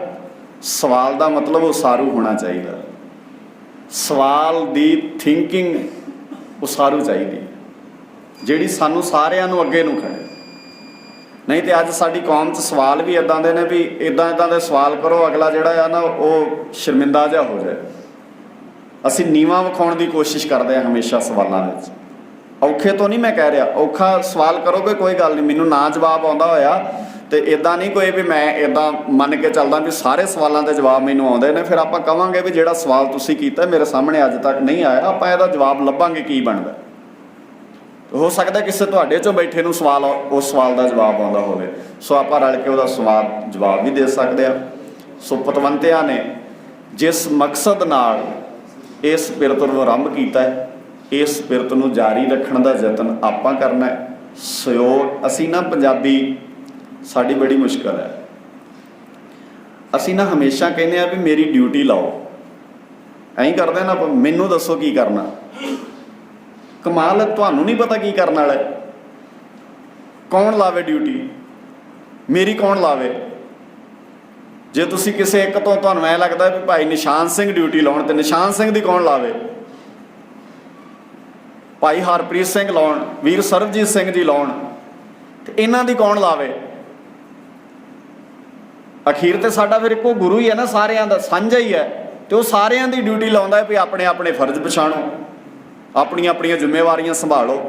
ਸਵਾਲ ਦਾ ਮਤਲਬ ਉਸਾਰੂ ਹੋਣਾ ਚਾਹੀਦਾ। ਸਵਾਲ ਦੀ ਥਿੰਕਿੰਗ ਉਸਾਰੂ ਚਾਹੀਦੀ, ਜਿਹੜੀ ਸਾਨੂੰ ਸਾਰਿਆਂ ਨੂੰ ਅੱਗੇ ਨੂੰ ਖੜੇ। ਨਹੀਂ ਤੇ ਅੱਜ ਸਾਡੀ ਕੌਮ 'ਚ ਸਵਾਲ ਵੀ ਇੱਦਾਂ ਦੇ ਨੇ ਵੀ ਇੱਦਾਂ ਦੇ ਸਵਾਲ ਕਰੋ, ਅਗਲਾ ਜਿਹੜਾ ਆ ਨਾ ਉਹ ਸ਼ਰਮਿੰਦਾ ਜਿਹਾ ਹੋ ਜਾਏ। ਅਸੀਂ ਨੀਵਾਂ ਵਿਖਾਉਣ ਦੀ ਕੋਸ਼ਿਸ਼ ਕਰਦੇ ਹਾਂ ਹਮੇਸ਼ਾ ਸਵਾਲਾਂ ਵਿੱਚ। ਔਖੇ ਤੋਂ ਨਹੀਂ ਮੈਂ ਕਹਿ ਰਿਹਾ, ਔਖਾ ਸਵਾਲ ਕਰੋਗੇ ਕੋਈ ਗੱਲ ਨਹੀਂ, ਮੈਨੂੰ ਨਾ ਜਵਾਬ ਆਉਂਦਾ ਹੋਇਆ ਤੇ ਇੱਦਾਂ ਨਹੀਂ ਕੋਈ ਵੀ ਮੈਂ ਇੱਦਾਂ ਮੰਨ ਕੇ ਚੱਲਦਾ ਵੀ ਸਾਰੇ ਸਵਾਲਾਂ ਦੇ ਜਵਾਬ ਮੈਨੂੰ ਆਉਂਦੇ ਨੇ। ਫਿਰ ਆਪਾਂ ਕਹਾਂਗੇ ਵੀ ਜਿਹੜਾ ਸਵਾਲ ਤੁਸੀਂ ਕੀਤਾ ਮੇਰੇ ਸਾਹਮਣੇ ਅੱਜ ਤੱਕ ਨਹੀਂ ਆਇਆ, ਆਪਾਂ ਇਹਦਾ ਜਵਾਬ ਲੱਭਾਂਗੇ ਕੀ ਬਣਦਾ। ਹੋ ਸਕਦਾ ਕਿਸੇ ਤੁਹਾਡੇ 'ਚੋਂ ਬੈਠੇ ਨੂੰ ਉਸ ਸਵਾਲ ਦਾ ਜਵਾਬ ਆਉਂਦਾ ਹੋਵੇ। ਸੋ ਆਪਾਂ ਰਲ ਕੇ ਉਹਦਾ ਸਵਾਲ ਜਵਾਬ ਵੀ ਦੇ ਸਕਦੇ ਹਾਂ। ਸੋ ਪਤਵੰਤਿਆਂ ਨੇ ਜਿਸ ਮਕਸਦ ਨਾਲ ਇਸ ਪਿਰਤ ਨੂੰ ਆਰੰਭ ਕੀਤਾ ਹੈ, ਇਸ ਪਿਰਤ ਨੂੰ ਜਾਰੀ ਰੱਖਣ ਦਾ ਯਤਨ ਆਪਾਂ ਕਰਨਾ ਹੈ। ਸਹਿਯੋਗ ਅਸੀਂ ਨਾ ਪੰਜਾਬੀ ਸਾਡੀ ਬੜੀ ਮੁਸ਼ਕਲ ਹੈ। ਅਸੀਂ ਨਾ ਹਮੇਸ਼ਾ ਕਹਿੰਦੇ ਆ ਵੀ ਮੇਰੀ ਡਿਊਟੀ ਲਾਓ, ਐਂ ਕਰਦੇ ਨਾ, ਮੈਨੂੰ ਦੱਸੋ ਕੀ ਕਰਨਾ। ਕਮਾਲ ਹੈ, ਤੁਹਾਨੂੰ ਨਹੀਂ ਪਤਾ ਕੀ ਕਰਨ ਵਾਲਾ। ਕੌਣ ਲਾਵੇ ਡਿਊਟੀ? ਮੇਰੀ ਕੌਣ ਲਾਵੇ? ਜੇ ਤੁਸੀਂ ਕਿਸੇ ਇੱਕ ਤੋਂ ਤੁਹਾਨੂੰ ਐਂ ਲੱਗਦਾ ਵੀ ਭਾਈ ਨਿਸ਼ਾਨ ਸਿੰਘ ਡਿਊਟੀ ਲਾਉਣ, ਤੇ ਨਿਸ਼ਾਨ ਸਿੰਘ ਦੀ ਕੌਣ ਲਾਵੇ? ਭਾਈ ਹਰਪ੍ਰੀਤ ਸਿੰਘ ਲਾਉਣ, ਵੀਰ ਸਰਬਜੀਤ ਸਿੰਘ ਜੀ ਲਾਉਣ, ਤੇ ਇਹਨਾਂ ਦੀ ਕੌਣ ਲਾਵੇ? ਅਖੀਰ ਤੇ ਸਾਡਾ ਫਿਰ ਇੱਕੋ ਗੁਰੂ ਹੀ ਹੈ ਨਾ, ਸਾਰਿਆਂ ਦਾ ਸਾਂਝਾ ਹੀ ਹੈ। ਤੇ ਉਹ ਸਾਰਿਆਂ ਦੀ ਡਿਊਟੀ ਲਾਉਂਦਾ ਹੈ ਵੀ ਆਪਣੇ ਆਪਣੇ ਫਰਜ਼ ਪਛਾਣੋ, ਆਪਣੀਆਂ ਆਪਣੀਆਂ ਜ਼ਿੰਮੇਵਾਰੀਆਂ ਸੰਭਾਲੋ।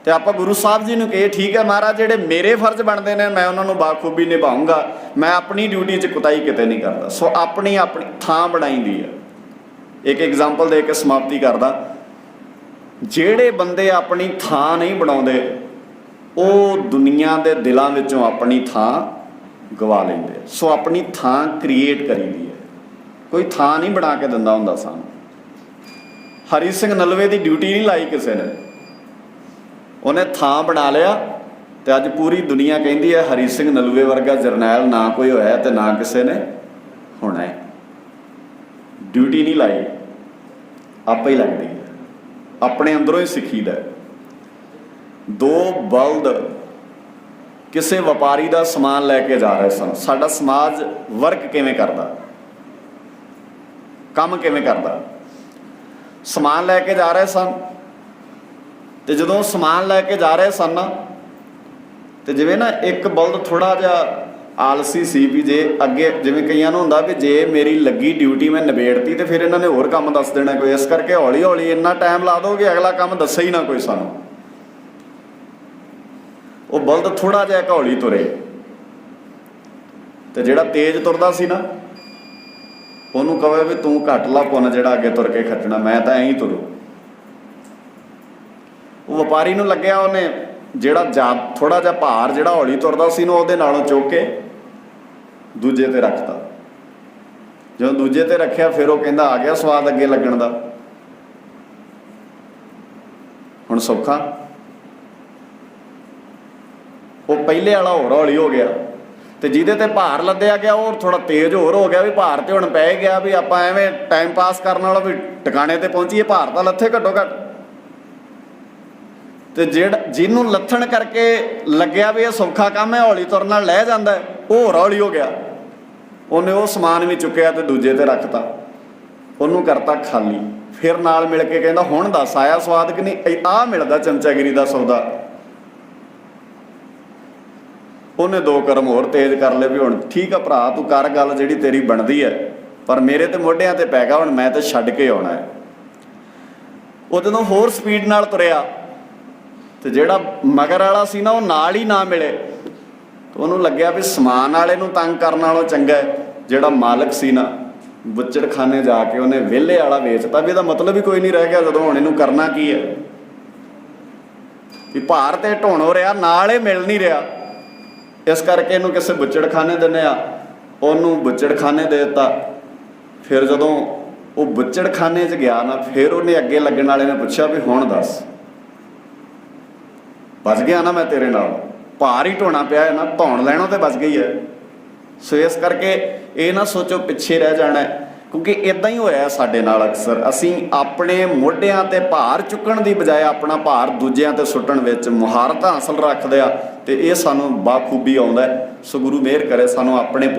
ਤੇ ਆਪਾਂ ਗੁਰੂ ਸਾਹਿਬ ਜੀ ਨੂੰ ਕਹੇ ਠੀਕ ਹੈ ਮਹਾਰਾਜ, ਜਿਹੜੇ ਮੇਰੇ ਫਰਜ਼ ਬਣਦੇ ਨੇ ਮੈਂ ਉਹਨਾਂ ਨੂੰ ਬਾਖੂਬੀ ਨਿਭਾਊਂਗਾ, ਮੈਂ ਆਪਣੀ ਡਿਊਟੀ 'ਚ ਕੁਤਾਹੀ ਕਿਤੇ ਨਹੀਂ ਕਰਦਾ। ਸੋ ਆਪਣੀ ਆਪਣੀ ਥਾਂ ਬਣਾਈਦੀ ਹੈ। ਇੱਕ ਐਗਜ਼ਾਮਪਲ ਦੇ ਕੇ ਸਮਾਪਤੀ ਕਰਦਾ। ਜਿਹੜੇ ਬੰਦੇ ਆਪਣੀ ਥਾਂ ਨਹੀਂ ਬਣਾਉਂਦੇ ਉਹ ਦੁਨੀਆ ਦੇ ਦਿਲਾਂ ਵਿੱਚੋਂ ਆਪਣੀ ਥਾਂ ਗਵਾ ਲੈਂਦੇ। ਸੋ ਆਪਣੀ ਥਾਂ ਕ੍ਰੀਏਟ ਕਰੀਦੀ ਹੈ, ਕੋਈ ਥਾਂ ਨਹੀਂ ਬਣਾ ਕੇ ਦਿੰਦਾ ਹੁੰਦਾ ਸਾਨੂੰ। ਹਰੀ ਸਿੰਘ ਨਲਵੇ ਦੀ ਡਿਊਟੀ ਨਹੀਂ ਲਾਈ ਕਿਸੇ ਨੇ, ਉਹਨੇ ਥਾਂ ਬਣਾ ਲਿਆ ਤੇ ਅੱਜ ਪੂਰੀ ਦੁਨੀਆ ਕਹਿੰਦੀ ਹੈ ਹਰੀ ਸਿੰਘ ਨਲਵੇ ਵਰਗਾ ਜਰਨੈਲ ਨਾ ਕੋਈ ਹੋਇਆ ਤੇ ਨਾ ਕਿਸੇ ਨੇ ਹੋਣਾ ਹੈ। ਡਿਊਟੀ ਨਹੀਂ ਲਾਈ, ਆਪੇ ਹੀ ਲੱਗਦੀ ਹੈ, ਆਪਣੇ ਅੰਦਰੋਂ ਹੀ ਸਿੱਖੀਦਾ। ਦੋ ਬਲਦ ਕਿਸੇ ਵਪਾਰੀ ਦਾ ਸਮਾਨ ਲੈ ਕੇ ਜਾ ਰਹੇ ਸਨ। ਸਾਡਾ ਸਮਾਜ ਵਰਕ ਕਿਵੇਂ ਕਰਦਾ, ਕੰਮ ਕਿਵੇਂ ਕਰਦਾ? ਸਮਾਨ ਲੈ ਕੇ ਜਾ ਰਹੇ ਸਨ ਤੇ ਜਦੋਂ ਸਮਾਨ ਲੈ ਕੇ ਜਾ ਰਹੇ ਸਨ ਤੇ ਜਿਵੇਂ ਨਾ ਇੱਕ ਬਲਦ ਥੋੜਾ ਜਿਹਾ ਆਲਸੀ ਸੀ ਵੀ ਜੇ ਅੱਗੇ, ਜਿਵੇਂ ਕਈਆਂ ਨੂੰ ਹੁੰਦਾ ਵੀ ਜੇ ਮੇਰੀ ਲੱਗੀ ਡਿਊਟੀ ਮੈਂ ਨਿਬੇੜਤੀ ਤੇ ਫਿਰ ਇਹਨਾਂ ਨੇ ਹੋਰ ਕੰਮ ਦੱਸ ਦੇਣਾ ਕੋਈ, ਇਸ ਕਰਕੇ ਹੌਲੀ ਹੌਲੀ ਇੰਨਾ ਟਾਈਮ ਲਾ ਦੋ ਕਿ ਅਗਲਾ ਕੰਮ ਦੱਸੇ ਹੀ ਨਾ ਕੋਈ ਸਾਨੂੰ। ਉਹ ਬਲਦ ਥੋੜਾ ਜਿਹਾ ਹੌਲੀ ਤੁਰੇ ਤੇ ਜਿਹੜਾ ਤੇਜ਼ ਤੁਰਦਾ ਸੀ ਨਾ ਉਹਨੂੰ ਕਹੇ ਵੀ ਤੂੰ ਘੱਟ ਲਾ ਪੁੰਨ, ਜਿਹੜਾ ਅੱਗੇ ਤੁਰ ਕੇ ਖੱਟਣਾ, ਮੈਂ ਤਾਂ ਐਂ ਹੀ ਤੁਰੂ। ਉਹ ਵਪਾਰੀ ਨੂੰ ਲੱਗਿਆ ਉਹਨੇ ਜਿਹੜਾ ਥੋੜਾ ਜਿਹਾ ਭਾਰ ਜਿਹੜਾ ਹੌਲੀ ਤੁਰਦਾ ਸੀ ਨਾ ਉਹਦੇ ਨਾਲੋਂ ਚੁੱਕ ਕੇ ਦੂਜੇ ਤੇ ਰੱਖਤਾ। ਜਦੋਂ ਦੂਜੇ ਤੇ ਰੱਖਿਆ ਫਿਰ ਉਹ ਕਹਿੰਦਾ ਆ ਗਿਆ ਸਵਾਦ ਅੱਗੇ ਲੱਗਣ ਦਾ। ਹੁਣ ਸੌਖਾ, ਉਹ ਪਹਿਲੇ ਵਾਲਾ ਹੋਰ ਹੌਲੀ ਹੋ ਗਿਆ ਤੇ ਜਿਹਦੇ ਤੇ ਭਾਰ ਲੱਦਿਆ ਗਿਆ ਉਹ ਥੋੜਾ ਤੇਜ਼ ਹੋਰ ਹੋ ਗਿਆ ਵੀ ਭਾਰ ਤੇ ਹੁਣ ਪੈ ਗਿਆ ਵੀ ਆਪਾਂ ਐਵੇਂ ਟਾਈਮ ਪਾਸ ਕਰਨ ਵਾਲਾ ਵੀ ਟਿਕਾਣੇ ਤੇ ਪਹੁੰਚੀਏ, ਭਾਰ ਤਾਂ ਲੱਥੇ ਘੱਟੋ ਘੱਟ। ਤੇ ਜਿਹਨੂੰ ਲੱਥਣ ਕਰਕੇ ਲੱਗਿਆ ਵੀ ਇਹ ਸੌਖਾ ਕੰਮ ਹੈ, ਹੌਲੀ ਤੁਰਨ ਨਾਲ ਲੈ ਜਾਂਦਾ, ਉਹ ਹੋਰ ਹੌਲੀ ਹੋ ਗਿਆ। ਉਹਨੇ ਉਹ ਸਮਾਨ ਵੀ ਚੁੱਕਿਆ ਤੇ ਦੂਜੇ ਤੇ ਰੱਖਤਾ, ਉਹਨੂੰ ਕਰਤਾ ਖਾਲੀ। ਫਿਰ ਨਾਲ ਮਿਲ ਕੇ ਕਹਿੰਦਾ ਹੁਣ ਦੱਸ ਆਇਆ ਸਵਾਦ ਕਿ ਨਹੀਂ? ਆਹ ਮਿਲਦਾ ਚਮਚਾਗਿਰੀ ਦਾ ਸੌਦਾ। ਉਹਨੇ ਦੋ ਕਰਮ ਹੋਰ ਤੇਜ਼ ਕਰ ਲਏ ਵੀ ਹੁਣ ਠੀਕ ਆ ਭਰਾ ਤੂੰ ਕਰ ਗੱਲ ਜਿਹੜੀ ਤੇਰੀ ਬਣਦੀ ਹੈ, ਪਰ ਮੇਰੇ ਤੇ ਮੋਢਿਆਂ ਤੇ ਪੈ ਗਿਆ, ਹੁਣ ਮੈਂ ਤਾਂ ਛੱਡ ਕੇ ਆਉਣਾ ਹੈ। ਉਹ ਜਦੋਂ ਹੋਰ ਸਪੀਡ ਨਾਲ ਤੁਰਿਆ ਤੇ ਜਿਹੜਾ ਮਗਰ ਵਾਲਾ ਸੀ ਨਾ ਉਹ ਨਾਲ ਹੀ ਨਾ ਮਿਲੇ, ਤੇ ਉਹਨੂੰ ਲੱਗਿਆ ਵੀ ਸਮਾਨ ਵਾਲੇ ਨੂੰ ਤੰਗ ਕਰਨ ਨਾਲੋਂ ਚੰਗਾ ਹੈ ਜਿਹੜਾ ਮਾਲਕ ਸੀ ਨਾ ਬੁੱਚੜਖਾਨੇ ਜਾ ਕੇ ਉਹਨੇ ਵਿਹਲੇ ਵਾਲਾ ਵੇਚਤਾ, ਵੀ ਇਹਦਾ ਮਤਲਬ ਹੀ ਕੋਈ ਨਹੀਂ ਰਹਿ ਗਿਆ। ਜਦੋਂ ਹੁਣ ਇਹਨੂੰ ਕਰਨਾ ਕੀ ਹੈ ਵੀ ਭਾਰ ਤੇ ਢੋਣੋ ਰਿਹਾ, ਨਾਲ ਇਹ ਮਿਲ ਨਹੀਂ ਰਿਹਾ। इस करके इहनूं किसे बुच्चड़खाने दिंदे आ, ਉਹਨੂੰ बुच्चड़खाने दे दिता। फिर जदों वो बुच्चड़खाने 'च गया ना, फिर उन्हें अगे लगन वाले ने पूछा भी हुण दस बच गया ना मैं तेरे नाल, भार ही ढोना पिया है ना, धौण लैणों तो बच गई है। सो इस करके ये ना सोचो पिछे रह जाना है, क्योंकि इदां ही होया साडे नाल अक्सर। असीं अपने मोढियां ते भार चुकण दी बजाय अपना भार दूजियां ते सुੱਟਣ ਵਿੱਚ ਮੁਹਾਰਤ हासिल रखदे आ, ते ये सानूं बाखूबी आउंदा है। सो गुरु मेहर करे सानूं अपने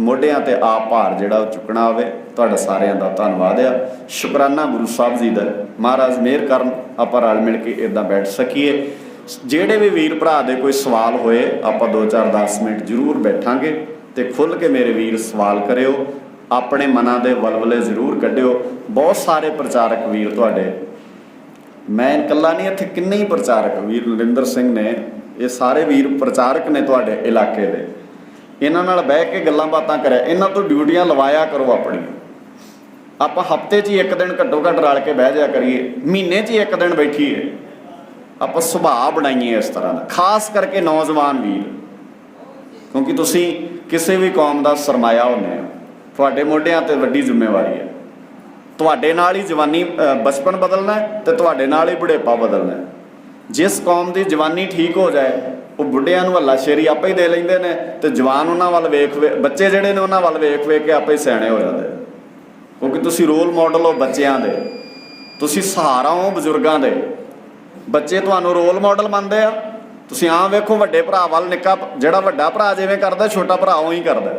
मोढियां ते आप भार जिहड़ा चुकना आवे। तुहाडा सारिਆਂ ਦਾ ਧੰਨਵਾਦ आ, शुकराना गुरु साहब जी दा। महाराज मेहर करन आपां रल मिल के इदां बैठ सकीए। ਜਿਹੜੇ भी वीर भरा दे कोई सवाल होए आपां 2-4-10 मिनट जरूर बैठांगे, ते खुल के मेरे वीर सवाल करिओ, अपने मनां दे वलवले जरूर कढिओ। बहुत सारे प्रचारक वीर तुहाडे, मैं इकल्ला नहीं, इत्थे किन्ने ही प्रचारक वीर नरिंदर सिंह ने, ये सारे वीर प्रचारक ने तुहाडे इलाके दे। इन्हां नाल बैठ के गल्लां बातां करिआ, इन्हां तो ड्यूटियां लवाया करो अपनी। आपां हफ्ते 'च ही एक दिन घट्टो घट्ट रल के बह जाया करिए, महीने 'च ही एक दिन बैठीए, आपां सुभाਅ बनाइए इस तरह का, खास करके नौजवान वीर, क्योंकि तुसीं किसी भी कौम का सरमाया होंदे हो। तुहाडे मोढियां ते वड्डी जिम्मेवारी है। तुहाडे नाल ही जवानी बचपन बदलना है, तो तुहाडे नाल ही बुढ़ेपा बदलना है। जिस कौम की जवानी ठीक हो जाए, वो बुढ़ियां नूं हल्लाशेरी आपे ही दे लैंदे ने, ते जवान उन्हां वल वेख बच्चे जिहड़े ने उन्हां वल वेख वेख के आपे ही सियाणे हो जांदे, क्योंकि तुसीं रोल मॉडल हो बच्चों के, तुसीं सहारा हो बजुर्गों के। बच्चे तुहानूं रोल मॉडल मनदे आ। तुसीं आम वेखो वड्डे भरा वल निक्का, जिहड़ा वड्डा भरा जिवें करदा छोटा भरा उवें करदा।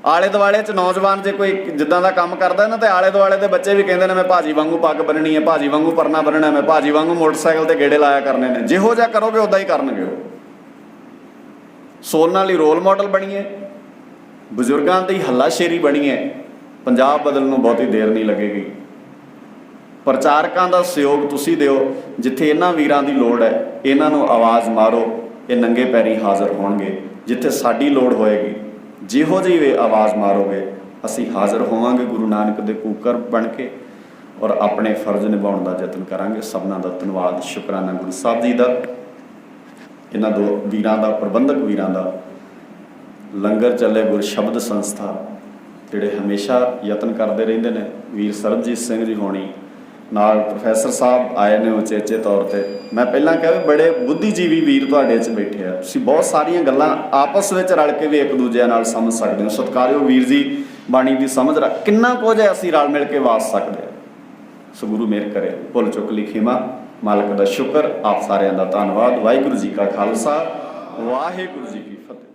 आले दुआले च नौजवान जे कोई जिद्दां दा काम करदा ना, तो आले दुआले दे बच्चे भी कहंदे ने मैं भाजी वांगू पग बन्ननी है, भाजी वांगू परना बन्नना है, मैं भाजी वांगू मोटरसाइकिल ते गेड़े लाया करने ने। जिहो जिहा करोगे उदां ही करनगे। सो उन्हां लई रोल मॉडल बणीए, बजुर्गों की हल्लाशेरी बणीए, पंजाब बदलण नूं बहुती देर नहीं लगेगी। प्रचारकों का सहयोग तुसीं दिओ, जिथे इन्हां वीरां दी लोड़ है इन्हां नूं आवाज़ मारो, ये नंगे पैरी हाज़र होणगे। जिथे साडी लोड़ होएगी, जिहो जी वे आवाज़ मारोगे, असीं हाज़र होवांगे गुरु नानक दे कूकर बन के, और अपने फर्ज निभाउण दा यतन करांगे। सबना दा धन्नवाद, शुकराना गुरु साहब जी दा, इन्हां दो वीरां दा, प्रबंधक वीरां दा। लंगर चले गुर शब्द संस्था, जिहड़े हमेशा यतन करते रहिंदे ने। वीर सरबजीत सिंह जी होणी नाल प्रोफैसर साहब आए ने उचेचे तौर पर। मैं पहलां कहा भी बड़े बुद्धिजीवी वीर तुहाडे च बैठे आ, तुसीं बहुत सारियां गल्लां आपस में रल के भी एक दूजे नाल समझ सकते हो। सत्कारियो वीर जी बाणी की समझ रख, किन्ना कुछ है असीं रल मिल के वास सकते हैं। सो गुरु मेहर करे, भुल चुक लिखीमा मालक का शुक्र। आप सारिਆਂ ਦਾ ਧੰਨਵਾਦ। वाहिगुरू जी का खालसा, वाहिगुरू जी की फतेह।